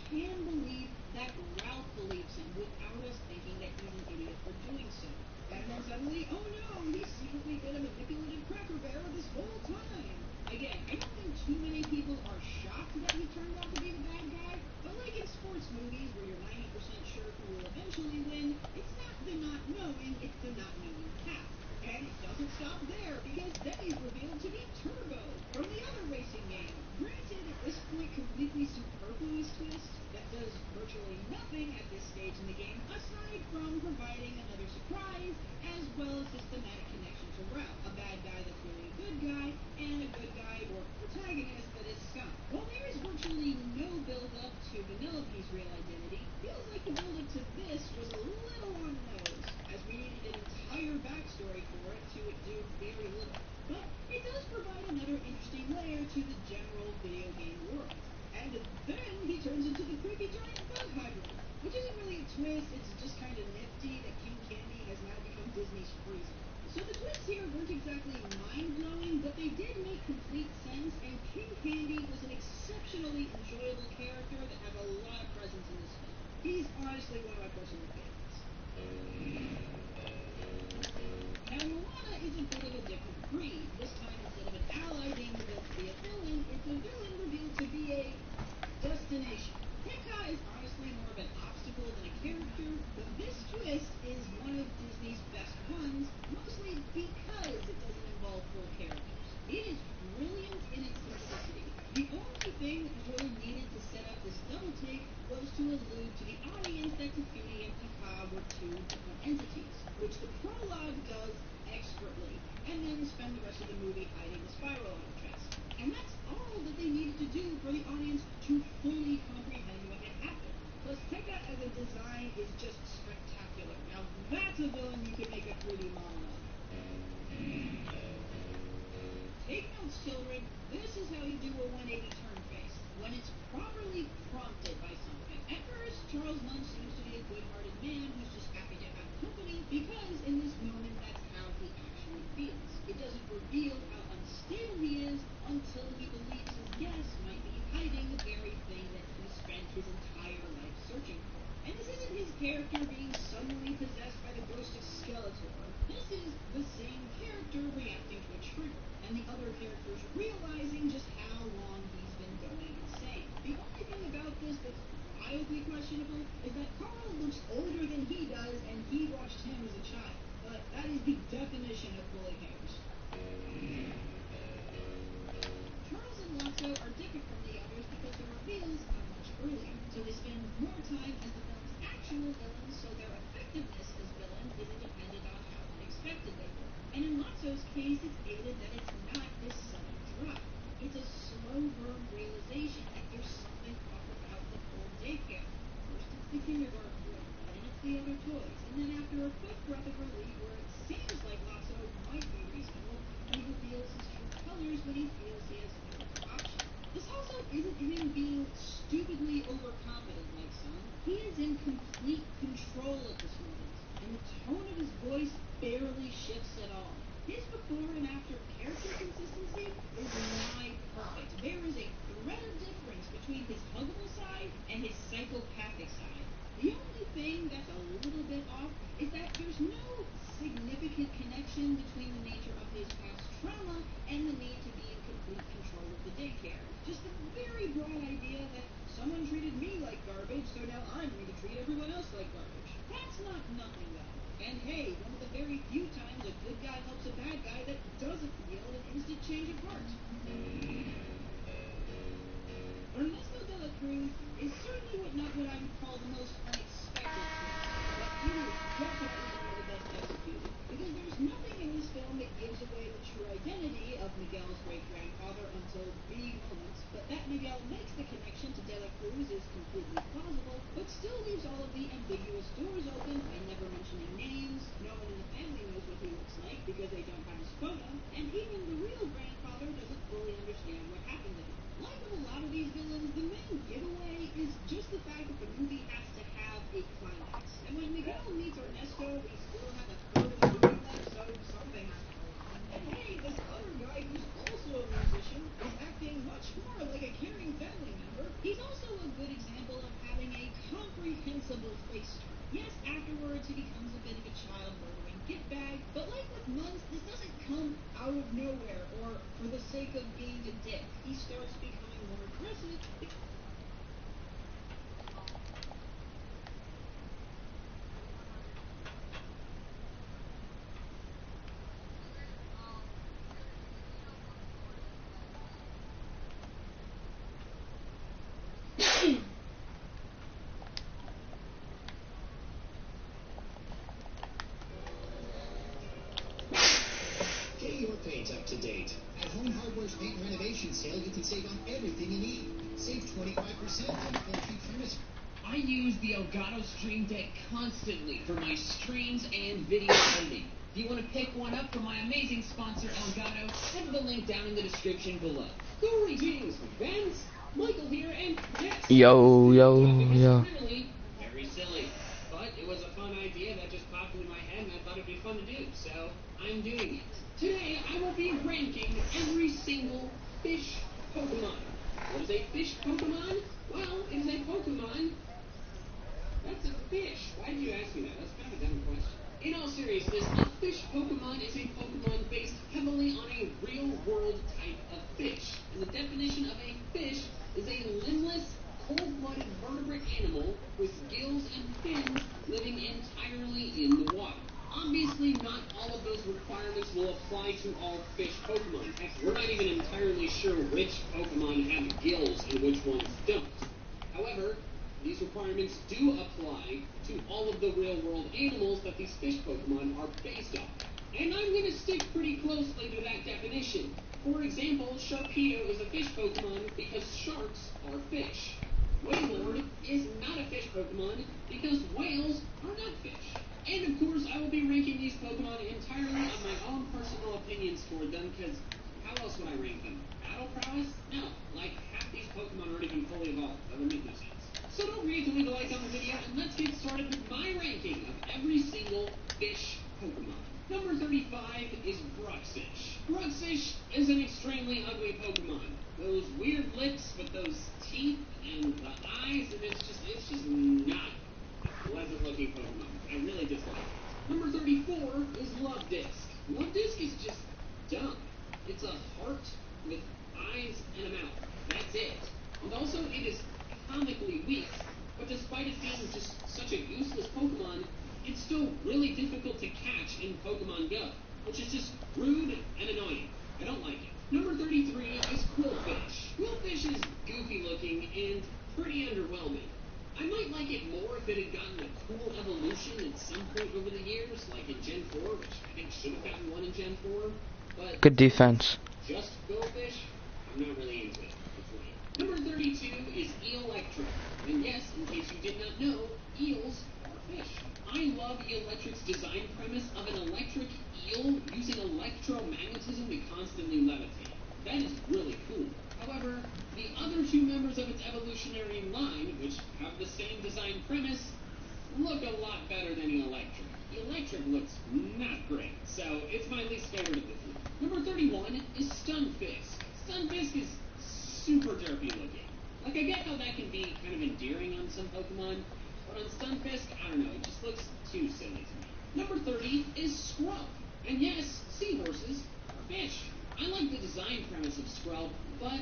Speaker 8: can believe that Ralph believes him without us thinking that he's an idiot for doing so. And then suddenly, oh no, he's secretly been a manipulative cracker bearer this whole time. Again, I don't think too many people are shocked that he turned out to be the bad guy, but like in sports movies where you're 90% sure who will eventually win, it's not the not knowing, it's the not knowing how. And it doesn't stop there, because then he's revealed to be Turbo from the other racing game. Granted, at this point, completely superfluous twist that does virtually nothing at this stage in the game, aside from providing another surprise, as well as his thematic connection to Ralph, a bad guy that's really a good guy, and a good guy or protagonist that is Scott. While there is virtually no build-up to Vanellope's real identity, feels like the build-up to this was a little on the nose, as we needed an entire backstory for it to do very little. But it does provide another interesting layer to the general video game world. And then he turns into the creepy giant bug hybrid, which isn't really a twist, it's just kind of nifty that King Candy has now become Disney's Frieza. So the twists here weren't exactly mind-blowing, but they did make complete sense, and King Candy was an exceptionally enjoyable character that has a lot of presence in this film. He's honestly one of my personal favorites. Now, Moana is a bit of a different breed. This time, instead of an ally being revealed to be a villain, it's a villain revealed to be a destination. Tekka is honestly more of an obstacle than a character, but this twist is one of Disney's best ones, mostly because it doesn't involve full characters. It is brilliant in its simplicity. The only thing that was really needed to set up this double take was to allude to the audience that Tafuni and Tekka were two different entities, which the prologue does expertly, and then spend the rest of the movie hiding the spiral on her chest. And that's all that they needed to do for the audience to fully comprehend what had happened. Plus, Tekka as a design is just spectacular. Now that's a villain you could make a 3D model of. Take notes, children. This is how you do a 180 turn face, when it's properly prompted by something. At first, Charles Munch seems to be a good-hearted man who's just happy to have company, because in this moment, that's how he actually feels. It doesn't reveal how unstable he is until he believes his guest might be hiding the very thing that he spent his entire life searching for. And this isn't his character being suddenly possessed by the ghost of Skeletor. This is the same character reacting to a trigger, and the other characters realizing just how long he's been going insane. The only thing about this that's mildly questionable is that Carl looks older than he does, and he watched him as a child. But that is the definition of pulling hairs. Charles and Lotso are different from the others because the reveals come much earlier, so they spend more time as the film's actual villains, so their effectiveness as villains isn't dependent on how unexpected they were. And in Lotso's case, it's aided that it's not this sudden drop. It's a slow burn realization that there's something off about the whole daycare. First it's the kindergarten room, then it's the other toys, and then after a quick breath of relief where it seems like Lotso might be reasonable, he reveals his true colors when he feels he has no other option. This also isn't him being stupidly overconfident like some. He is in complete control at this moment, and the tone of his voice barely shifts at all. His before and after character consistency is nigh perfect. There is a thread of difference between his huggable side and his psychopathic side. The only thing that's a little bit off is that there's no significant connection between the nature of his past trauma and the need to be in complete control of the daycare. Just a very broad idea that someone treated me like garbage, so now I'm going to treat everyone else like garbage. That's not nothing, though. And hey, one of the very few times a good guy helps a bad guy that doesn't feel an instant change of heart. Ernesto de la Cruz is certainly not what I would call the most unexpected twist, but he is definitely one of the best executed, because there's nothing in this film that gives away the true identity of Miguel's great-grandfather until big moments, but that Miguel makes the connection to de la Cruz is completely plausible, but still leaves all of the ambiguous doors open by never mentioning names. No one in the family knows what he looks like because they don't have his photo, and even the real grandfather doesn't fully understand what happened to him. Like with a lot of these villains, the main giveaway is just the fact that the movie has to have a climax. And when Miguel meets Ernesto, we still have a third of the movie left, so something has to go on. And hey, this other guy who's also a musician is acting much more like a caring family member. He's also a good example of having a comprehensible face turn. Yes, afterwards he becomes a bit of a child murdering giftbag, but like with Munz, this doesn't come out of nowhere or for the sake of being a dick. He starts becoming more aggressive.
Speaker 5: Get your paint up to date. At Home Hardware's paint renovation sale, you can save on everything you need. Save 25% on full sheet furniture. I use the Elgato Stream Deck constantly for my streams and video editing. If you want to pick one up from my amazing sponsor, Elgato, head to the link down in the description below. Greetings, friends. Michael here, and yes,
Speaker 1: Yo.
Speaker 5: really very silly. But it was a fun idea that just popped into my head, and I thought it'd be fun to do, so I'm doing it. Today, I will be ranking every single fish Pokemon. What is a fish Pokemon? Well, it is a Pokemon. That's a fish. Why did you ask me that? That's kind of a dumb question. In all seriousness, a fish Pokemon is a Pokemon based heavily on a real-world type of fish. And the definition of a fish is a limbless, cold-blooded vertebrate animal with gills and fins living entirely in the water. Obviously, not all of those requirements will apply to all fish Pokemon. Heck, we're not even entirely sure which Pokemon have gills and which ones don't. However, these requirements do apply to all of the real-world animals that these fish Pokemon are based on. And I'm going to stick pretty closely to that definition. For example, Sharpedo is a fish Pokemon because sharks are fish. Wailord is not a fish Pokemon because whales are not fish. And of course, I will be ranking these Pokemon entirely on my own personal opinions toward them, because how else would I rank them? Battle prowess? No. Like, half these Pokemon aren't even fully evolved. That would make no sense. So don't forget to leave a like on the video, and let's get started with my ranking of every single fish Pokemon. Number 35 is Bruxish. Bruxish is an extremely ugly Pokemon. Those weird lips with those teeth and the eyes, and it's just not a pleasant looking Pokemon. I really dislike it. Number 34 is Luvdisc. Luvdisc is just dumb. It's a heart with eyes and a mouth. That's it. And also, it is comically weak, but despite it being just such a useless Pokemon, it's still really difficult to catch in Pokemon Go, which is just rude and annoying. I don't like it. Number 33 is Qwilfish. Qwilfish is goofy looking and pretty underwhelming. I might like it more if it had gotten a cool evolution at some point over the years, like in Gen 4, which I think should have gotten one in Gen 4, but
Speaker 1: Good defense.
Speaker 5: just Qwilfish, I'm not really into it. Number 32 is Electric. And yes, in case you did not know, eels are fish. I love Electric's design premise of an electric eel using electromagnetism to constantly levitate. That is really cool. However, the other two members of its evolutionary line, which have the same design premise, look a lot better than Electric. Electric looks not great, so it's my least favorite of the three. Number 31 is Stunfisk. Stunfisk is super derpy looking. Like, I get how that can be kind of endearing on some Pokemon, but on Stunfisk, I don't know, it just looks too silly to me. Number 30 is Skrelp. And yes, seahorses are fish. I like the design premise of Skrelp, but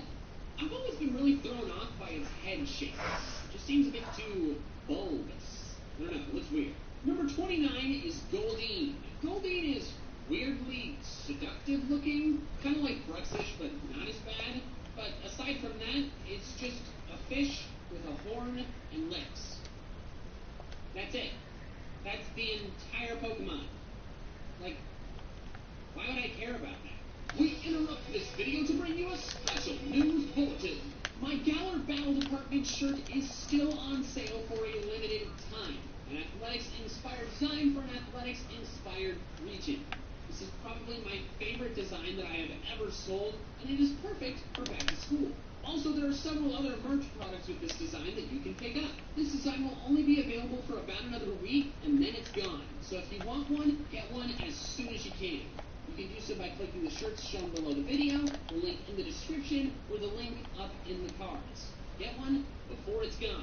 Speaker 5: I've always been really thrown off by its head shape. It just seems a bit too bulbous. I don't know, it looks weird. Number 29 is Goldeen. Goldeen is weirdly seductive looking, kind of like Bruxish, but not as bad. But aside from that, it's just a fish with a horn and lips. That's it. That's the entire Pokemon. Like, why would I care about that? We interrupt this video to bring you a special news bulletin. My Galar Battle Department shirt is still on sale for a limited time. An athletics-inspired design for an athletics-inspired region. This is probably my favorite design that I have ever sold, and it is perfect for back to school. Also, there are several other merch products with this design that you can pick up. This design will only be available for about another week, and then it's gone. So if you want one, get one as soon as you can. You can do so by clicking the shirts shown below the video, the link in the description, or the link up in the cards. Get one before it's gone.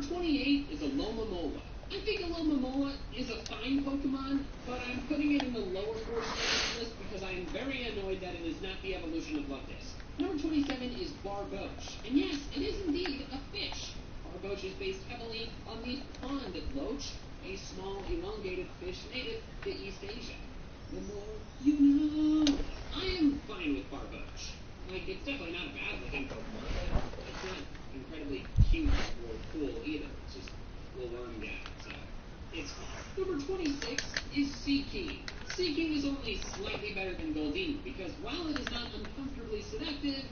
Speaker 5: 28 is a Alomomola. I think Alomomola is a fine Pokemon, but I'm putting it in the lower portion of this list because I am very annoyed that it is not the evolution of Luftus. Number 27 is Barboach. And yes, it is indeed a fish. Barboach is based heavily on the pond loach, a small elongated fish native to East Asia. The more you know. I am fine with Barboach. Like, it's definitely not a bad looking Pokemon, but it's not incredibly cute or cool either. It's just a little worm guy, so it's fine. Number 26 is Seaking. Seaking is only slightly better than Goldeen, because while it is not uncomfortably seductive,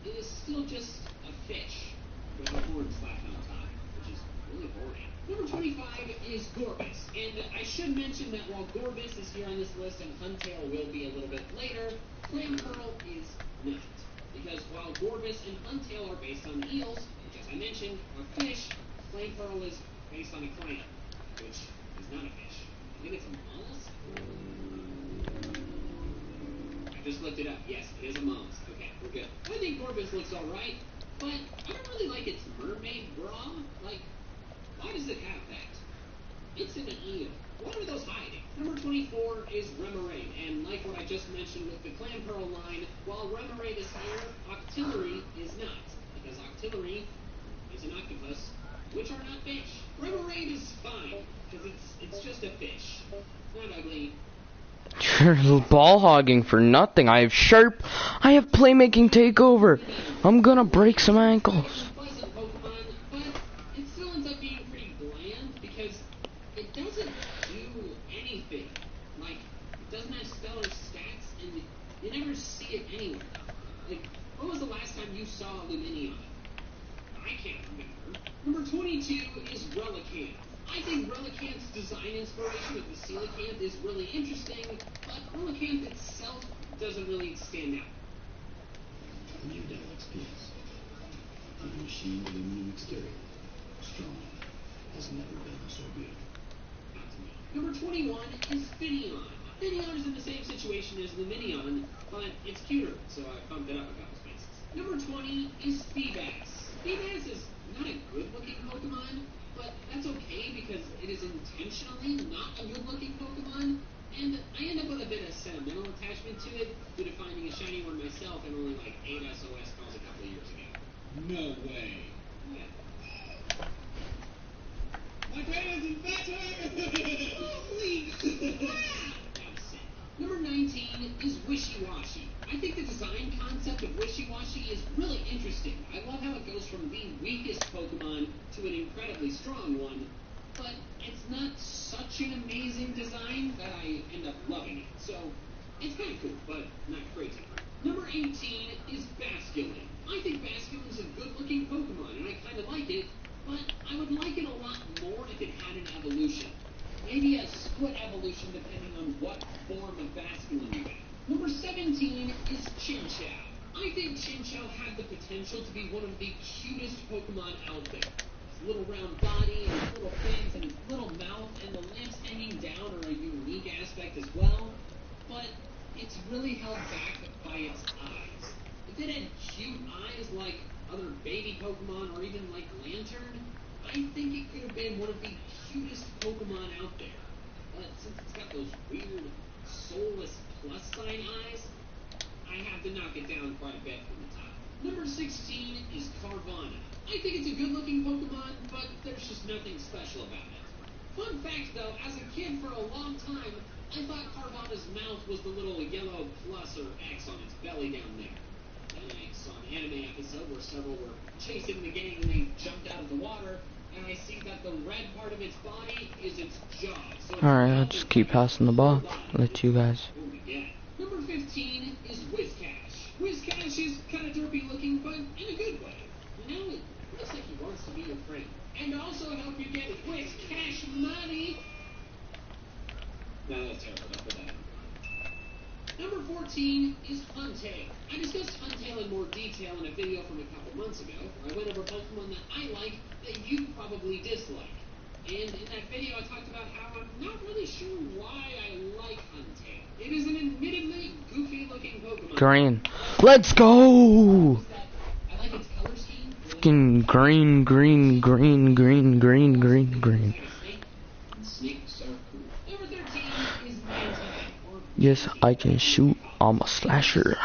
Speaker 5: it is still just a fish with a horn slapped on top, which is really boring. Number 25 is Gorbis, and I should mention that while Gorbis is here on this list and Huntail will be a little bit later, Clamperl is not. Because while Gorbis and Huntail are based on eels, which as I mentioned are fish, Clamperl is based on a clam, which is not a fish. I think it's a mollusk? I just looked it up. Yes, it is a mollusk. Okay, we're good. I think Gorbis looks alright, but I don't really like its mermaid bra. Like, why does it have that? It's an eel. What are those hiding? Number 24 is Remoraid, and like what I just mentioned with the Clamperl line, while Remoraid is here, Octillery is not, because Octillery is an octopus, which are not fish. Remoraid is fine, because it's just a fish. It's not ugly.
Speaker 1: You're ball hogging for nothing. I have Sharp. I have Playmaking Takeover. I'm gonna break some ankles.
Speaker 5: Saw Lumineon. I can't remember. Number 22 is Relicanth. I think Relicanth's design inspiration with the Coelacanth is really interesting, but Relicanth itself doesn't really stand out.
Speaker 9: New Dell XPS. A machine with a new exterior. Strong. Has never been so good.
Speaker 5: Not to me. Number 21 is Finneon. Finneon is in the same situation as Lumineon, but it's cuter, so I bumped it up a couple spaces. Number 20 is Feebas. Feebas is not a good-looking Pokemon, but that's okay because it is intentionally not a good-looking Pokemon, and I end up with a bit of sentimental attachment to it due to finding a shiny one myself and only like 8 SOS calls a couple of years ago.
Speaker 9: No way.
Speaker 5: Yeah.
Speaker 9: My dad is better!
Speaker 5: Holy crap! That was sick. Number 19 is Wishy-Washy. I think the design concept of Wishy-Washy is really interesting. I love how it goes from the weakest Pokemon to an incredibly strong one, but it's not such an amazing design that I end up loving it. So, it's kind of cool, but not crazy. Number 18 is Basculin. I think Basculin is a good-looking Pokemon, and I kind of like it, but I would like it a lot more if it had an evolution. Maybe a split evolution depending on what form of Basculin you get. Number 17 is Chinchou. I think Chinchou had the potential to be one of the cutest Pokemon out there. His little round body and his little fins and his little mouth and the lips hanging down are a unique aspect as well, but it's really held back by its eyes. If it had cute eyes like other baby Pokemon or even like Lantern, I think it could have been one of the cutest Pokemon out there. But since it's got those weird, soulless plus sign eyes, I have to knock it down quite a bit from the top. Number 16 is Carvanha. I think it's a good-looking Pokemon, but there's just nothing special about it. Fun fact, though, as a kid for a long time, I thought Carvanha's mouth was the little yellow plus or X on its belly down there. Then I saw an anime episode where several were chasing the gang and they jumped out of the water, and I see that the red part of its body is its jaw. So
Speaker 1: Alright, I'll just keep passing the ball. Let you guys.
Speaker 5: Oh my god. Number 15 is Whiscash. Whiscash is kind of derpy looking, but in a good way. You know, it looks like he wants to be your friend. And also help you get Whiscash money. No, that's terrible. Don't put that in. Number 14 is Huntail. I discussed Huntail in more detail in a video from a couple months ago, where I went over Pokemon that I like that you probably dislike. And in that video I talked about how I'm not really sure why I like Huntail. It is an admittedly goofy looking Pokemon.
Speaker 1: Green. Let's go!
Speaker 5: I like its color scheme.
Speaker 1: fucking green, green, green, green, green, green, green. Yes, I can shoot. I'm a slasher.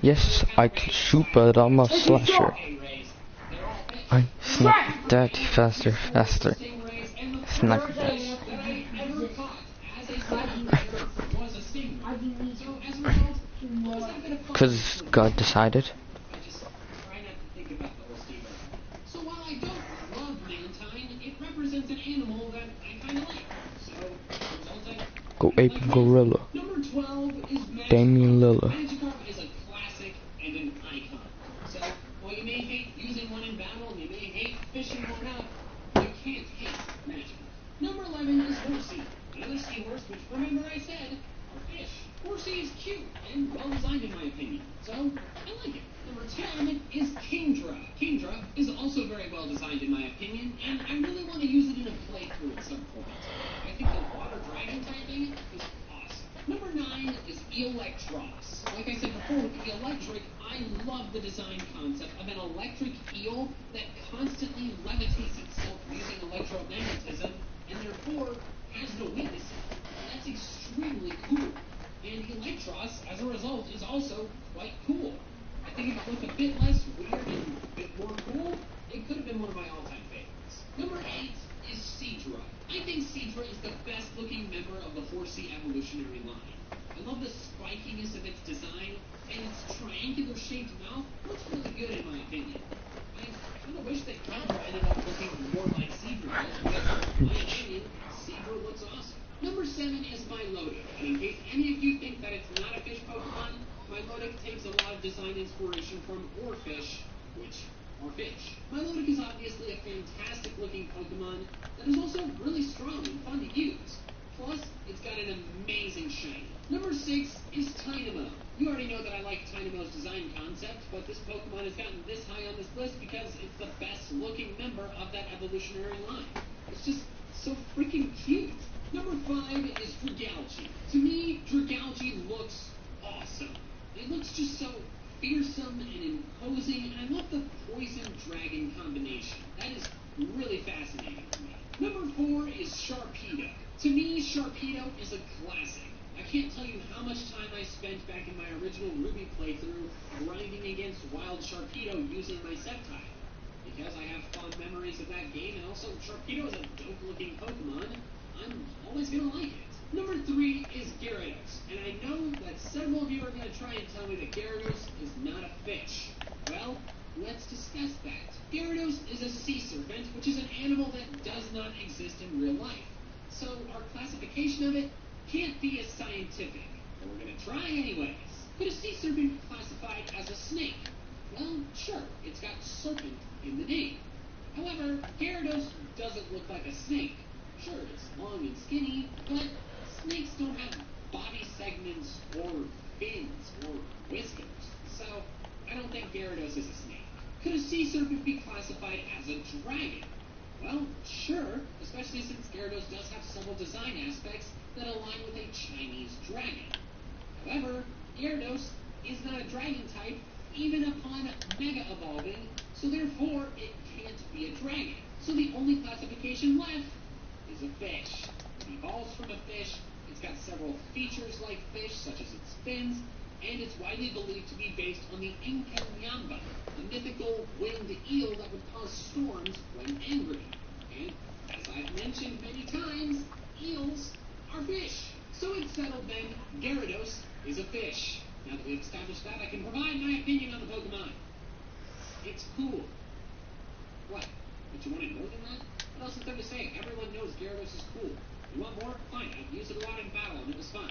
Speaker 1: Yes, I can shoot, but I'm a slasher. I snap that faster, faster. Snap that. Cause God decided.
Speaker 5: So while I don't love Mantine, it represents an animal that I kind of like. So,
Speaker 1: Go ape gorilla.
Speaker 5: number 12 is Magikarp.
Speaker 1: Damian Lillard.
Speaker 5: Magikarp is a classic and an icon. So while you may hate using one in battle and you may hate fishing one up, you can't hate Magikarp. Number 11 is Horsea. Another seahorse, which remember I said are fish. Horsea is cute and well designed in my opinion. So I like it. Number 10 is Kingdra. Kingdra is also very well designed in my opinion, and I really want to use it in a playthrough at some point. I think the water dragon typing is awesome. Number 9 is Eelektross. Like I said before with the electric, I love the design concept of an electric eel that constantly levitates itself using electromagnetism, and therefore has no weaknesses. That's extremely cool. And Eelektross, as a result, is also quite cool. I think if it looked a bit less weird and a bit more cool, it could have been one of my all-time favorites. Number 8 is Seadra. I think Seadra is the best looking member of the Horsea evolutionary line. I love the spikiness of its design, and its triangular shaped mouth looks really good in my opinion. I kind of wish that Kingdra ended up looking more like Seadra does, because in my opinion, Seadra looks awesome. Number 7 is Milotic, and in case any of you think that it's not a fish Pokemon, Milotic takes a lot of design inspiration from Oarfish, which are fish. Milotic is obviously a fantastic looking Pokemon that is also really strong and fun to use. Plus, it's got an amazing shine. Number 6 is Tynamo. You already know that I like Tynamo's design concept, but this Pokemon has gotten this high on this list because it's the best looking member of that evolutionary line. It's just so freaking cute. Number 5 is Dragalge. To me, Dragalge looks awesome. It looks just so fearsome and imposing, and I love the poison dragon combination. That is really fascinating to me. Number 4 is Sharpedo. To me, Sharpedo is a classic. I can't tell you how much time I spent back in my original Ruby playthrough grinding against Wild Sharpedo using my Sceptile. Because I have fond memories of that game, and also Sharpedo is a dope-looking Pokemon, I'm always going to like it. Number 3 is Gyarados, and I know that several of you are going to try and tell me that Gyarados is not a fish. Well, let's discuss that. Gyarados is a sea serpent, which is an animal that does not exist in real life. So our classification of it can't be as scientific, but we're going to try anyways. Could a sea serpent be classified as a snake? Well, sure, it's got serpent in the name. However, Gyarados doesn't look like a snake. Sure, it's long and skinny, but snakes don't have body segments or fins or whiskers. So, I don't think Gyarados is a snake. Could a sea serpent be classified as a dragon? Well, sure, especially since Gyarados does have several design aspects that align with a Chinese dragon. However, Gyarados is not a dragon type even upon mega evolving, so therefore it can't be a dragon. So the only classification left is a fish. It evolves from a fish, it's got several features like fish, such as its fins, and it's widely believed to be based on the Inca-Nyamba, a mythical winged eel that would cause storms when angry. And, as I've mentioned many times, eels are fish. So it's settled then, Gyarados is a fish. Now that we've established that, I can provide my opinion on the Pokemon. It's cool. What? Don't you want to know than that? What else is there to say? Everyone knows Gyarados is cool. You want more? Fine, I've used it a lot in battle and it was fun.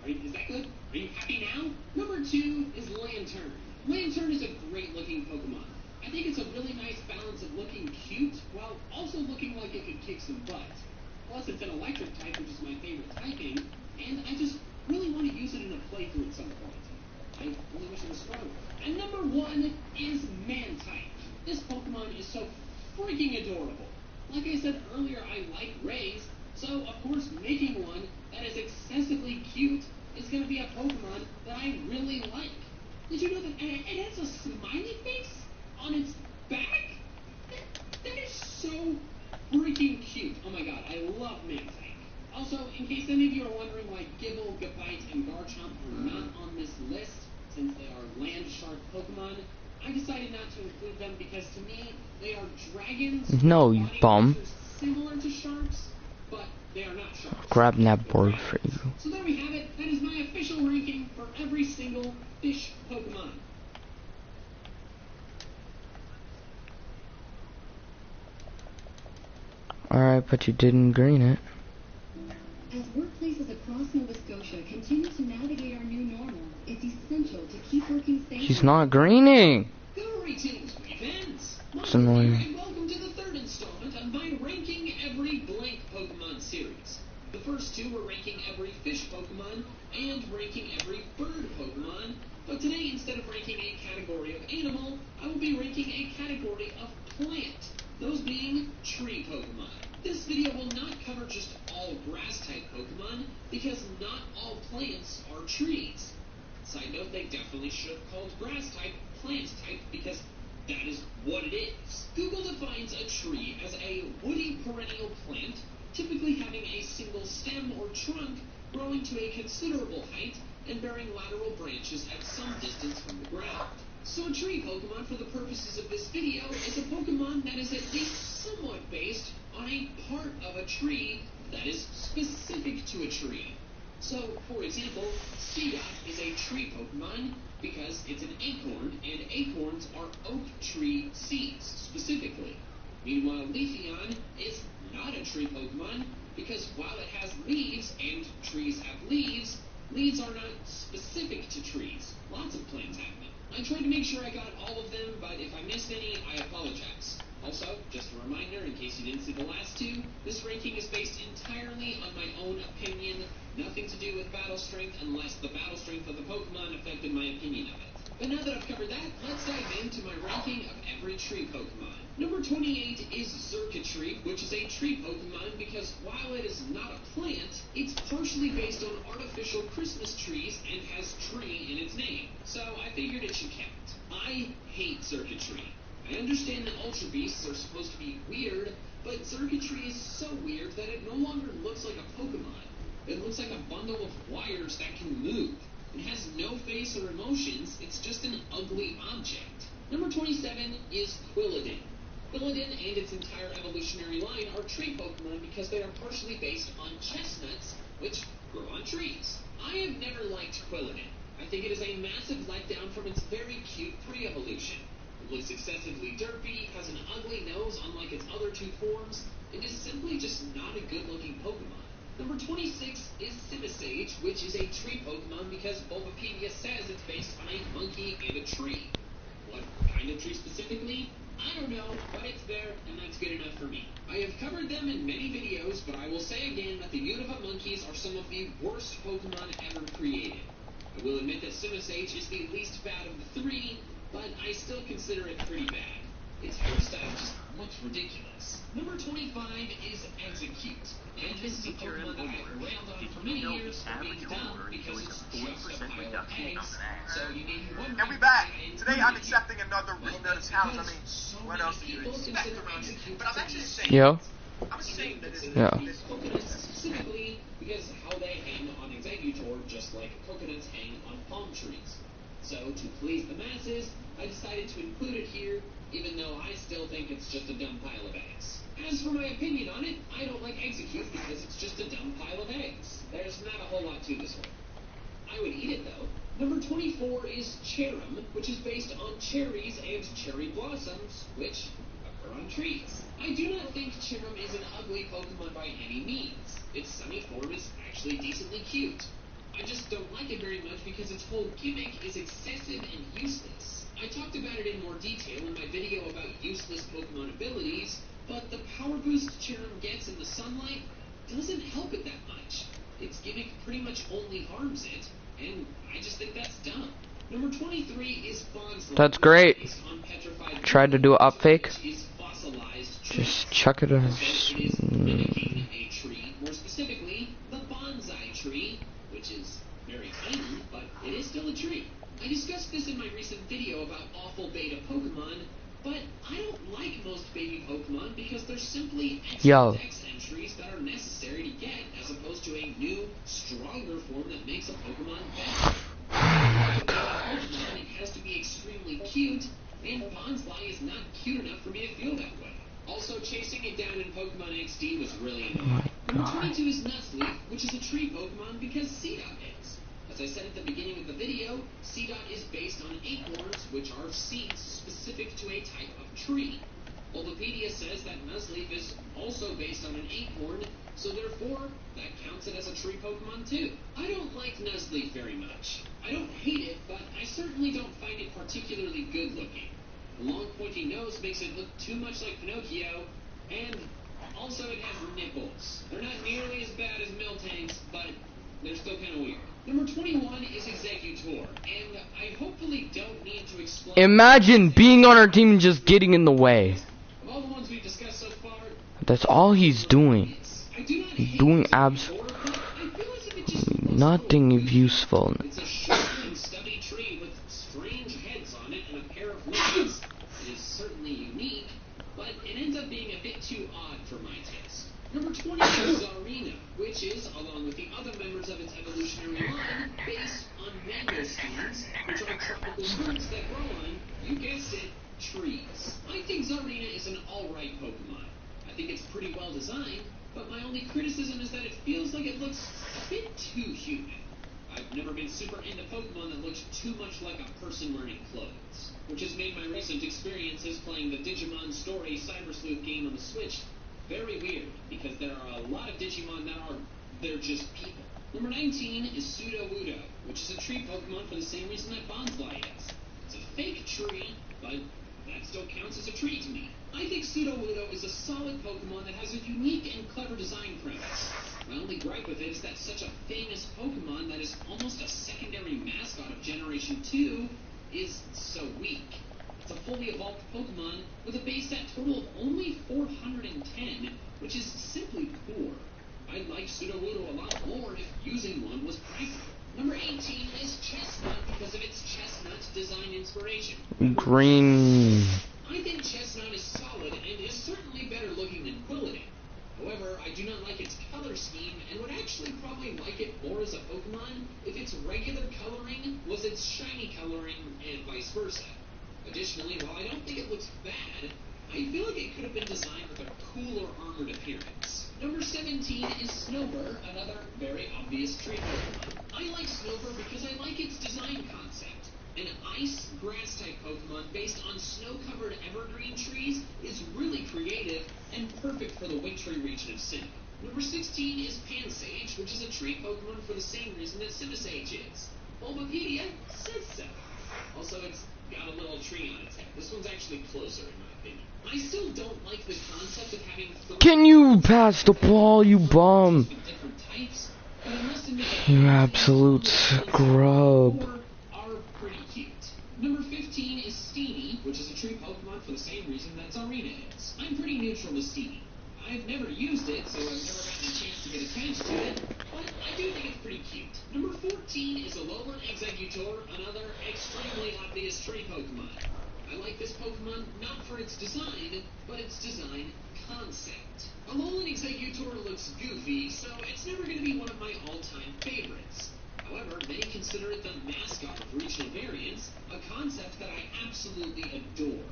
Speaker 5: Is that good? Are you happy now? Number 2 is Lantern. Lantern is a great looking Pokemon. I think it's a really nice balance of looking cute while also looking like it could kick some butt. Plus it's an electric type, which is my favorite typing, and I just really want to use it in a playthrough at some point. I really wish it was stronger. And number 1 is Mantine. This Pokemon is so freaking adorable. Like I said earlier, I like rays, so of course making one that is excessively cute is going to be a Pokemon that I really like. Did you know that it has a smiley face on its back? That is so freaking cute. Oh my god, I love Mantine. Also, in case any of you are wondering why Gible, Gabite, and Garchomp are not on this list, since they are land shark Pokemon, I decided not to include them because to me, they are dragons.
Speaker 1: No, you bum.
Speaker 5: Similar to sharks, but they are not sharks.
Speaker 1: Grab that board for you.
Speaker 5: So there we have it. That is my official ranking for every single fish Pokemon.
Speaker 1: Alright, but you didn't green it.
Speaker 8: As workplaces across Nova Scotia continue to navigate our new normal, it's essential to keep working safely.
Speaker 1: He's not greening.
Speaker 5: Greetings, friends.
Speaker 1: It's annoying.
Speaker 5: And welcome to the third installment of my Ranking Every Blank Pokemon series. The first two were ranking every fish Pokemon and ranking every bird Pokemon, but today instead of ranking a category of animal, I will be ranking a category of plant, those being tree Pokemon. This video will not cover just all grass-type Pokemon, because not all plants are trees. Side note, they definitely should have called grass-type plant-type, because that is what it is. Google defines a tree as a woody perennial plant, typically having a single stem or trunk growing to a considerable height and bearing lateral branches at some distance from the ground. So a tree Pokemon, for the purposes of this video, is a Pokemon that is at least somewhat based on a part of a tree that is specific to a tree. So, for example, Seedot is a tree Pokemon because it's an acorn, and acorns are oak tree seeds, specifically. Meanwhile, Leafeon is not a tree Pokemon because while it has leaves, and trees have leaves, leaves are not specific to trees. Lots of plants have them. I tried to make sure I got all of them, but if I missed any, I apologize. Also, just a reminder, in case you didn't see the last two, this ranking is based entirely on my own opinion, nothing to do with battle strength unless the battle strength of the Pokemon affected my opinion of it. But now that I've covered that, let's dive into my ranking of every tree Pokemon. Number 28 is Xurkitree, which is a tree Pokemon because while it is not a plant, it's partially based on artificial Christmas trees and has tree in its name. So I figured it should count. I hate Xurkitree. I understand that Ultra Beasts are supposed to be weird, but Xurkitree is so weird that it no longer looks like a Pokemon. It looks like a bundle of wires that can move. It has no face or emotions, it's just an ugly object. Number 27 is Quilladin. Quilladin and its entire evolutionary line are tree Pokemon because they are partially based on chestnuts, which grow on trees. I have never liked Quilladin. I think it is a massive letdown from its very cute pre-evolution. It looks excessively derpy, has an ugly nose unlike its other two forms, and is simply just not a good-looking Pokemon. Number 26 is Simisage, which is a tree Pokemon because Bulbapedia says it's based on a monkey and a tree. What kind of tree specifically? I don't know, but it's there, and that's good enough for me. I have covered them in many videos, but I will say again that the Unova monkeys are some of the worst Pokemon ever created. I will admit that Simisage is the least bad of the three, but I still consider it pretty bad. Its hairstyle just looks ridiculous. Number 25 is Execute. And this is a Pokemon that I've railed on for many years for being dumb because it's just a pile of eggs. So you may be wondering...
Speaker 11: And we back! Today I'm accepting another Ringnet account. I mean, what else do you expect around here? But I'm actually saying...
Speaker 1: Yo.
Speaker 11: I'm saying that it's...
Speaker 1: Yeah.
Speaker 5: Coconuts specifically because how they hang on Exeggutor just like coconuts hang on palm trees. So, to please the masses, I decided to include it here, even though I still think it's just a dumb pile of eggs. As for my opinion on it, I don't like Execute because it's just a dumb pile of eggs. There's not a whole lot to this one. I would eat it, though. Number 24 is Cherrim, which is based on cherries and cherry blossoms, which occur on trees. I do not think Cherrim is an ugly Pokemon by any means. Its sunny form is actually decently cute. I just don't like it very much because its whole gimmick is excessive and useless. I talked about it in more detail in my video about useless Pokemon abilities, but the power boost Cherrim gets in the sunlight doesn't help it that much. Its gimmick pretty much only harms it, and I just think that's dumb. Number 23 is Bonsly.
Speaker 1: That's great. Tried to do an up fake. Just chuck it in.
Speaker 5: Mimicking a tree, more specifically, the bonsai tree, which is very tiny, but it is still a tree. I discussed this in my recent video about awful beta Pokemon, but I don't like most baby Pokemon because they're simply extra dex entries that are necessary to get, as opposed to a new, stronger form that makes a Pokemon better. Pokemon, it has to be extremely cute, and Bonsly is not cute enough for me to feel that way. Also, chasing it down in Pokemon XD was really annoying. Number 22 is Nuzleaf, which is a tree Pokemon because Seedot is. As I said at the beginning of the video, Seedot is based on acorns, which are seeds specific to a type of tree. Bulbapedia says that Nuzleaf is also based on an acorn, so therefore, that counts it as a tree Pokemon too. I don't like Nuzleaf very much. I don't hate it, but I certainly don't find it particularly good looking. The long pointy nose makes it look too much like Pinocchio, and also it has nipples. They're not nearly as bad as Miltank's, but they're still kind of weird. Number 21 is Exeggutor, and I hopefully don't need to explain...
Speaker 1: Imagine being on our team and just getting in the way.
Speaker 5: Of all the ones we've discussed so far...
Speaker 1: That's all he's doing. He's doing nothing useful.
Speaker 5: It's a short and stubby tree with strange heads on it and a pair of wings. It is certainly unique, but it ends up being a bit too odd for my taste. Number 20 is Zarina, which is, along with the other members of its evolutionary line, based on mangosteens, which are tropical fruits that grow on, you guessed it, trees. I think Zarina is an alright Pokemon. I think it's pretty well designed, but my only criticism is that it feels like it looks a bit too human. I've never been super into Pokemon that looks too much like a person wearing clothes, which has made my recent experiences playing the Digimon Story Cyber Sleuth game on the Switch very weird, because there are a lot of Digimon that they're just people. Number 19 is Sudowoodo, which is a tree Pokemon for the same reason that Bonsly is. It's a fake tree, but that still counts as a tree to me. I think Sudowoodo is a solid Pokemon that has a unique and clever design premise. My only gripe with it is that such a famous Pokemon that is almost a secondary mascot of Generation 2 is so weak. It's a fully evolved Pokemon with a base stat total of only 410, which is simply poor. I'd like Sudowoodo a lot more if using one was practical. Number 18 is Chestnut because of its chestnut design inspiration.
Speaker 1: Green.
Speaker 5: I think Chestnut is solid and is certainly better looking than Quilladin. However, I do not like its color scheme and would actually probably like it more as a Pokemon if its regular coloring was its shiny coloring and vice versa. Additionally, while I don't think it looks bad, I feel like it could have been designed with a cooler armored appearance. Number 17 is Snover, another very obvious tree Pokemon. I like Snover because I like its design concept. An ice grass type Pokemon based on snow-covered evergreen trees is really creative and perfect for the wintry region of Sinnoh. Number 16 is Pansage, which is a tree Pokemon for the same reason that Simisage is. Bulbapedia says so. Also, it's got a little tree on its head. This one's actually closer, in my opinion. I still don't like the concept of having...
Speaker 1: Can you pass the ball, you bum?
Speaker 5: Different types, but I must admit
Speaker 1: You absolute scrub.
Speaker 5: are pretty cute. Number 15 is Steenie, which is a tree Pokemon for the same reason that Zarina is. I'm pretty neutral with Steenie. I've never used it, so I've never gotten a chance to get attached to it, but I do think it's pretty cute. Number 14 is Alolan Exeggutor, another extremely obvious tree Pokemon. I like this Pokemon not for its design, but its design concept. Alolan Exeggutor looks goofy, so it's never going to be one of my all-time favorites. However, many consider it the mascot of regional variants, a concept that I absolutely adore.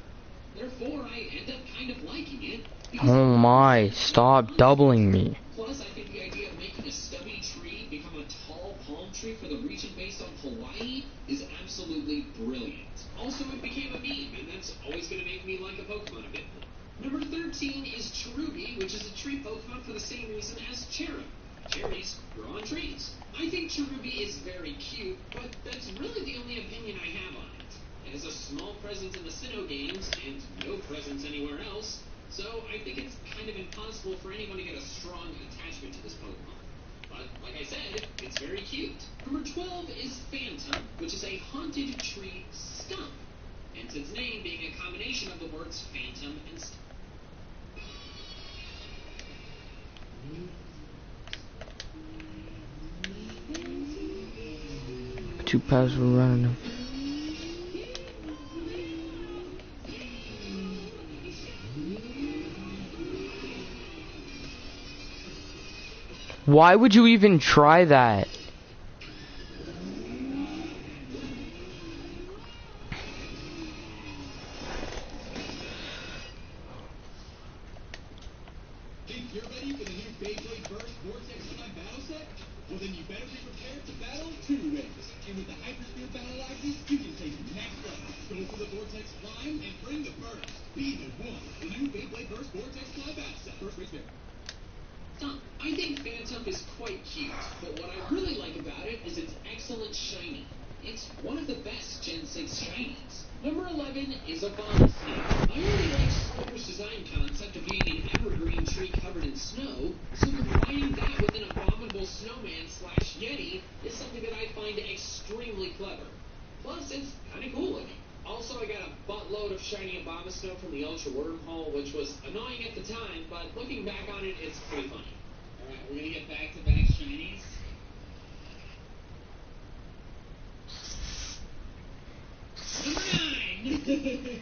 Speaker 5: Therefore, I end up kind of liking it.
Speaker 1: Oh my, stop doubling me.
Speaker 5: Plus, I think the idea of making a stubby tree become a tall palm tree for the region based on Hawaii is absolutely brilliant. Also, it became a meme, and that's always going to make me like a Pokemon a bit more. Number 13 is Cherubi, which is a tree Pokemon for the same reason as Cherub. Cherries grow on trees. I think Cherubi is very cute, but that's really the only opinion I have on it. It has a small presence in the Sinnoh games, and no presence anywhere else, so I think it's kind of impossible for anyone to get a strong attachment to this Pokemon. But, like I said, it's very cute. Number 12 is Phantom, which is a haunted tree stump, hence its name being a combination of the words Phantom and Stump.
Speaker 1: Two paths were running. Why would you even try that?
Speaker 9: Think you're ready for the new Beyblade Burst Vortex Slime battle set? Well, then you better be prepared to battle two ways. And with the Hypersphere battle axes, you can take it next level. Go for the Vortex Slime and bring the burst. Be the one. The new Beyblade Burst Vortex Slime battle set. First race fair.
Speaker 5: I think Phantom is quite cute, but what I really like about it is its excellent shiny. It's one of the best Gen 6 shinies. Number 11 is a Bomb Snake. I really like Sliver's design concept of being an evergreen tree covered in snow, so combining that with an abominable snowman / Yeti is something that I find extremely clever. Plus, it's kind of cool looking. Also, I got a buttload of shiny Abomasnow from the Ultra Wormhole, which was annoying at the time, but looking back on it, it's pretty funny.
Speaker 9: Alright, we're gonna get back-to-back shinies. Number 9!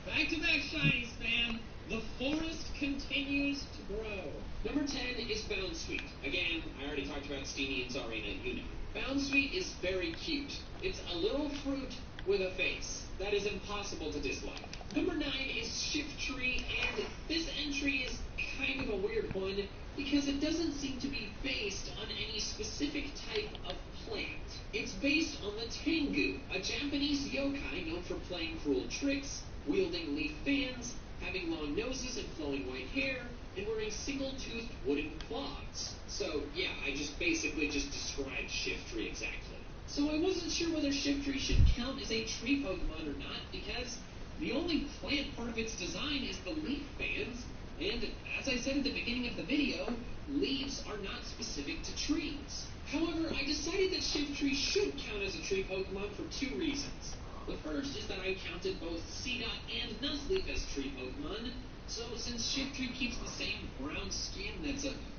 Speaker 9: Back-to-back shinies, fam. The forest continues to grow.
Speaker 5: Number 10 is Bound Sweet. Again, I already talked about Steenie and Tsarina, you know. Bound Sweet is very cute. It's a little fruit with a face. That is impossible to dislike. Number 9 is Shiftry, and this entry is kind of a weird one because it doesn't seem to be based on any specific type of plant. It's based on the Tengu, a Japanese yokai known for playing cruel tricks, wielding leaf fans, having long noses and flowing white hair, and wearing single-toothed wooden claws. So, yeah, I just basically just described Shiftry exactly. So I wasn't sure whether Shiftry should count as a tree Pokemon or not, because the only plant part of its design is the leaf fans, and as I said at the beginning of the video, leaves are not specific to trees. However, I decided that Shiftry should count as a tree Pokemon for two reasons. The first is that I counted both Seedot and Nuzleaf as tree Pokemon, so since Shiftry keeps the same brown skin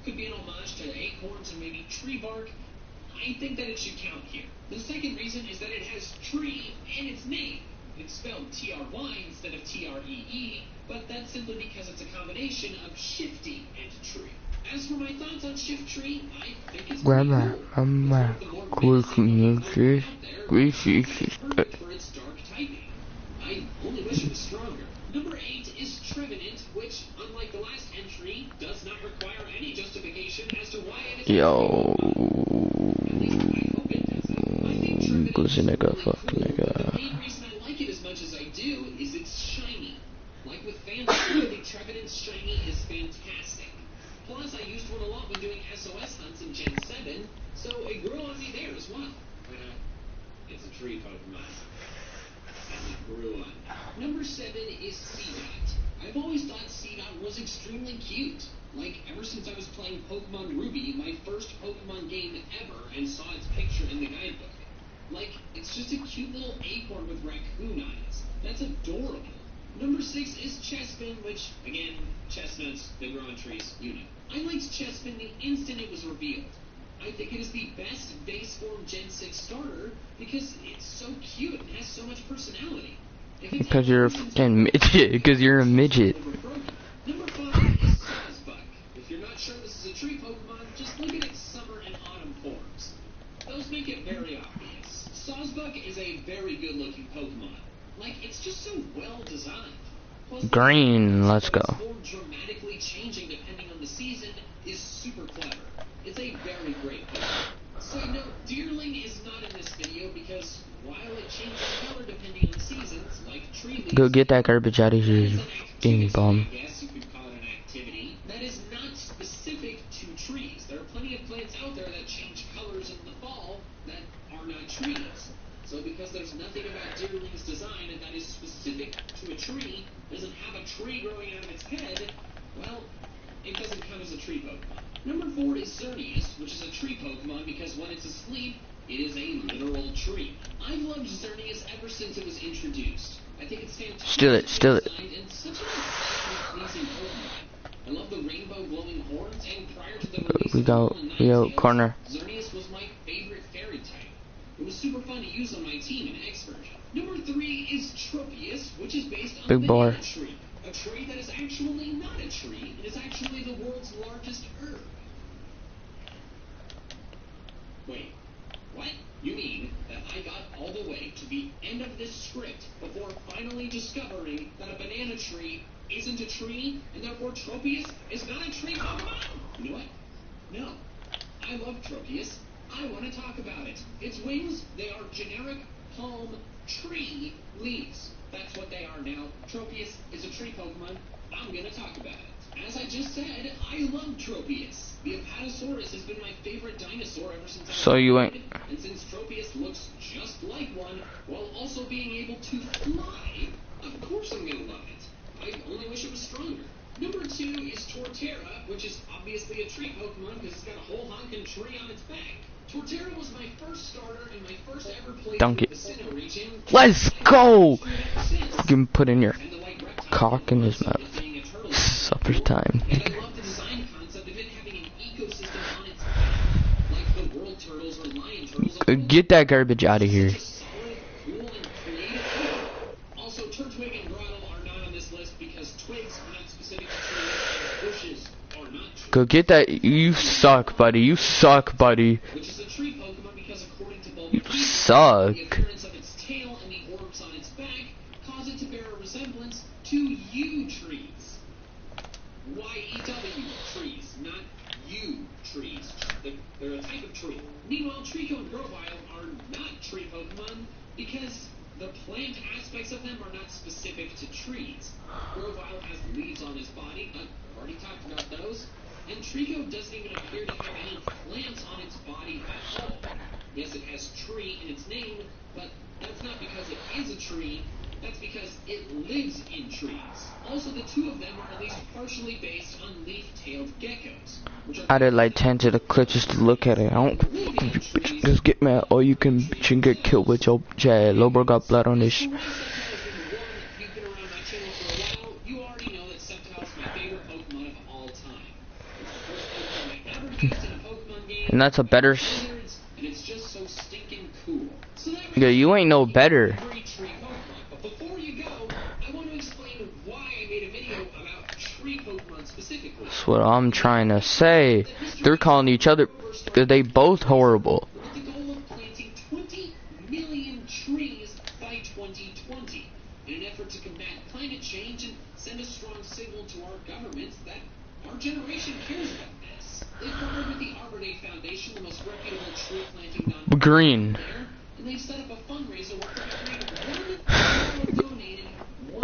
Speaker 5: could be an homage to acorns and maybe tree bark, I think that it should count here. The second reason is that it has tree in its name. It's spelled T-R-Y instead of T-R-E-E, but that's simply because it's a combination of Shifty and tree. As for my thoughts on Shiftry, I think it's pretty cool. Perfect for its dark typing. I only wish it was stronger. Number 8 is Trevenant, which, unlike the last entry, does not require any justification as to why it is
Speaker 1: Yo.
Speaker 5: Pussy
Speaker 1: nigga, fuck nigga.
Speaker 5: The main reason I like it as much as I do is it's shiny. Like with Phantom, the Trevenant's shiny is fantastic. Plus, I used one a lot when doing SOS hunts in Gen 7, so it grew on me there as well. It's a tree Pokemon. And it grew on me. Number 7 is Seedot. I've always thought Seedot was extremely cute. Like, ever since I was playing Pokemon Ruby, my first Pokemon game ever, and saw its picture in the guidebook. Like, it's just a cute little acorn with raccoon eyes. That's adorable. Number 6 is Chespin, which, again, chestnuts, they grow on trees, you know. I liked Chespin the instant it was revealed. I think it is the best base form Gen 6 starter because it's so cute and has so much personality.
Speaker 1: Because you're a fucking midget. Because you're a midget.
Speaker 5: Number 5 is Sawsbuck. If you're not sure this is a tree Pokemon, just look at its summer and autumn forms. Those make it very obvious. Sawsbuck is a very good-looking Pokemon. Like, it's just so well designed. Plus,
Speaker 1: Green, let's go.
Speaker 5: Form dramatically changing depending on the season is super clever. It's a very great Pokemon. Side note, Deerling is not in this video because while it changes color depending on the seasons, like tree leaves,
Speaker 1: Go get that garbage out of here, you bum.
Speaker 5: I guess you could call it an activity that is not specific to trees. There are plenty of plants out there that change colors in the fall that are not trees. So because there's nothing about Deerling's design that is specific to a tree, doesn't have a tree growing out of its head, well, it doesn't count as a tree Pokemon. Number 4 is Xerneas, which is a tree Pokemon because when it's asleep, it is a literal tree. I've loved Xerneas ever since it was introduced. I think it's fantastic.
Speaker 1: Still it.
Speaker 5: And such an aesthetically pleasing Pokemon. I love the rainbow glowing horns, and prior to the release
Speaker 1: We go, corner.
Speaker 5: Xerneas was my favorite fairy type. It was super fun to use on my team in X version. Number 3 is Tropius, which is based on
Speaker 1: Big
Speaker 5: the
Speaker 1: boy.
Speaker 5: banana tree. A tree that is actually not a tree. It is actually the world's largest herb. Wait, what? You mean that I got all the way to the end of this script before finally discovering that a banana tree isn't a tree, and therefore Tropius is not a tree Pokemon? You know what? No. I love Tropius. I want to talk about it. Its wings, they are generic palm tree leaves. That's what they are now. Tropius is a tree Pokemon. I'm going to talk about it. As I just said, I love Tropius. The Apatosaurus has been my favorite dinosaur ever since I was
Speaker 1: you
Speaker 5: a
Speaker 1: ain't.
Speaker 5: kid. And since Tropius looks just like one, while also being able to fly, of course I'm going to love it. I only wish it was stronger. Number 2 is Torterra, which is obviously a tree Pokemon because it's got a whole honkin' tree on its back. Torterra was my first starter and my first ever playthrough
Speaker 1: Dunk it.
Speaker 5: of the Sinnoh region.
Speaker 1: Let's go!
Speaker 5: Since,
Speaker 1: You can put in your
Speaker 5: and the like reptile
Speaker 1: cock in his
Speaker 5: concept
Speaker 1: mouth.
Speaker 5: of being a turtle.
Speaker 1: Supper time.
Speaker 5: And I love the design concept of it having an ecosystem on its back, like the world turtles or lion turtles.
Speaker 1: Get that garbage out of here.
Speaker 5: Such a solid, cool, and creative feel. Also, Turtwig and Grotle are not on this list because twigs are not specific to trees, and bushes are not trees.
Speaker 1: Go get that. You suck, buddy. You suck, buddy.
Speaker 5: Which is a tree Pokemon because according to
Speaker 1: You
Speaker 5: Bulbapedia,
Speaker 1: suck.
Speaker 5: the appearance of its tail and the orbs on its back cause it to bear a resemblance to yew trees. Y-E-W trees, not yew trees. They're a type of tree. Meanwhile, Trico and Grovyle are not tree Pokemon because the plant aspects of them are not specific to trees. Grovyle has leaves on his body, I've already talked about those, and Trico doesn't even appear to have any plants on its body at all. Yes, it has tree in its name, but that's not because it is a tree, that's because it lives in trees. Also, the two of them are at least partially based on leaf-tailed geckos, which are
Speaker 1: I did like 10 to the clip just to look at it. I don't fucking you bitch. Just get mad or you can bitch and get killed with your Jay. Lobro got blood on this.
Speaker 5: If you've been around my channel for a while, you already know that Sceptile is my favorite Pokemon of all time. It's the first Pokemon I ever used in a Pokemon game.
Speaker 1: And that's a better.
Speaker 5: And it's just so stinking cool. So that
Speaker 1: Yeah, you ain't no better.
Speaker 5: every tree Pokemon. But before you go, I want to explain why I made a video about tree Pokemon specifically.
Speaker 1: That's what I'm trying to say. They're calling each other. They both horrible.
Speaker 5: With the goal of planting 20 million trees by 2020 in an effort to combat climate change and send a strong signal to our governments that our generation cares about this. They partnered with the Arbor Day Foundation, the most reputable tree planting nonprofit
Speaker 1: Green.
Speaker 5: there, and they've set up a fundraiser where for every $1 donated,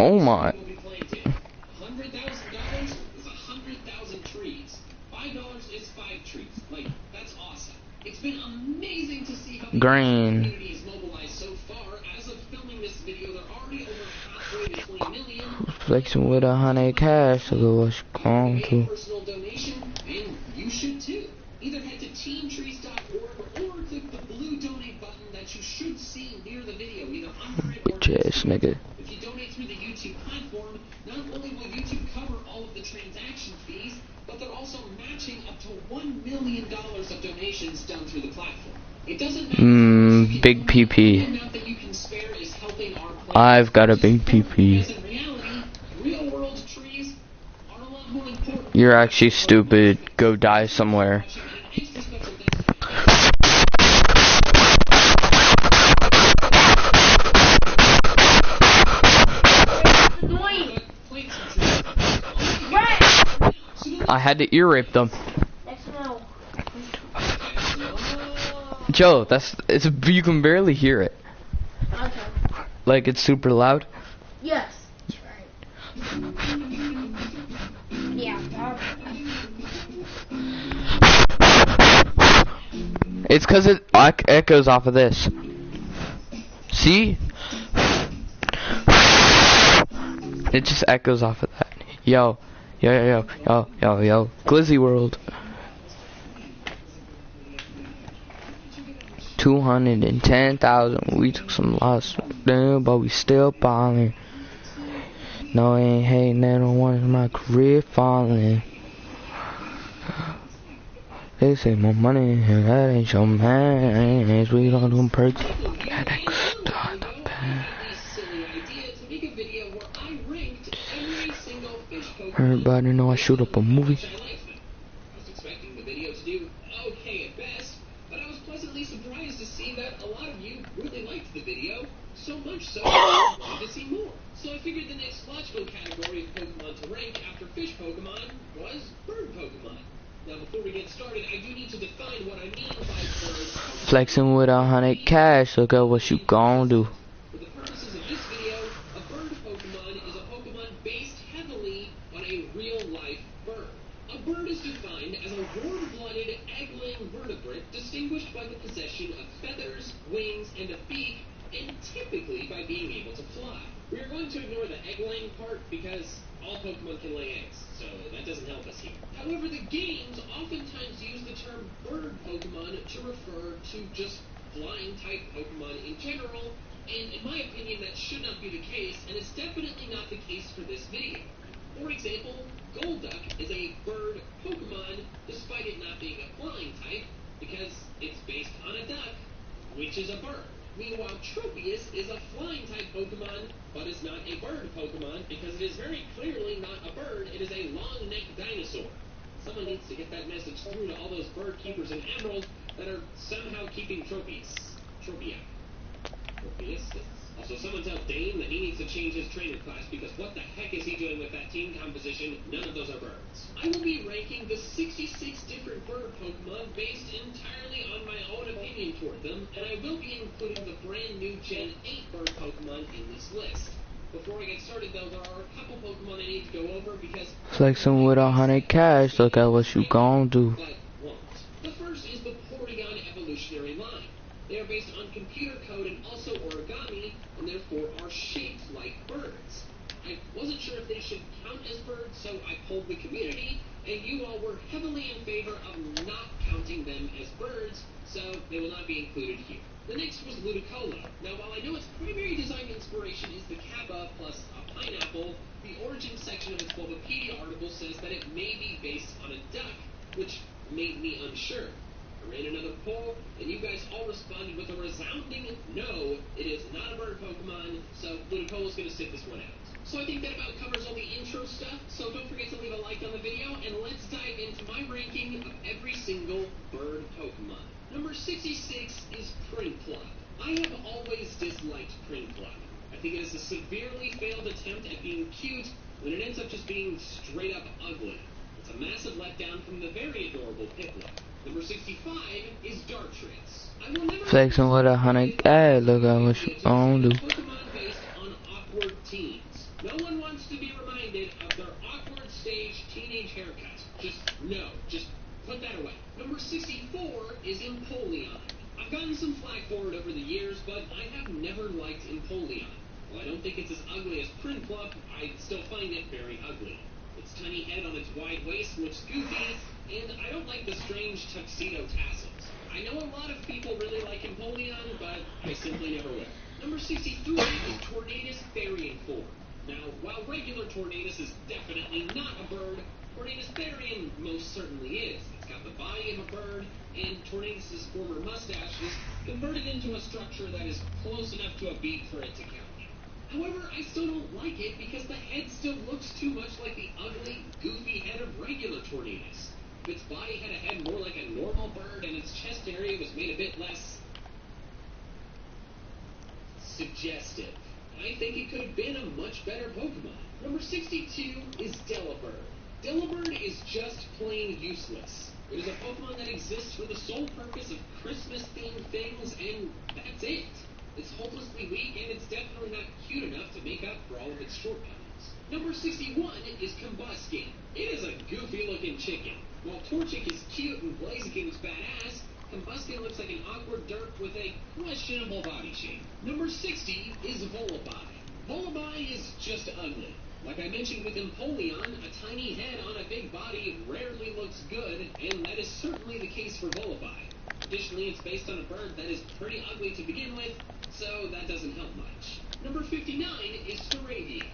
Speaker 1: Oh
Speaker 5: one
Speaker 1: my.
Speaker 5: tree will be planted. $100,000 is 100,000 trees. $5 is 5 trees. Like, that's awesome. It's been amazing to see how the
Speaker 1: Green.
Speaker 5: community is mobilized so far. As of filming this video, they're already over halfway to 20 million.
Speaker 1: Flexing with 100 cash. So what's going
Speaker 5: Make a
Speaker 1: to?
Speaker 5: personal donation, and you should too. Either head to teamtrees.org or click the blue donate button that you should see near the video, either under it or
Speaker 1: Bitch ass nigga.
Speaker 5: If you donate through the YouTube platform, not only will YouTube cover all of the transaction fees, but they're also matching up to $1 million of donations done through the platform. It doesn't matter.
Speaker 1: Big PP.
Speaker 5: The amount that you can spare is helping our planet.
Speaker 1: I've got a big PP.
Speaker 5: Because in reality, real world trees are a lot more important.
Speaker 1: You're actually stupid. Go die somewhere. I had to ear rape them.
Speaker 6: That's no.
Speaker 1: Joe, it's you can barely hear it.
Speaker 6: Okay.
Speaker 1: Like it's super loud.
Speaker 6: Yes. That's right. Yeah.
Speaker 1: It's cause it echoes off of this. See? It just echoes off of that. Yo. Glizzy World. 210,000. We took some loss there, but we still balling. No, I ain't hating. They don't want my career falling. They say more money, that ain't your man. We don't do perks. Everybody know I shoot up a movie.
Speaker 5: I was expecting the video to do okay at best, but I was pleasantly so I wanted to see more. So I figured the next logical category of Pokemon to rank after fish Pokemon was bird Pokemon. Now before we get started, I do need to define what I mean by bird Pokemon.
Speaker 1: Flexing with 100 cash, look at what you gon' do.
Speaker 5: For the purposes of this video, a bird Pokemon is a Pokemon based heavily on a real-life bird. A bird is defined as a warm-blooded, egg-laying vertebrate distinguished by the possession of feathers, wings, and a beak, and typically by being able to fly. We are going to ignore the egg-laying part because all Pokemon can lay eggs, so that doesn't help us here. However, the games oftentimes use the term bird Pokemon to refer to just flying-type Pokemon in general, and in my opinion that should not be the case, and it's definitely not the case for this video. For example, Golduck is a bird Pokemon despite it not being a flying type, because it's based on a duck, which is a bird. Meanwhile, Tropius is a flying type Pokemon, but is not a bird Pokemon because it is very clearly not a bird, it is a long-necked dinosaur. Someone needs to get that message through to all those bird keepers in Emerald that are somehow keeping Tropius. Also, someone tell Dane that he needs to change his trainer class because what the heck is he doing with that team composition? None of those are birds. I will be ranking the 66 different bird Pokemon based entirely on my own opinion toward them, and I will be including the brand new Gen 8 bird Pokemon in this list. Before I get started though, there are a couple Pokemon I need to go over because...
Speaker 1: Flexing with 100 cash, look at what you gon' do.
Speaker 5: But won't. The first is the Porygon evolutionary line. They are based on computer code and also origami, and therefore are shaped like birds. I wasn't sure if they should count as birds, so I polled the community, and you all were heavily in favor of not counting them as birds, so they will not be included here. The next was Ludicolo. Now, while I know its primary design inspiration is the Kappa plus a pineapple, the origin section of its Bulbapedia article says that it may be based on a duck, which made me unsure. I ran another poll, and you guys all responded with a resounding no, it is not a bird Pokemon, so Ludicolo's gonna sit this one out. So I think that about covers all the intro stuff, so don't forget to leave a like on the video, and let's dive into my ranking of every single bird Pokemon. Number 66 is Prinplup. I have always disliked Prinplup. I think it is a severely failed attempt at being cute, when it ends up just being straight up ugly. It's a massive letdown from the very adorable Piplup. Number 65 is Dartrix. I will never
Speaker 1: Flexing with 100 cash, look at what you gon' do.
Speaker 5: Pokemon based on awkward teens. No one wants to be reminded of their awkward stage teenage haircut. Just put that away. Number 64 is Empoleon. I've gotten some flack for it over the years, but I have never liked Empoleon. While I don't think it's as ugly as Prinplup, I still find it very ugly. Its tiny head on its wide waist looks goofy, and I don't like the strange tuxedo tassels. I know a lot of people really like Empoleon, but I simply never will. Number 63 is Tornadus Therian form. Now, while regular Tornadus is definitely not a bird, Tornadus Therian most certainly is. It's got the body of a bird, and Tornadus' former mustache is converted into a structure that is close enough to a beak for it to count. However, I still don't like it because the head still looks too much like the ugly, goofy head of regular Tornadus. If its body had a head more like a normal bird and its chest area was made a bit less suggestive, I think it could have been a much better Pokemon. Number 62 is Delibird. Delibird is just plain useless. It is a Pokemon that exists for the sole purpose of Christmas-themed things, and that's it. It's hopelessly weak, and it's definitely not cute enough to make up for all of its shortcomings. Number 61 is Combusken. It is a goofy-looking chicken. While Torchic is cute and Blaziken is badass, Combusken looks like an awkward derp with a questionable body shape. Number 60 is Volibeye. Volibeye is just ugly. Like I mentioned with Empoleon, a tiny head on a big body rarely looks good, and that is certainly the case for Volibeye. Additionally, it's based on a bird that is pretty ugly to begin with, so that doesn't help much. Number 59 is Staravia.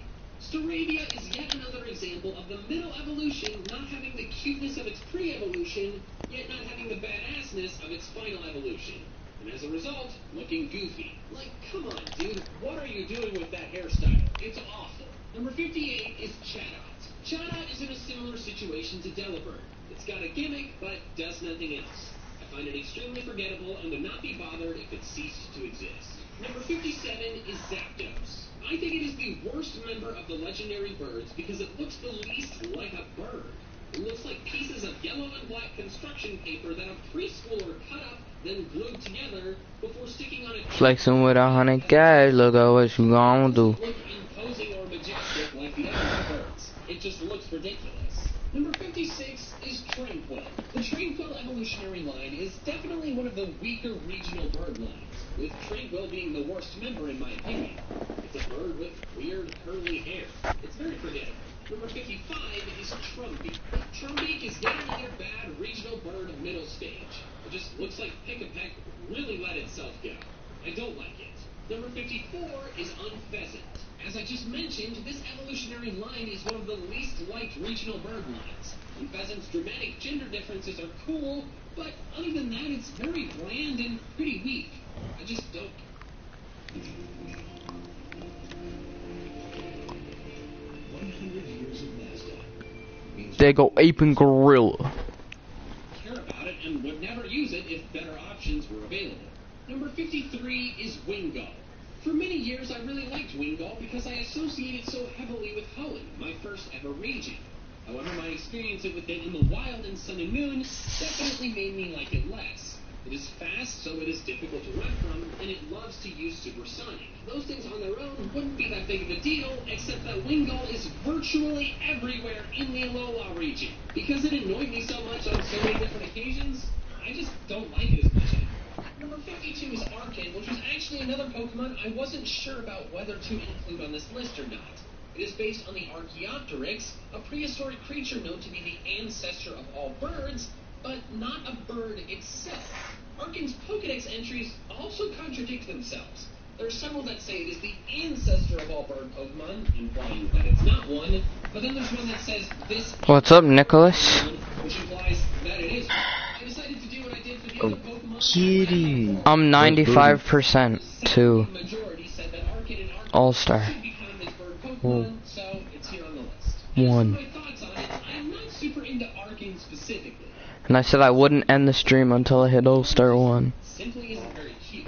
Speaker 5: Staravia is yet another example of the middle evolution not having the cuteness of its pre-evolution, yet not having the badassness of its final evolution. And as a result, looking goofy. Like, come on, dude, what are you doing with that hairstyle? It's awful. Number 58 is Chatot. Chatot is in a similar situation to Delibird. It's got a gimmick, but does nothing else. I find it extremely forgettable and would not be bothered if it ceased to exist. Number 57 is Zapdos. I think it is the worst member of the legendary birds because it looks the least like a bird. It looks like pieces of yellow and black construction paper that a preschooler cut up, then glued together before sticking on a
Speaker 1: Flexing with 100 guys, look at what you gonna do.
Speaker 5: look imposing or majestic like the other birds. It just looks ridiculous. Number 56 is Tranquil. The Tranquil evolutionary line is definitely one of the weaker regional bird lines, with Tranquil being the worst member in my opinion. It's a bird with weird curly hair. It's very forgettable. Number 55 is Trumbeak. Trumbeak is yet another bad regional bird of middle stage. It just looks like Pick-a-Peck really let itself go. I don't like it. Number 54 is Unpheasant. As I just mentioned, this evolutionary line is one of the least liked regional bird lines. Unpheasant's dramatic gender differences are cool, but other than that, it's very bland and pretty weak. I just don't.
Speaker 9: 100 years of Mazda.
Speaker 1: They go ape and gorilla.
Speaker 5: Care about it and would never use it if better options were available. Number 53 is Wingull. For many years, I really liked Wingull because I associate it so heavily with Hoenn, my first ever region. However, my experience with it in the wild in Sun and Moon definitely made me like it less. It is fast, so it is difficult to run from, and it loves to use supersonic. Those things on their own wouldn't be that big of a deal, except that Wingull is virtually everywhere in the Alola region. Because it annoyed me so much on so many different occasions, I just don't like it as much anymore. Number 52 is Arcan, which was actually another Pokemon I wasn't sure about whether to include on this list or not. It is based on the Archaeopteryx, a prehistoric creature known to be the ancestor of all birds, but not a bird itself. Arcan's Pokedex entries also contradict themselves. There are several that say it is the ancestor of all bird Pokemon, implying that it's not one, but then there's one that says this...
Speaker 1: What's up, Nicholas?
Speaker 5: ...which implies that it is. I decided to do what I did for the other Pokemon...
Speaker 3: Kitty.
Speaker 1: I'm 95% to
Speaker 5: Majority said that Arcan and Arcan
Speaker 1: All-Star.
Speaker 5: should become this bird Pokemon, so it's here on the list.
Speaker 1: One.
Speaker 5: As for my thoughts on it, I'm not super into Arcan specifically.
Speaker 1: And I said I wouldn't end the stream until I hit All-Star 1.
Speaker 5: Simply isn't very cute.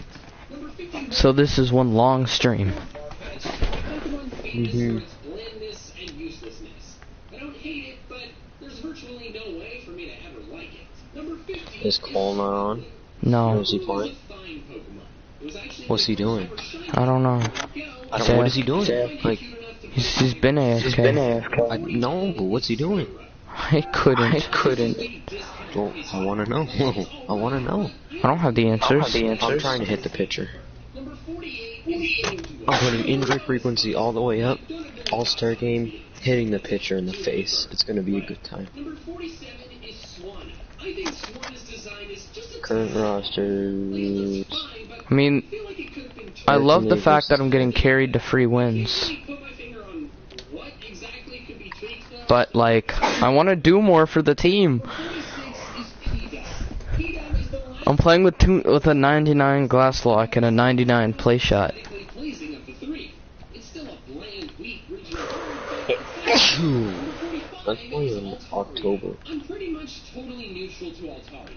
Speaker 5: Number 51.
Speaker 1: So this is one long stream.
Speaker 5: Pokemon famous for its blandness and uselessness. I don't hate it, but there's virtually no way for me to ever like it. Number 50
Speaker 3: Is Cole not on?
Speaker 1: No.
Speaker 3: Is he playing?
Speaker 5: fine Pokemon. It was actually
Speaker 3: What's he doing?
Speaker 1: I don't know.
Speaker 3: What is he doing? Like,
Speaker 1: He's been AFK.
Speaker 3: I no, but what's he doing?
Speaker 1: I couldn't.
Speaker 3: Well, I want to know. I want to know.
Speaker 1: I don't have the answers.
Speaker 3: I'm trying to hit the pitcher.
Speaker 5: Number 48
Speaker 3: I'm putting injury frequency all the way up. All-Star game, hitting the pitcher in the face. It's gonna be a good time.
Speaker 5: Number 47 is Swanna. I think Swanna's design is just a
Speaker 3: Current rosters.
Speaker 1: I mean, I love the fact that I'm getting carried to free wins. But, like, I want to do more for the team. I'm playing with a 99 glass lock and a 99 play shot.
Speaker 3: That's only in October.
Speaker 5: I'm pretty much totally neutral to Altaria.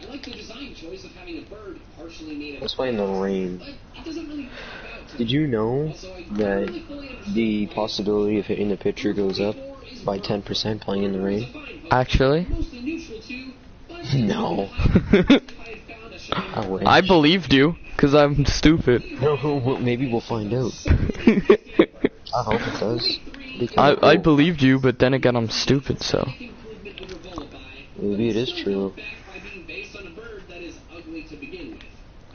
Speaker 5: I like the design choice of having a bird partially made of.
Speaker 3: Let's play in the rain.
Speaker 5: But it doesn't really pop out to
Speaker 3: Did you know that the possibility of hitting the pitcher goes up by 10% playing in the rain?
Speaker 1: Actually?
Speaker 5: mostly neutral to, but
Speaker 3: No. I wish.
Speaker 1: I believed you, because I'm stupid.
Speaker 3: No, well, maybe we'll find out. I hope it does.
Speaker 1: I believed you, but then again I'm stupid, so.
Speaker 3: Maybe it is true.
Speaker 5: by being based on a bird that is ugly to begin with.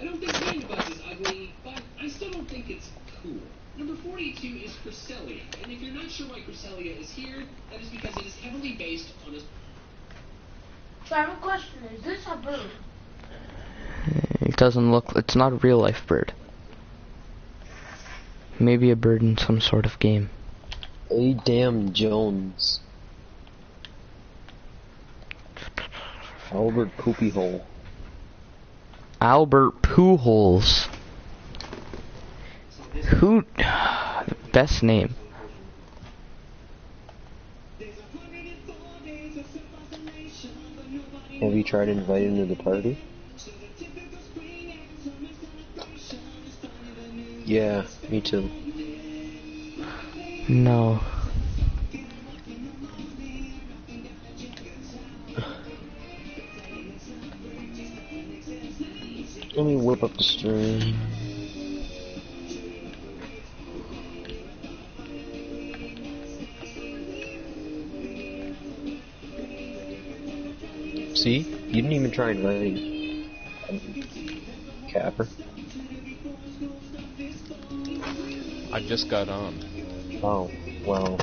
Speaker 5: I don't think Dangabuzz is ugly, but I still don't think it's cool. Number 42 is Cresselia, and if you're not sure why Cresselia is here, that is because it is heavily based on a...
Speaker 6: So I have a question. Is this a bird?
Speaker 1: It doesn't look, it's not a real life bird. Maybe a bird in some sort of game.
Speaker 3: A damn Jones. Albert Poopy Hole.
Speaker 1: Albert Pujols. Who? Best name.
Speaker 3: Have you tried inviting him to the party? Yeah, me too.
Speaker 1: No.
Speaker 3: Let me whip up the stream. See? You didn't even try inviting. Capper.
Speaker 12: I just got on.
Speaker 3: Oh, well.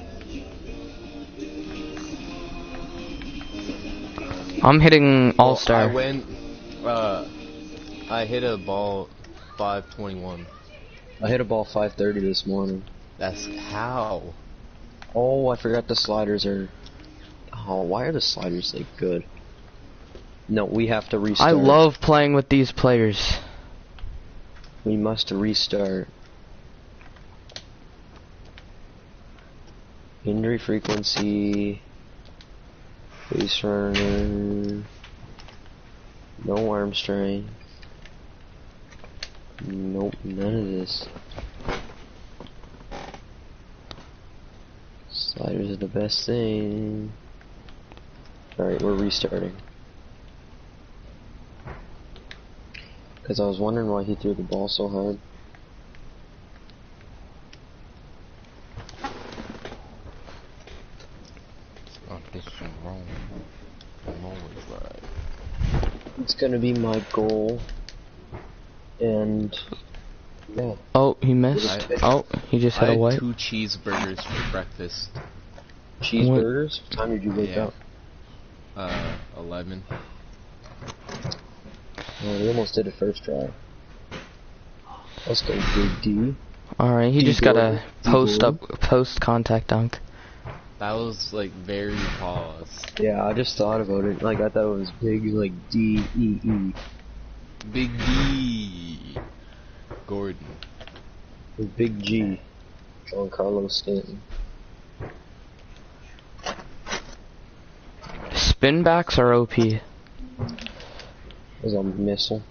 Speaker 1: I'm hitting All-Star.
Speaker 12: I went, I hit a ball 521.
Speaker 3: I hit a ball 530 this morning.
Speaker 12: That's how.
Speaker 3: Oh, I forgot the sliders are... Oh, why are the sliders, like, good? No, we have to restart.
Speaker 1: I love playing with these players.
Speaker 3: We must restart. Injury frequency... Base runner... No arm strength. Nope, none of this. Sliders are the best thing. Alright, we're restarting. Because I was wondering why he threw the ball so hard.
Speaker 12: Oh, this is wrong. I'm always right.
Speaker 3: It's gonna be my goal. And... yeah.
Speaker 1: Oh, he missed. Oh, he just had a white.
Speaker 12: 2 cheeseburgers for breakfast.
Speaker 3: Cheeseburgers? What time did you wake up?
Speaker 12: 11.
Speaker 3: Oh, we almost did it first try. Let's go, Big D.
Speaker 1: Alright, he just got a post contact dunk.
Speaker 12: That was like very pause.
Speaker 3: Yeah, I just thought about it. Like, I thought it was big, like D-E-E.
Speaker 12: Big D. Gordon.
Speaker 3: Big G. Giancarlo Stanton.
Speaker 1: Spin backs are OP.
Speaker 3: There's a missile.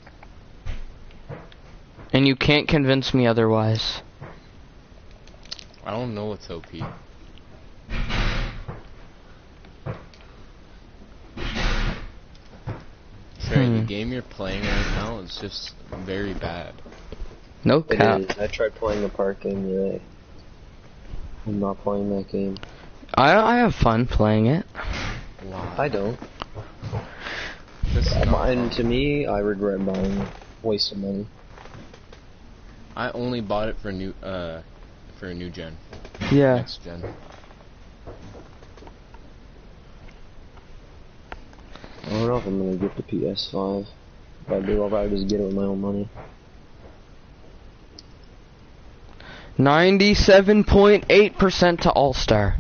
Speaker 1: And you can't convince me otherwise.
Speaker 12: I don't know what's OP. Sorry, the game you're playing right now is just very bad.
Speaker 1: No cap.
Speaker 3: It is. I tried playing the park game today. I'm not playing that game.
Speaker 1: I have fun playing it.
Speaker 12: Wow.
Speaker 3: I don't. And to me, I regret buying it. Waste of money.
Speaker 12: I only bought it for new a new gen.
Speaker 1: Yeah.
Speaker 12: Next gen.
Speaker 3: I don't know if I'm gonna get the PS5. If I do, I'll probably just get it with my own money.
Speaker 1: 97.8% to All-Star.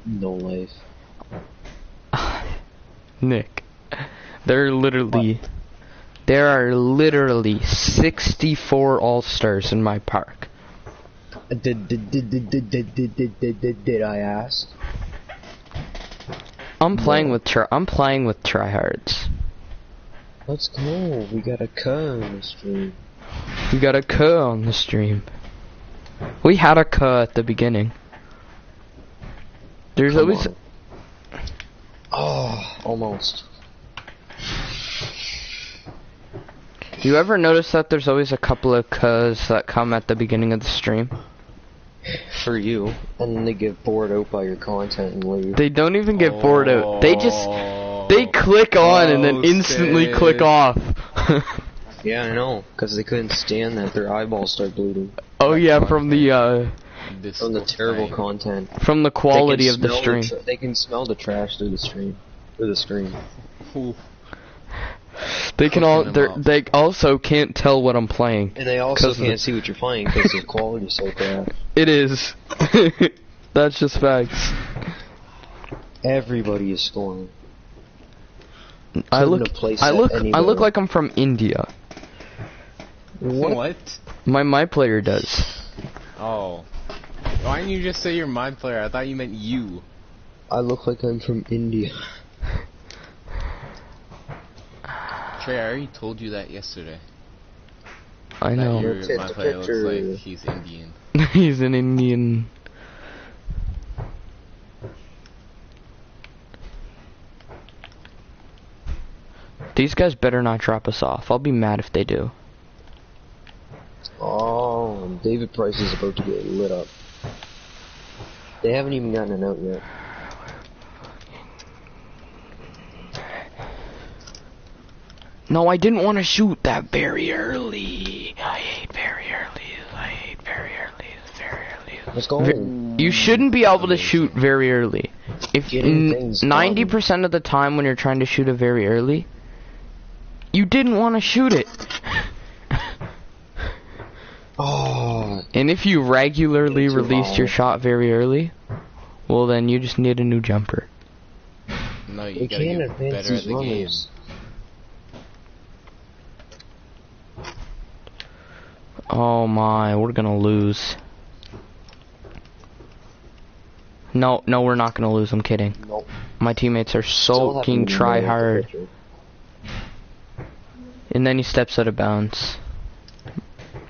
Speaker 3: No life.
Speaker 1: Nick, there are literally 64 All-Stars in my park.
Speaker 3: Did I ask?
Speaker 1: I'm playing with tryhards.
Speaker 3: Let's go. We got a K on the stream.
Speaker 1: We got a K on the stream. We had a K at the beginning. There's always...
Speaker 3: Oh, almost.
Speaker 1: You ever notice that there's always a couple of Ks that come at the beginning of the stream?
Speaker 3: For you. And then they get bored out by your content and leave.
Speaker 1: They don't even get bored out. They just... They click on and then instantly click off.
Speaker 3: Yeah, I know. Because they couldn't stand that. Their eyeballs start bleeding.
Speaker 1: Oh yeah, from the
Speaker 3: terrible content.
Speaker 1: From the quality of the stream.
Speaker 3: They can smell the trash through the stream. Through the screen.
Speaker 1: They can they also can't tell what I'm playing.
Speaker 3: And they also can't see what you're playing because the quality's so crap.
Speaker 1: It is. That's just facts.
Speaker 3: Everybody is scoring.
Speaker 1: I look like I'm from India.
Speaker 12: What?
Speaker 1: My player does.
Speaker 12: Oh. Why didn't you just say you're my player? I thought you meant you.
Speaker 3: I look like I'm from India.
Speaker 12: Trey, I already told you that yesterday.
Speaker 1: I know.
Speaker 12: My player looks like he's Indian.
Speaker 1: He's an Indian. These guys better not drop us off. I'll be mad if they do.
Speaker 3: Oh, David Price is about to get lit up. They haven't even gotten a note yet.
Speaker 1: No, I didn't want to shoot that very early. I hate very early. I hate very early. Very early.
Speaker 3: Let's go.
Speaker 1: You shouldn't be able to shoot very early. If 90% of the time when you're trying to shoot it very early, you didn't want to shoot it.
Speaker 3: Oh.
Speaker 1: And if you regularly released your shot very early, well then you just need a new jumper.
Speaker 12: No, you gotta get better at the game.
Speaker 1: Oh my, we're gonna lose. No, we're not gonna lose, I'm kidding.
Speaker 3: Nope.
Speaker 1: My teammates are soaking try hard. And then he steps out of bounds.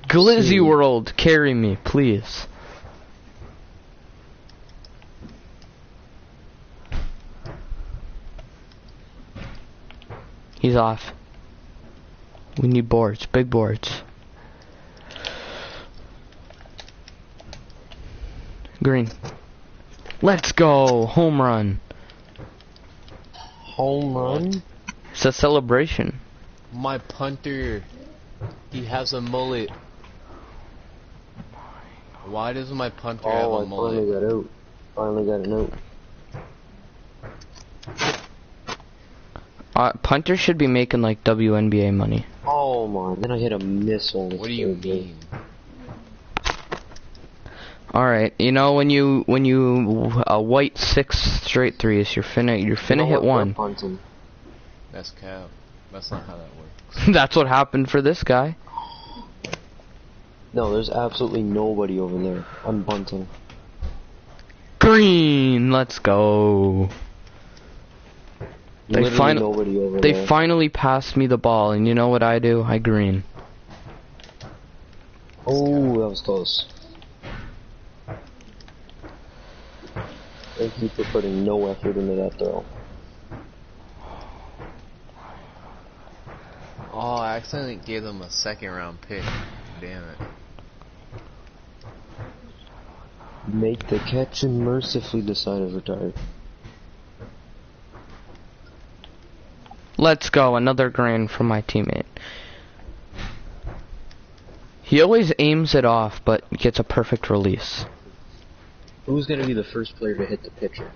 Speaker 1: Glizzy World, carry me, please. He's off. We need boards, big boards. Green. Let's go! Home run.
Speaker 3: Home run?
Speaker 1: It's a celebration.
Speaker 12: My punter, he has a mullet. Why does my punter have a mullet?
Speaker 3: Finally got out. Finally got an out.
Speaker 1: Punter should be making like WNBA money.
Speaker 3: Oh my, then I hit a missile.
Speaker 12: What do you mean?
Speaker 1: Alright, you know when you white 6 straight threes, you're finna hit one.
Speaker 12: That's cap. That's not how that works.
Speaker 1: That's what happened for this guy.
Speaker 3: No, there's absolutely nobody over there. I'm bunting.
Speaker 1: Green, let's go. They finally passed me the ball, and you know what I do? I green.
Speaker 3: Oh, that was close. Thank you for putting no effort into that throw.
Speaker 12: Oh, I accidentally gave them a second round pick. Damn it.
Speaker 3: Make the catch and mercifully decided retired.
Speaker 1: Let's go, another grand from my teammate. He always aims it off, but gets a perfect release.
Speaker 3: Who's gonna be the first player to hit the pitcher?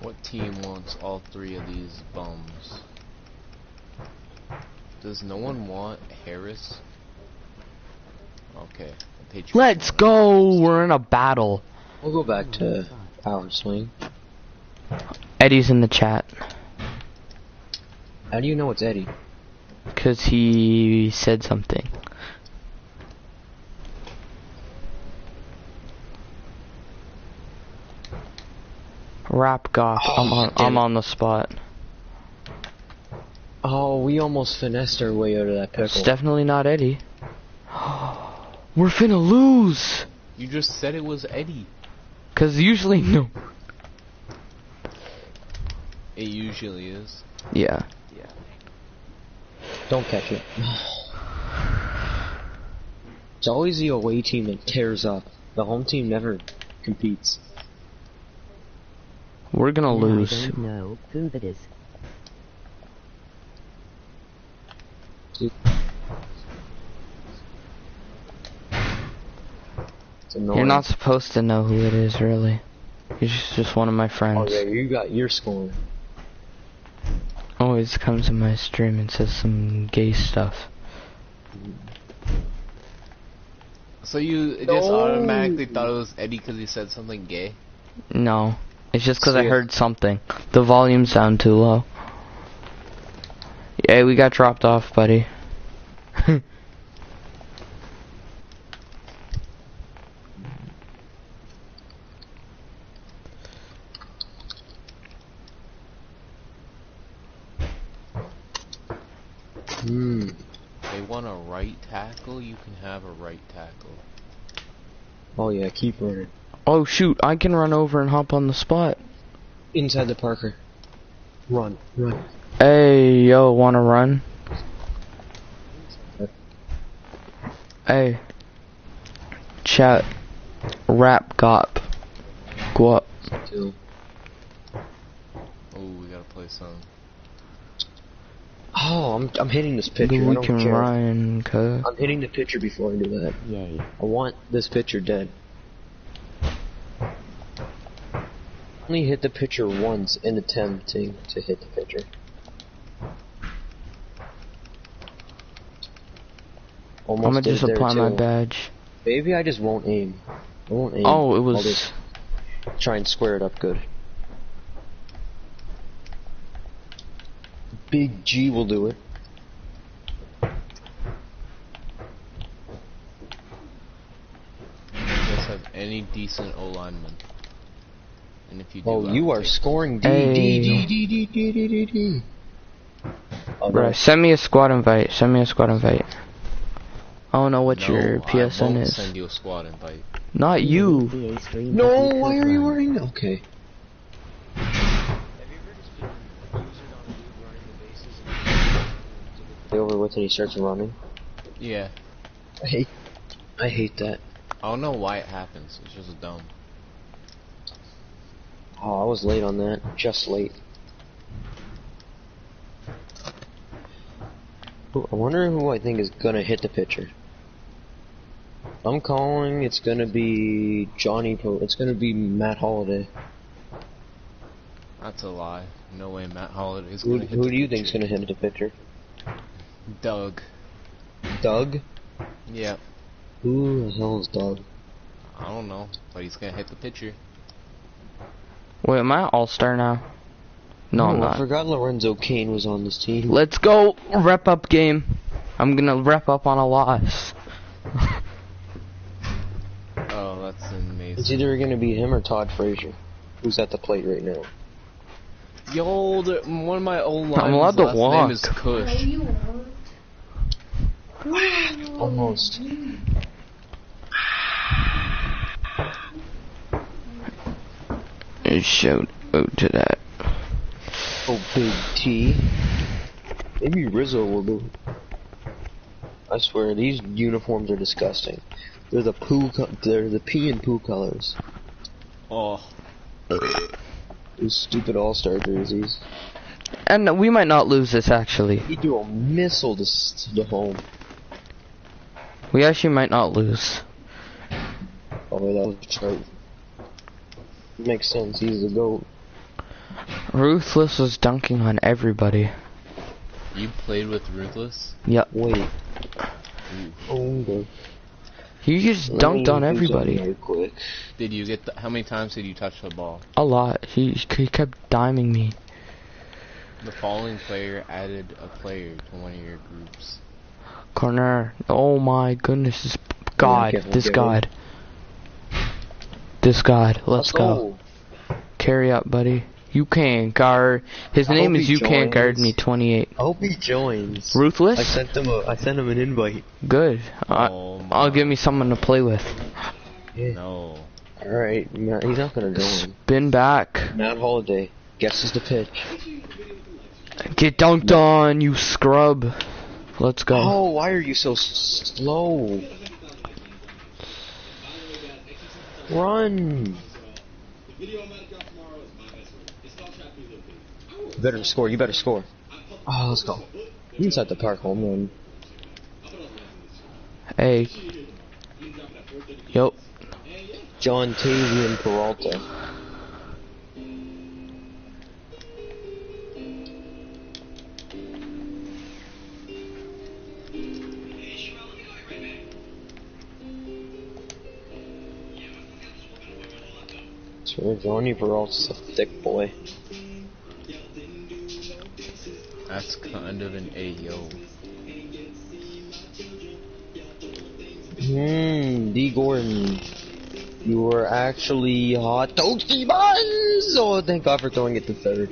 Speaker 12: What team wants all three of these bums? Does no one want Harris? Okay.
Speaker 1: Let's go! We're in a battle.
Speaker 3: We'll go back to power swing.
Speaker 1: Eddie's in the chat.
Speaker 3: How do you know it's Eddie?
Speaker 1: Because he said something. Rap goth. I'm on the spot.
Speaker 3: Oh, we almost finessed our way out of that pickle.
Speaker 1: It's definitely not Eddie. We're finna lose!
Speaker 12: You just said it was Eddie.
Speaker 1: Cause usually no.
Speaker 12: It usually is.
Speaker 1: Yeah.
Speaker 3: Don't catch it. It's always the away team that tears up. The home team never competes.
Speaker 1: We're gonna lose.
Speaker 13: I don't know who that is.
Speaker 1: You're not supposed to know who it is, really. He's just one of my friends.
Speaker 3: Oh yeah, you got your score.
Speaker 1: Always comes in my stream and says some gay stuff.
Speaker 12: So you just automatically thought it was Eddie because he said something gay?
Speaker 1: No. It's just because I heard something. The volume's down too low. Yeah, we got dropped off, buddy.
Speaker 12: They want a right tackle, you can have a right tackle.
Speaker 3: Oh yeah, keep running.
Speaker 1: Oh shoot, I can run over and hop on the spot.
Speaker 3: Inside the Parker. Run, run.
Speaker 1: Hey, yo, wanna run? Hey. Chat. Rap gop. Go up.
Speaker 12: Oh, we gotta play some.
Speaker 3: Oh, I'm hitting this pitcher. I
Speaker 1: We
Speaker 3: don't
Speaker 1: can
Speaker 3: care.
Speaker 1: run, cuz.
Speaker 3: I'm hitting the pitcher before I do that. Yeah. I want this pitcher dead. Only hit the pitcher once in attempting to hit the pitcher. Almost
Speaker 1: I'm gonna
Speaker 3: did
Speaker 1: just
Speaker 3: it there,
Speaker 1: apply my
Speaker 3: too.
Speaker 1: badge.
Speaker 3: Maybe I just won't aim. I won't aim.
Speaker 1: Oh, it
Speaker 3: I'll
Speaker 1: was...
Speaker 3: just try and square it up good. Big G will do it.
Speaker 12: Let's have any decent O lineman. And if you do,
Speaker 3: Oh, you are scoring D. Oh,
Speaker 1: Bruh,
Speaker 3: no.
Speaker 1: send me a squad invite. Send me a squad invite. I don't know what your
Speaker 12: I
Speaker 1: PSN
Speaker 12: won't
Speaker 1: is.
Speaker 12: send you a squad invite.
Speaker 1: Not you.
Speaker 3: No, why are you wearing? Okay. Over with and he starts running.
Speaker 12: Yeah.
Speaker 3: I hate that.
Speaker 12: I don't know why it happens. It's just dumb.
Speaker 3: Oh, I was late on that. Just late. Ooh, I wonder who I think is gonna hit the pitcher. I'm calling. It's gonna be It's gonna be Matt Holliday.
Speaker 12: That's a lie. No way Matt Holiday's
Speaker 3: Who
Speaker 12: gonna hit the
Speaker 3: do you
Speaker 12: pitcher.
Speaker 3: think's gonna hit the pitcher?
Speaker 12: Doug.
Speaker 3: Doug?
Speaker 12: Yeah.
Speaker 3: Who the hell is Doug?
Speaker 12: I don't know, but he's gonna hit the pitcher.
Speaker 1: Wait, am I all-star now? No, I'm
Speaker 3: I
Speaker 1: not.
Speaker 3: forgot Lorenzo Kane was on this team.
Speaker 1: Let's go! Rep up game. I'm gonna rep up on a loss.
Speaker 12: Oh, that's amazing.
Speaker 3: It's either gonna be him or Todd Frazier, who's at the plate right now.
Speaker 12: Yo, one of my old lines.
Speaker 1: I'm allowed to
Speaker 12: last
Speaker 1: walk.
Speaker 12: name is Kush.
Speaker 3: Almost.
Speaker 1: Shout out to that.
Speaker 3: Oh, Big T. Maybe Rizzo will do. I swear, these uniforms are disgusting. They're the they're the pee and poo colors.
Speaker 12: Oh.
Speaker 3: Those stupid All-Star jerseys.
Speaker 1: And we might not lose this, actually.
Speaker 3: He threw a missile to home.
Speaker 1: We actually might not lose.
Speaker 3: Oh, that was true. Makes sense, he's the GOAT.
Speaker 1: Ruthless was dunking on everybody.
Speaker 12: You played with Ruthless?
Speaker 1: Yep.
Speaker 3: Wait.
Speaker 12: Ooh.
Speaker 3: Oh, okay.
Speaker 1: He just dunked on everybody.
Speaker 3: Real quick.
Speaker 12: Did you get how many times did you touch the ball?
Speaker 1: A lot. He kept diming me.
Speaker 12: The following player added a player to one of your groups.
Speaker 1: Corner. Oh my goodness. This God. This God. This God. Let's go. Carry up, buddy. You can't guard. His name is You Can't Guard Me 28.
Speaker 3: I hope he joins.
Speaker 1: Ruthless?
Speaker 3: I sent him an invite.
Speaker 1: Good. I'll give me someone to play with.
Speaker 3: Yeah.
Speaker 12: No.
Speaker 3: Alright, he's not gonna join.
Speaker 1: Spin back.
Speaker 3: Matt Holliday guesses the pitch.
Speaker 1: Get dunked on, you scrub. Let's go.
Speaker 3: Oh, why are you so slow? Run! You better score, you better score. Oh, let's go. Inside the park, home run.
Speaker 1: Hey. Yup.
Speaker 3: John Tavian Peralta. Sure, Johnny Peralta's a thick boy.
Speaker 12: That's kind of an Ayo.
Speaker 3: D. Gordon. You were actually hot toasty buns! Oh, thank God for throwing it to third.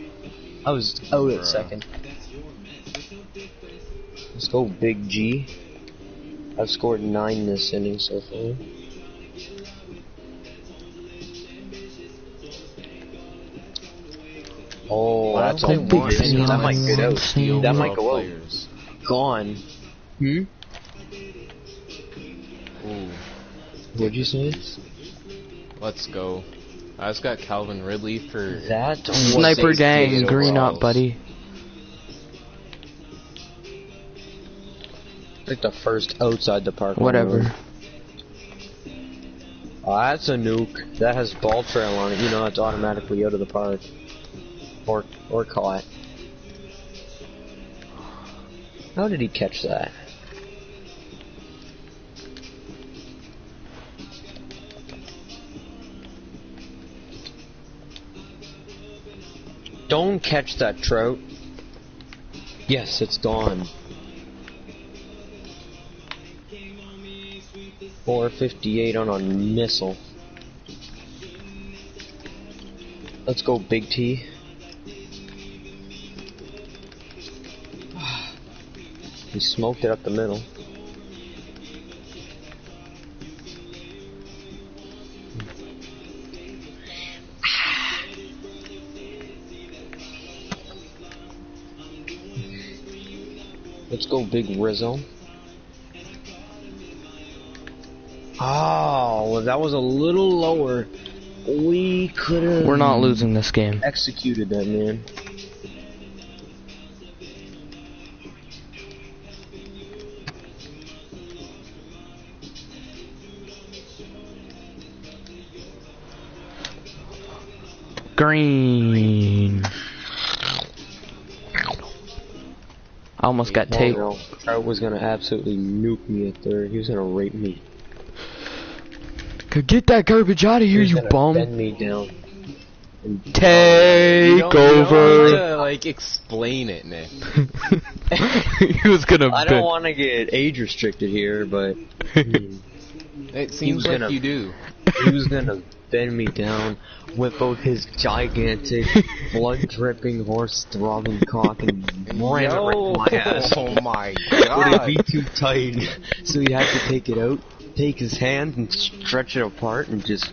Speaker 3: I was out at second. Let's go, Big G. I've scored 9 this inning so far. Oh, that's a big steal. That might get out. That might go out. Gone. Hmm?
Speaker 12: Ooh.
Speaker 3: What'd you say?
Speaker 12: Let's go. I just got Calvin Ridley for
Speaker 3: that.
Speaker 1: Sniper gang, green up, buddy.
Speaker 3: Like the first outside the park.
Speaker 1: Whatever.
Speaker 3: Oh, that's a nuke. That has ball trail on it. You know, it's automatically out of the park. Or caught. How did he catch that? Don't catch that, Trout. Yes, it's gone. 458 on a missile. Let's go, Big T. He smoked it up the middle. Let's go, Big Rizzo. Oh, well, that was a little lower. We could have.
Speaker 1: We're not losing this game.
Speaker 3: Executed that, man.
Speaker 1: Green. I almost got taped.
Speaker 3: No. Trout was gonna absolutely nuke me at third. He was gonna rape me.
Speaker 1: Get that garbage out of here, you bum.
Speaker 3: Bend me down.
Speaker 1: Take over.
Speaker 12: You to, like, explain it, Nick.
Speaker 1: He was gonna.
Speaker 3: I don't want to get age restricted here, but
Speaker 12: it seems like you do.
Speaker 3: He was gonna bend me down with both his gigantic, blood-dripping, horse-throbbing cock and ram it right in my ass.
Speaker 12: Oh my god!
Speaker 3: Would it be too tight? So he had to take it out, take his hand and stretch it apart and just.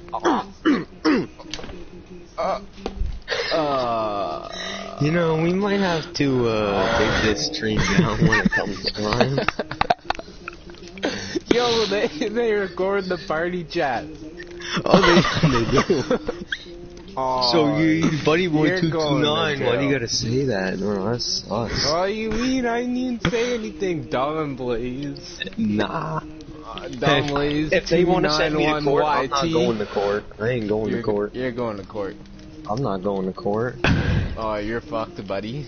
Speaker 3: You know, we might have to take this stream down when it comes time.
Speaker 12: Yo, they record the party chat.
Speaker 3: Oh, they do.
Speaker 12: Oh,
Speaker 3: so you Buddy Boy 229, why do you gotta say that? No, that's us.
Speaker 12: What do you mean? I didn't say anything, Dumb and Blaze.
Speaker 3: Nah.
Speaker 12: Dumb Blaze.
Speaker 3: If they want to send me to court, I'm not going to court. I ain't going to court.
Speaker 12: You're going to court.
Speaker 3: I'm not going to court.
Speaker 12: Oh, you're fucked, buddy.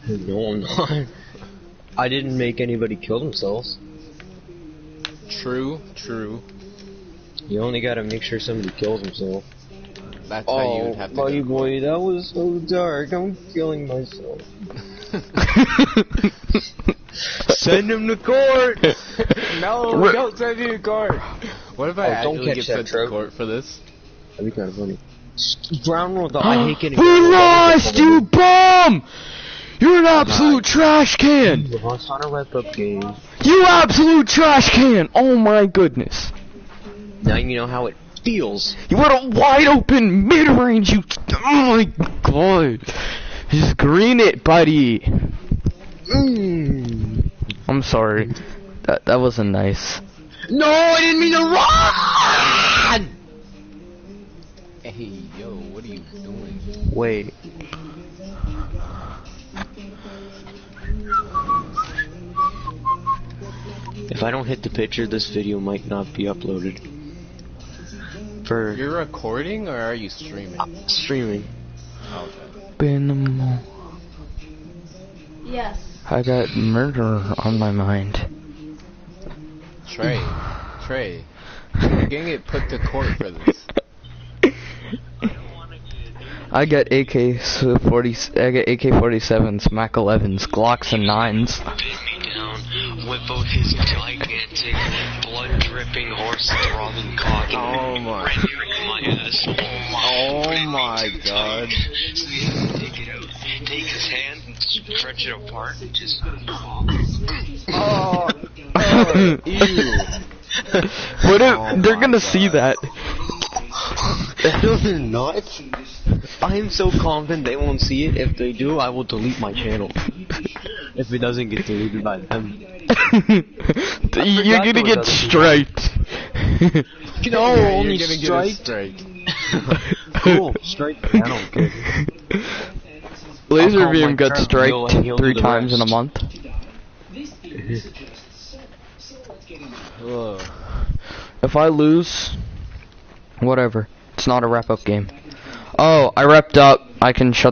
Speaker 3: No, I'm not. I didn't make anybody kill themselves.
Speaker 12: True, true.
Speaker 3: You only gotta make sure somebody kills himself.
Speaker 12: That's how you would have to
Speaker 3: Buddy Boy, that was so dark. I'm killing myself. Send him to court!
Speaker 12: No, don't send me to court! What if I actually get sent to court for this?
Speaker 3: That'd be kind of funny. Brown roll, I hate getting.
Speaker 1: Who lost, you bum? You're an absolute trash can!
Speaker 3: You lost on a wrap-up game.
Speaker 1: You absolute trash can! Oh my goodness.
Speaker 3: Now you know how it feels.
Speaker 1: You had a wide open mid-range, you... Oh my god. Just green it, buddy. I'm sorry. That wasn't nice.
Speaker 3: No, I didn't mean to run!
Speaker 12: Hey, yo, what are you doing?
Speaker 3: Wait. If I don't hit the picture, this video might not be uploaded.
Speaker 12: You're recording or are you streaming?
Speaker 3: Streaming.
Speaker 12: Oh, okay.
Speaker 1: Been the mall.
Speaker 6: Yes.
Speaker 1: I got murder on my mind.
Speaker 12: Trey, you're gonna get put to court for this.
Speaker 1: I get AK-40, I get AK-47s, Mac 11s, Glocks, and 9s.
Speaker 3: Pin me down with both his gigantic, blood-dripping, horse-throbbing cock and rendering my asshole.
Speaker 12: Oh my god.
Speaker 3: So you have to take it out, take his hand and stretch it apart and just...
Speaker 12: Ew.
Speaker 1: What if they're gonna see that?
Speaker 3: No, they're not. I am so confident they won't see it. If they do, I will delete my channel. If it doesn't get deleted by them.
Speaker 1: You're gonna get striked.
Speaker 3: No,
Speaker 12: Yeah,
Speaker 3: only
Speaker 12: you're gonna
Speaker 3: strike.
Speaker 12: get a strike.
Speaker 3: Cool, strike. I don't care.
Speaker 1: Laser
Speaker 3: I'll call
Speaker 1: Beam
Speaker 3: my
Speaker 1: got
Speaker 3: Trevor Hill and he'll
Speaker 1: striked 3
Speaker 3: do the
Speaker 1: times in a
Speaker 3: rest.
Speaker 1: month.
Speaker 12: Ugh.
Speaker 1: If I lose, whatever. It's not a wrap-up game. Oh, I repped up. I can shut